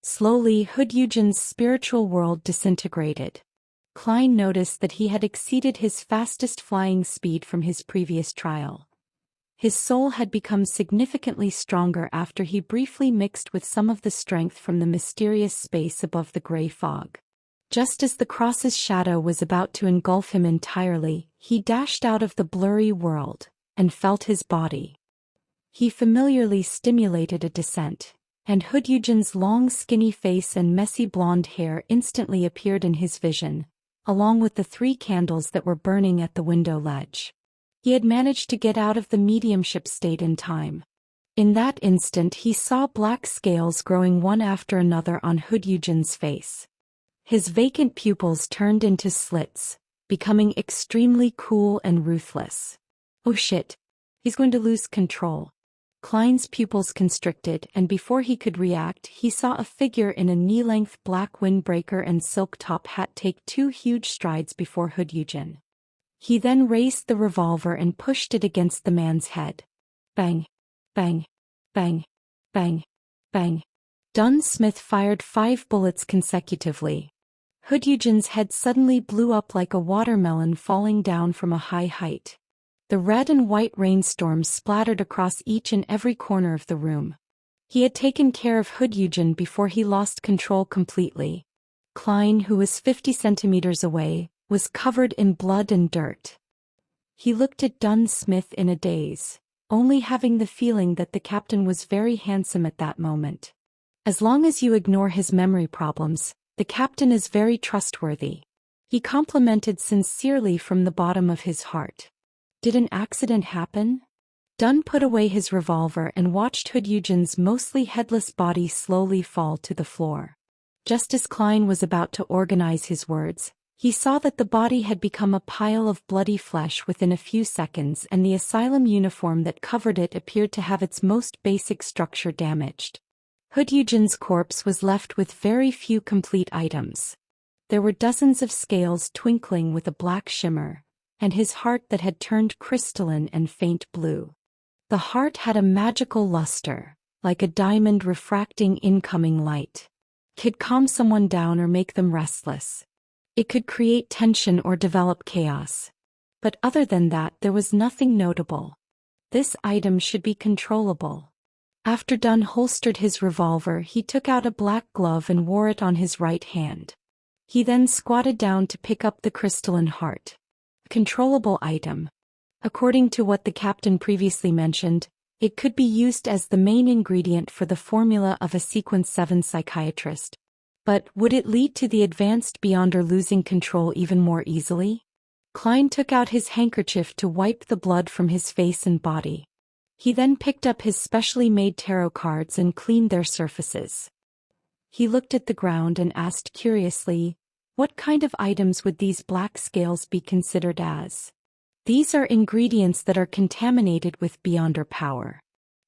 Slowly, Hoodugin spiritual world disintegrated. Klein noticed that he had exceeded his fastest flying speed from his previous trial. His soul had become significantly stronger after he briefly mixed with some of the strength from the mysterious space above the gray fog. Just as the cross's shadow was about to engulf him entirely, he dashed out of the blurry world, and felt his body. He familiarly stimulated a descent, and Hoodugin's long skinny face and messy blonde hair instantly appeared in his vision, along with the 3 candles that were burning at the window ledge. He had managed to get out of the mediumship state in time. In that instant he saw black scales growing one after another on Hoodugin's face. His vacant pupils turned into slits, becoming extremely cool and ruthless. Oh shit. He's going to lose control. Klein's pupils constricted, and before he could react, he saw a figure in a knee-length black windbreaker and silk top hat take 2 huge strides before Hoodugin. He then raised the revolver and pushed it against the man's head. Bang, bang, bang, bang, bang. Dunn Smith fired 5 bullets consecutively. Hoodugin's head suddenly blew up like a watermelon falling down from a high height. The red and white rainstorms splattered across each and every corner of the room. He had taken care of Hoodugin before he lost control completely. Klein, who was 50 centimeters away, was covered in blood and dirt. He looked at Dunn Smith in a daze, only having the feeling that the captain was very handsome at that moment. As long as you ignore his memory problems, the captain is very trustworthy. He complimented sincerely from the bottom of his heart. Did an accident happen? Dunn put away his revolver and watched Hoodugin's mostly headless body slowly fall to the floor. Just as Klein was about to organize his words, he saw that the body had become a pile of bloody flesh within a few seconds, and the asylum uniform that covered it appeared to have its most basic structure damaged. Hoodugin's corpse was left with very few complete items. There were dozens of scales twinkling with a black shimmer, and his heart that had turned crystalline and faint blue. The heart had a magical luster, like a diamond refracting incoming light. It could calm someone down or make them restless. It could create tension or develop chaos. But other than that, there was nothing notable. This item should be controllable. After Dunn holstered his revolver, he took out a black glove and wore it on his right hand. He then squatted down to pick up the crystalline heart. Controllable item. According to what the captain previously mentioned, it could be used as the main ingredient for the formula of a Sequence 7 psychiatrist. But would it lead to the advanced Beyonder losing control even more easily? Klein took out his handkerchief to wipe the blood from his face and body. He then picked up his specially made tarot cards and cleaned their surfaces. He looked at the ground and asked curiously, what kind of items would these black scales be considered as? These are ingredients that are contaminated with Beyonder power.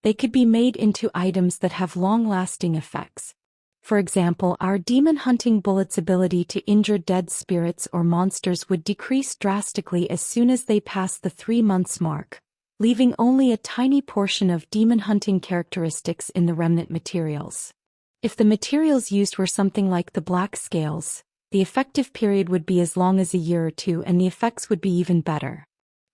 They could be made into items that have long-lasting effects. For example, our demon hunting bullet's ability to injure dead spirits or monsters would decrease drastically as soon as they pass the 3 months mark, leaving only a tiny portion of demon hunting characteristics in the remnant materials. If the materials used were something like the black scales, the effective period would be as long as a year or two and the effects would be even better.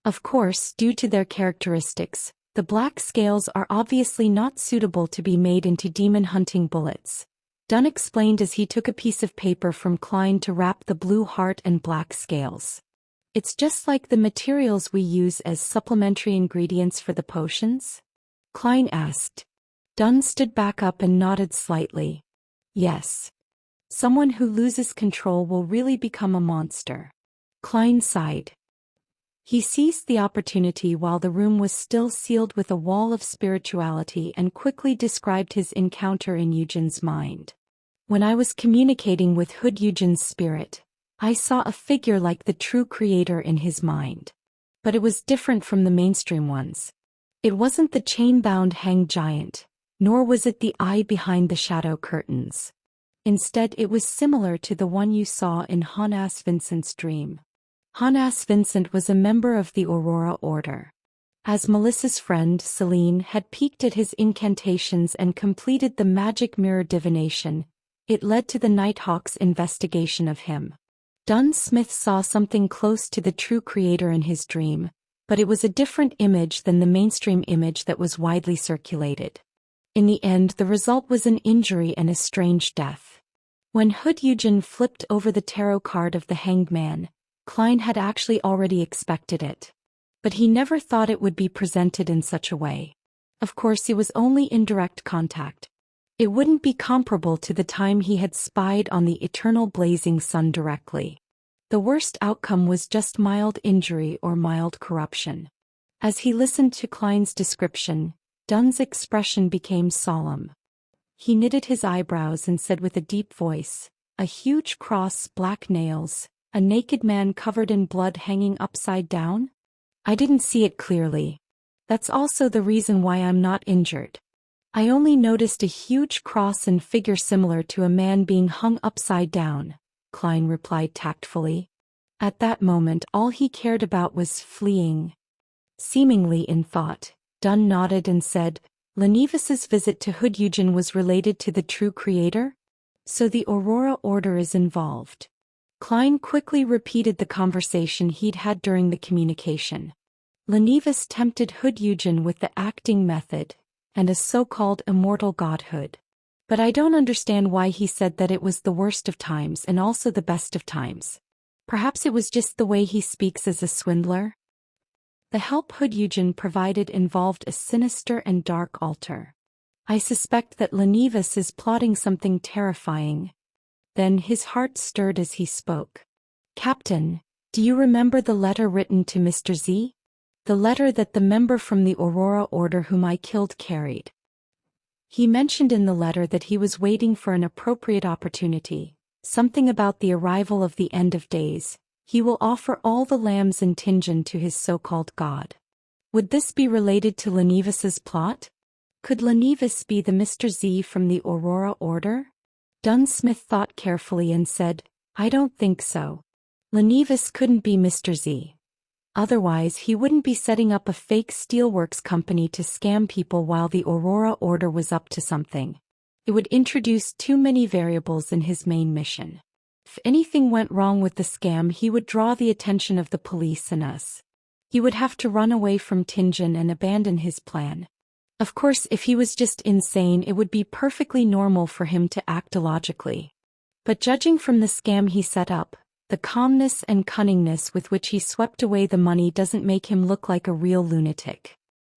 Of course, due to their characteristics, the black scales are obviously not suitable to be made into demon hunting bullets. Dunn explained as he took a piece of paper from Klein to wrap the blue heart and black scales. It's just like the materials we use as supplementary ingredients for the potions? Klein asked. Dunn stood back up and nodded slightly. Yes. Someone who loses control will really become a monster. Klein sighed. He seized the opportunity while the room was still sealed with a wall of spirituality and quickly described his encounter in Eugen's mind. When I was communicating with Hood Eugen's spirit, I saw a figure like the true creator in his mind. But it was different from the mainstream ones. It wasn't the chain-bound hanged giant, nor was it the eye behind the shadow curtains. Instead, it was similar to the one you saw in Hans Vincent's dream. Hans Vincent was a member of the Aurora Order. As Melissa's friend, Celine, had peeked at his incantations and completed the magic mirror divination, it led to the Nighthawk's investigation of him. Dunn Smith saw something close to the true creator in his dream, but it was a different image than the mainstream image that was widely circulated. In the end, the result was an injury and a strange death. When Hood Eugen flipped over the tarot card of the Hanged Man, Klein had actually already expected it. But he never thought it would be presented in such a way. Of course, it was only indirect contact. It wouldn't be comparable to the time he had spied on the eternal blazing sun directly. The worst outcome was just mild injury or mild corruption. As he listened to Klein's description, Dunn's expression became solemn. He knitted his eyebrows and said with a deep voice, "A huge cross, black nails, a naked man covered in blood hanging upside down? I didn't see it clearly. That's also the reason why I'm not injured. I only noticed a huge cross and figure similar to a man being hung upside down," Klein replied tactfully. At that moment, all he cared about was fleeing. Seemingly in thought, Dunn nodded and said, "Lenivus's visit to Hood Eugen was related to the true creator? So the Aurora Order is involved." Klein quickly repeated the conversation he'd had during the communication. Lenivus tempted Hood Eugen with the acting method and a so-called immortal godhood. But I don't understand why he said that it was the worst of times and also the best of times. Perhaps it was just the way he speaks as a swindler? The help Hood Eugen provided involved a sinister and dark altar. I suspect that Lenivus is plotting something terrifying. Then his heart stirred as he spoke. "Captain, do you remember the letter written to Mr. Z? The letter that the member from the Aurora Order whom I killed carried. He mentioned in the letter that he was waiting for an appropriate opportunity, something about the arrival of the end of days. He will offer all the lambs in Tingen to his so-called god. Would this be related to Lenivus's plot? Could Lenivus be the Mr. Z from the Aurora Order?" Dunn Smith thought carefully and said, "I don't think so. Lenivus couldn't be Mr. Z. Otherwise, he wouldn't be setting up a fake steelworks company to scam people while the Aurora order was up to something. It would introduce too many variables in his main mission. If anything went wrong with the scam, he would draw the attention of the police and us. He would have to run away from Tianjin and abandon his plan. Of course, if he was just insane, it would be perfectly normal for him to act illogically. But judging from the scam he set up, the calmness and cunningness with which he swept away the money doesn't make him look like a real lunatic.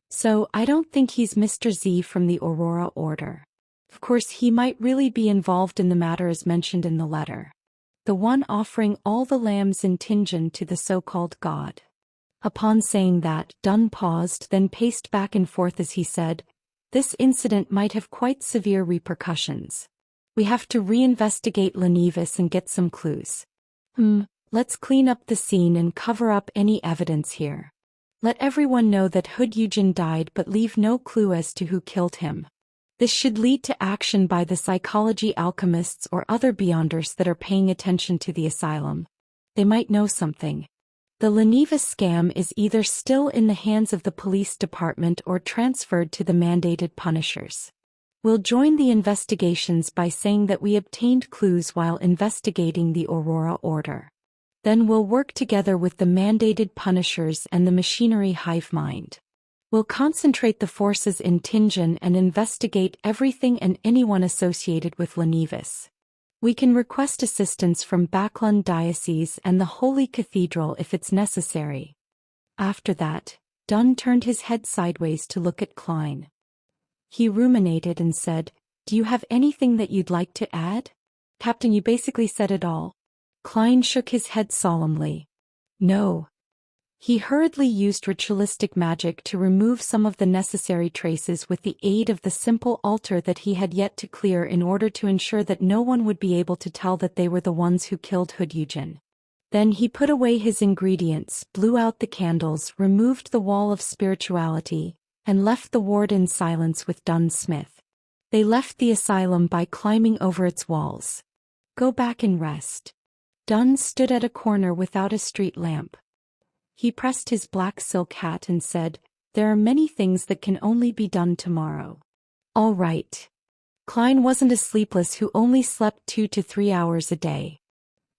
So, I don't think he's Mr. Z from the Aurora Order. Of course, he might really be involved in the matter as mentioned in the letter. The one offering all the lambs in Tianjin to the so-called god. Upon saying that, Dunn paused, then paced back and forth as he said, "This incident might have quite severe repercussions. We have to reinvestigate Lenivas and get some clues. Let's clean up the scene and cover up any evidence here. Let everyone know that Hood Yujin died but leave no clue as to who killed him. This should lead to action by the psychology alchemists or other beyonders that are paying attention to the asylum. They might know something. The Lenivas scam is either still in the hands of the police department or transferred to the mandated punishers. We'll join the investigations by saying that we obtained clues while investigating the Aurora Order. Then we'll work together with the mandated punishers and the machinery hive mind. We'll concentrate the forces in Tianjin and investigate everything and anyone associated with Lenivas. We can request assistance from Baklun Diocese and the Holy Cathedral if it's necessary." After that, Dunn turned his head sideways to look at Klein. He ruminated and said, "Do you have anything that you'd like to add?" "Captain, you basically said it all." Klein shook his head solemnly. "No." He hurriedly used ritualistic magic to remove some of the necessary traces with the aid of the simple altar that he had yet to clear in order to ensure that no one would be able to tell that they were the ones who killed Hood Yujin. Then he put away his ingredients, blew out the candles, removed the wall of spirituality, and left the ward in silence with Dunn Smith. They left the asylum by climbing over its walls. "Go back and rest." Dunn stood at a corner without a street lamp. He pressed his black silk hat and said, "There are many things that can only be done tomorrow." "All right." Klein wasn't a sleepless who only slept 2 to 3 hours a day.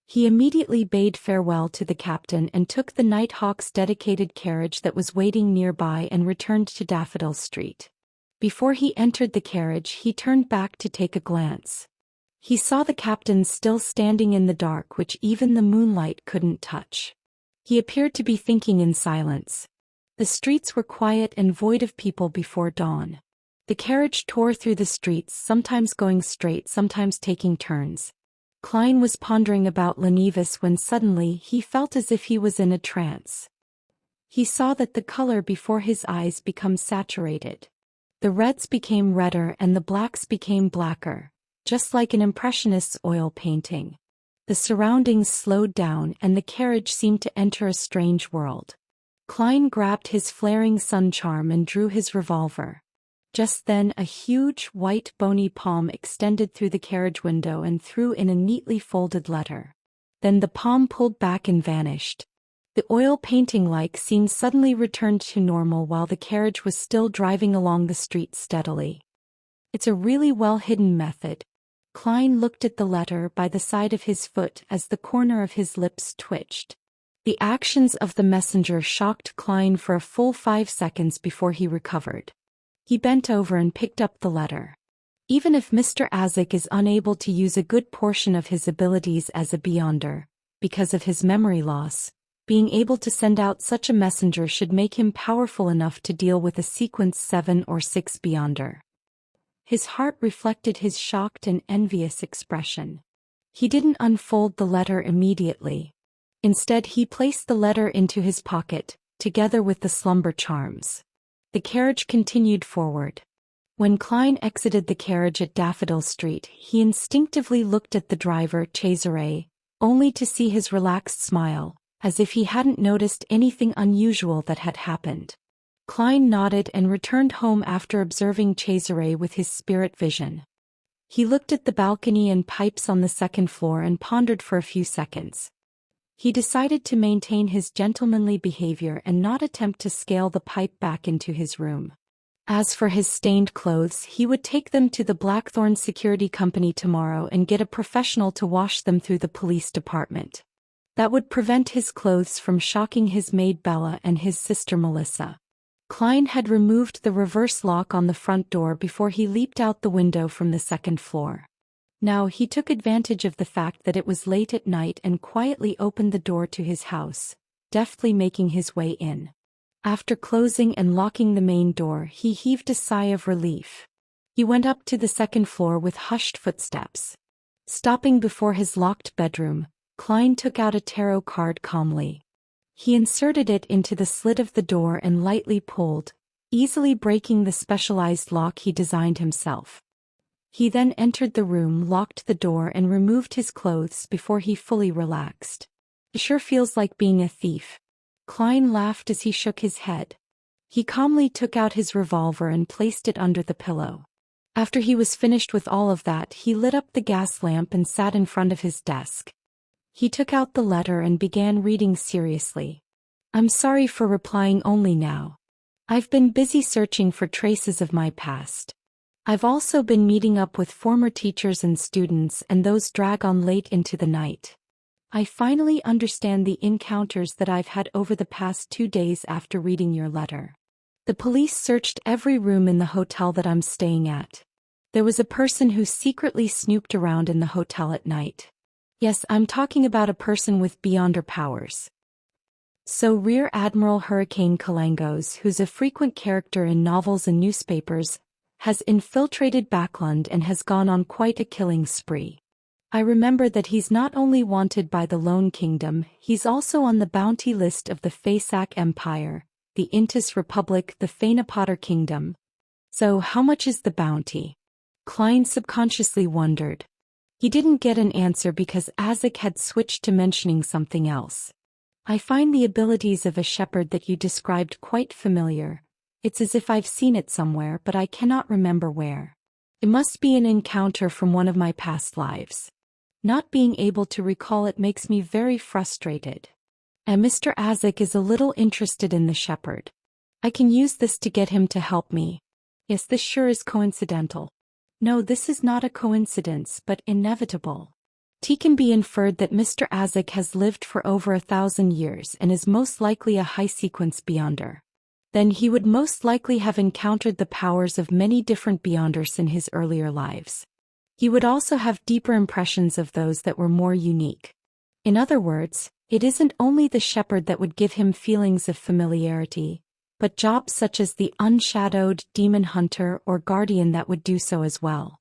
He immediately bade farewell to the captain and took the Nighthawk's dedicated carriage that was waiting nearby and returned to Daffodil Street. Before he entered the carriage, he turned back to take a glance. He saw the captain still standing in the dark, which even the moonlight couldn't touch. He appeared to be thinking in silence. The streets were quiet and void of people before dawn. The carriage tore through the streets, sometimes going straight, sometimes taking turns. Klein was pondering about Lenivas when suddenly he felt as if he was in a trance. He saw that the color before his eyes became saturated. The reds became redder and the blacks became blacker, just like an impressionist's oil painting. The surroundings slowed down and the carriage seemed to enter a strange world. Klein grabbed his flaring sun charm and drew his revolver. Just then a huge, white bony palm extended through the carriage window and threw in a neatly folded letter. Then the palm pulled back and vanished. The oil painting-like scene suddenly returned to normal while the carriage was still driving along the street steadily. "It's a really well-hidden method." Klein looked at the letter by the side of his foot as the corner of his lips twitched. The actions of the messenger shocked Klein for a full 5 seconds before he recovered. He bent over and picked up the letter. Even if Mr. Azik is unable to use a good portion of his abilities as a beyonder, because of his memory loss, being able to send out such a messenger should make him powerful enough to deal with a sequence 7 or 6 beyonder. His heart reflected his shocked and envious expression. He didn't unfold the letter immediately. Instead, he placed the letter into his pocket, together with the slumber charms. The carriage continued forward. When Klein exited the carriage at Daffodil Street, he instinctively looked at the driver, Cesare, only to see his relaxed smile, as if he hadn't noticed anything unusual that had happened. Klein nodded and returned home after observing Cesare with his spirit vision. He looked at the balcony and pipes on the second floor and pondered for a few seconds. He decided to maintain his gentlemanly behavior and not attempt to scale the pipe back into his room. As for his stained clothes, he would take them to the Blackthorn Security Company tomorrow and get a professional to wash them through the police department. That would prevent his clothes from shocking his maid Bella and his sister Melissa. Klein had removed the reverse lock on the front door before he leaped out the window from the second floor. Now he took advantage of the fact that it was late at night and quietly opened the door to his house, deftly making his way in. After closing and locking the main door, he heaved a sigh of relief. He went up to the second floor with hushed footsteps. Stopping before his locked bedroom, Klein took out a tarot card calmly. He inserted it into the slit of the door and lightly pulled, easily breaking the specialized lock he designed himself. He then entered the room, locked the door and removed his clothes before he fully relaxed. It sure feels like being a thief. Klein laughed as he shook his head. He calmly took out his revolver and placed it under the pillow. After he was finished with all of that, he lit up the gas lamp and sat in front of his desk. He took out the letter and began reading seriously. "I'm sorry for replying only now. I've been busy searching for traces of my past. I've also been meeting up with former teachers and students, and those drag on late into the night. I finally understand the encounters that I've had over the past 2 days after reading your letter. The police searched every room in the hotel that I'm staying at. There was a person who secretly snooped around in the hotel at night. Yes, I'm talking about a person with beyonder powers. So Rear Admiral Hurricane Kalangos, who's a frequent character in novels and newspapers, has infiltrated Backland and has gone on quite a killing spree. I remember that he's not only wanted by the Lone Kingdom, he's also on the bounty list of the Fasak Empire, the Intis Republic, the Fainapotter Kingdom. So how much is the bounty?" Klein subconsciously wondered. He didn't get an answer because Azek had switched to mentioning something else. "I find the abilities of a shepherd that you described quite familiar. It's as if I've seen it somewhere, but I cannot remember where. It must be an encounter from one of my past lives. Not being able to recall it makes me very frustrated. And Mr. Azek is a little interested in the shepherd. I can use this to get him to help me. Yes, this sure is coincidental. No, this is not a coincidence, but inevitable. It can be inferred that Mr. Azek has lived for over 1,000 years and is most likely a high-sequence beyonder. Then he would most likely have encountered the powers of many different beyonders in his earlier lives. He would also have deeper impressions of those that were more unique. In other words, it isn't only the shepherd that would give him feelings of familiarity, but jobs such as the unshadowed demon hunter or guardian that would do so as well.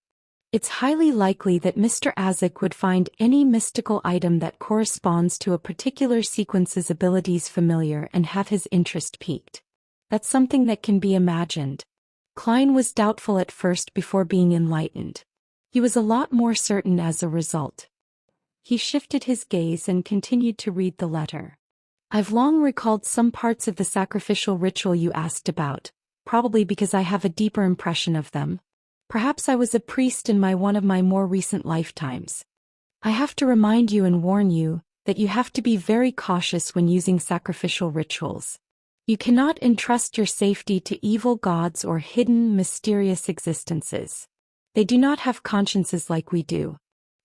It's highly likely that Mr. Azek would find any mystical item that corresponds to a particular sequence's abilities familiar and have his interest piqued. That's something that can be imagined." Klein was doubtful at first before being enlightened. He was a lot more certain as a result. He shifted his gaze and continued to read the letter. "I've long recalled some parts of the sacrificial ritual you asked about, probably because I have a deeper impression of them. Perhaps I was a priest in one of my more recent lifetimes. I have to remind you and warn you that you have to be very cautious when using sacrificial rituals. You cannot entrust your safety to evil gods or hidden, mysterious existences. They do not have consciences like we do.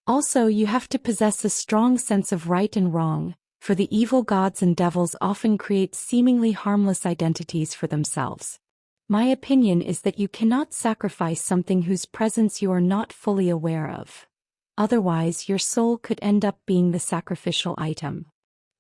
Also, you have to possess a strong sense of right and wrong, for the evil gods and devils often create seemingly harmless identities for themselves. My opinion is that you cannot sacrifice something whose presence you are not fully aware of. Otherwise, your soul could end up being the sacrificial item.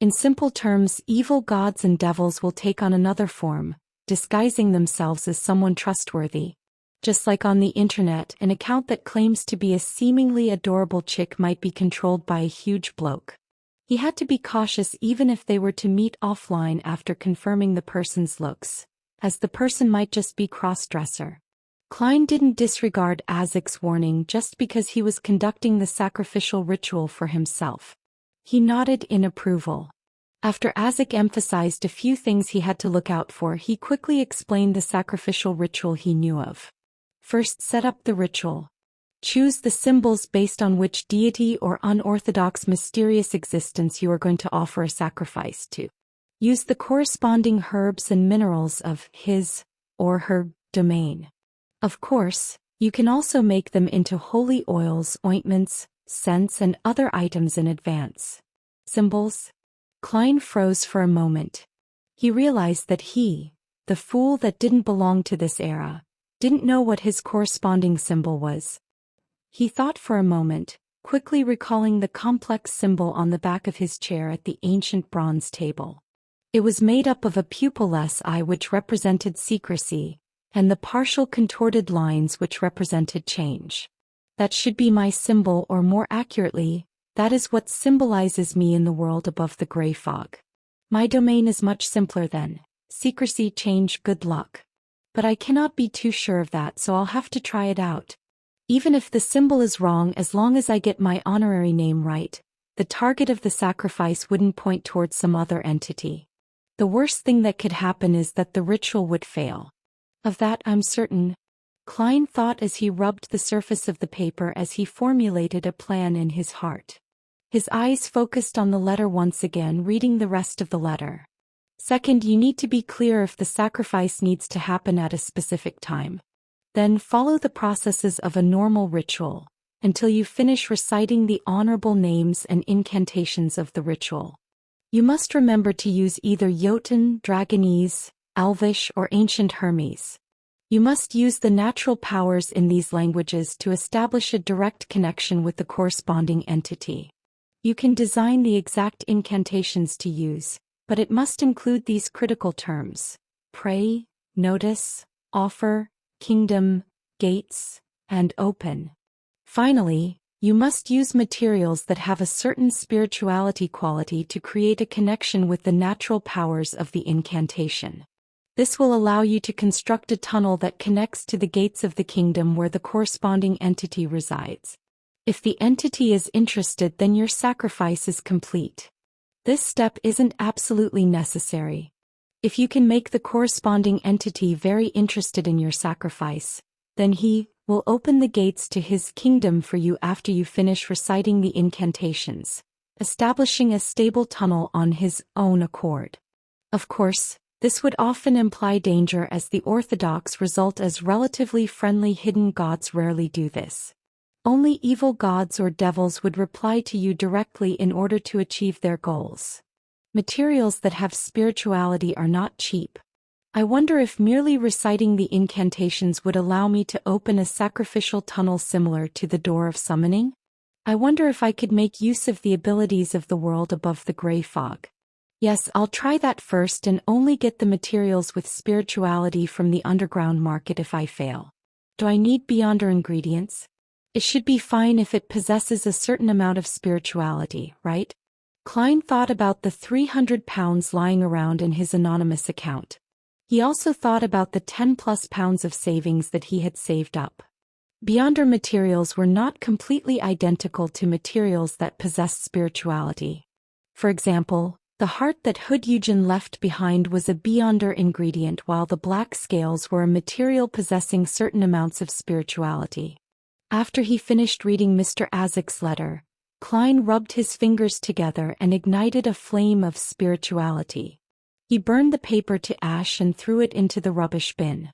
In simple terms, evil gods and devils will take on another form, disguising themselves as someone trustworthy. Just like on the internet, an account that claims to be a seemingly adorable chick might be controlled by a huge bloke. He had to be cautious even if they were to meet offline after confirming the person's looks, as the person might just be cross-dresser. Klein didn't disregard Azek's warning just because he was conducting the sacrificial ritual for himself. He nodded in approval. After Azek emphasized a few things he had to look out for, he quickly explained the sacrificial ritual he knew of. First, set up the ritual. Choose the symbols based on which deity or unorthodox mysterious existence you are going to offer a sacrifice to. Use the corresponding herbs and minerals of his or her domain. Of course, you can also make them into holy oils, ointments, scents, and other items in advance. Symbols? Klein froze for a moment. He realized that he, the fool that didn't belong to this era, didn't know what his corresponding symbol was. He thought for a moment, quickly recalling the complex symbol on the back of his chair at the ancient bronze table. It was made up of a pupilless eye which represented secrecy, and the partial contorted lines which represented change. That should be my symbol, or more accurately, that is what symbolizes me in the world above the gray fog. My domain is much simpler then. Secrecy, change, good luck. But I cannot be too sure of that, so I'll have to try it out. Even if the symbol is wrong, as long as I get my honorary name right, the target of the sacrifice wouldn't point towards some other entity. The worst thing that could happen is that the ritual would fail. Of that I'm certain. Klein thought as he rubbed the surface of the paper as he formulated a plan in his heart. His eyes focused on the letter once again, reading the rest of the letter. Second, you need to be clear if the sacrifice needs to happen at a specific time. Then follow the processes of a normal ritual, until you finish reciting the honorable names and incantations of the ritual. You must remember to use either Jotun, Dragonese, Elvish, or Ancient Hermes. You must use the natural powers in these languages to establish a direct connection with the corresponding entity. You can design the exact incantations to use, but it must include these critical terms: pray, notice, offer, kingdom, gates, and open. Finally, you must use materials that have a certain spirituality quality to create a connection with the natural powers of the incantation. This will allow you to construct a tunnel that connects to the gates of the kingdom where the corresponding entity resides. If the entity is interested, then your sacrifice is complete. This step isn't absolutely necessary. If you can make the corresponding entity very interested in your sacrifice, then he will open the gates to his kingdom for you after you finish reciting the incantations, establishing a stable tunnel on his own accord. Of course, this would often imply danger, as the orthodox result as relatively friendly hidden gods rarely do this. Only evil gods or devils would reply to you directly in order to achieve their goals. Materials that have spirituality are not cheap. I wonder if merely reciting the incantations would allow me to open a sacrificial tunnel similar to the door of summoning? I wonder if I could make use of the abilities of the world above the gray fog. Yes, I'll try that first and only get the materials with spirituality from the underground market if I fail. Do I need beyonder ingredients? It should be fine if it possesses a certain amount of spirituality, right? Klein thought about the £300 lying around in his anonymous account. He also thought about the 10+ pounds of savings that he had saved up. Beyonder materials were not completely identical to materials that possessed spirituality. For example, the heart that Hood Eugen left behind was a beyonder ingredient, while the black scales were a material possessing certain amounts of spirituality. After he finished reading Mr. Azek's letter, Klein rubbed his fingers together and ignited a flame of spirituality. He burned the paper to ash and threw it into the rubbish bin.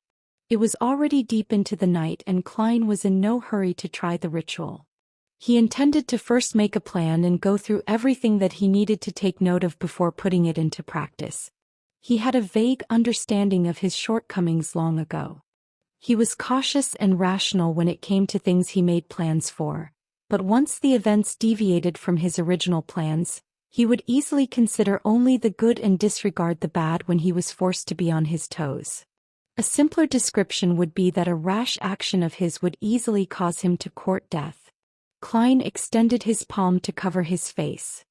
It was already deep into the night and Klein was in no hurry to try the ritual. He intended to first make a plan and go through everything that he needed to take note of before putting it into practice. He had a vague understanding of his shortcomings long ago. He was cautious and rational when it came to things he made plans for, but once the events deviated from his original plans, he would easily consider only the good and disregard the bad when he was forced to be on his toes. A simpler description would be that a rash action of his would easily cause him to court death. Klein extended his palm to cover his face.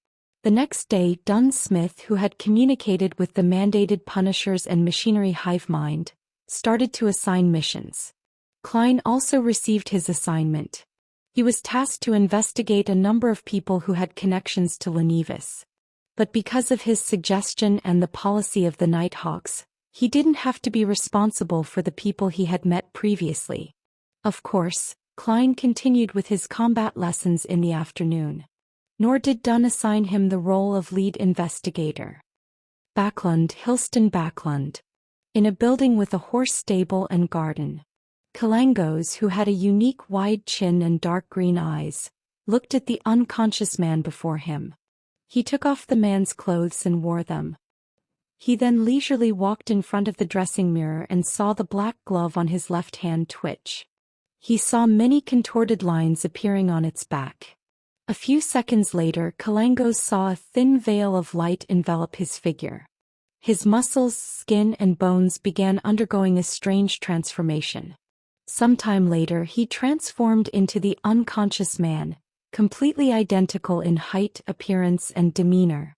The next day, Dunn Smith, who had communicated with the mandated punishers and machinery hive mind, started to assign missions. Klein also received his assignment. He was tasked to investigate a number of people who had connections to Lenivus. But because of his suggestion and the policy of the Nighthawks, he didn't have to be responsible for the people he had met previously. Of course, Klein continued with his combat lessons in the afternoon. Nor did Dunn assign him the role of lead investigator. Backlund, Hilston Backlund. In a building with a horse stable and garden. Kalangos, who had a unique wide chin and dark green eyes, looked at the unconscious man before him. He took off the man's clothes and wore them. He then leisurely walked in front of the dressing mirror and saw the black glove on his left hand twitch. He saw many contorted lines appearing on its back. A few seconds later, Kalangos saw a thin veil of light envelop his figure. His muscles, skin and bones began undergoing a strange transformation. Sometime later he transformed into the unconscious man, completely identical in height, appearance and demeanor.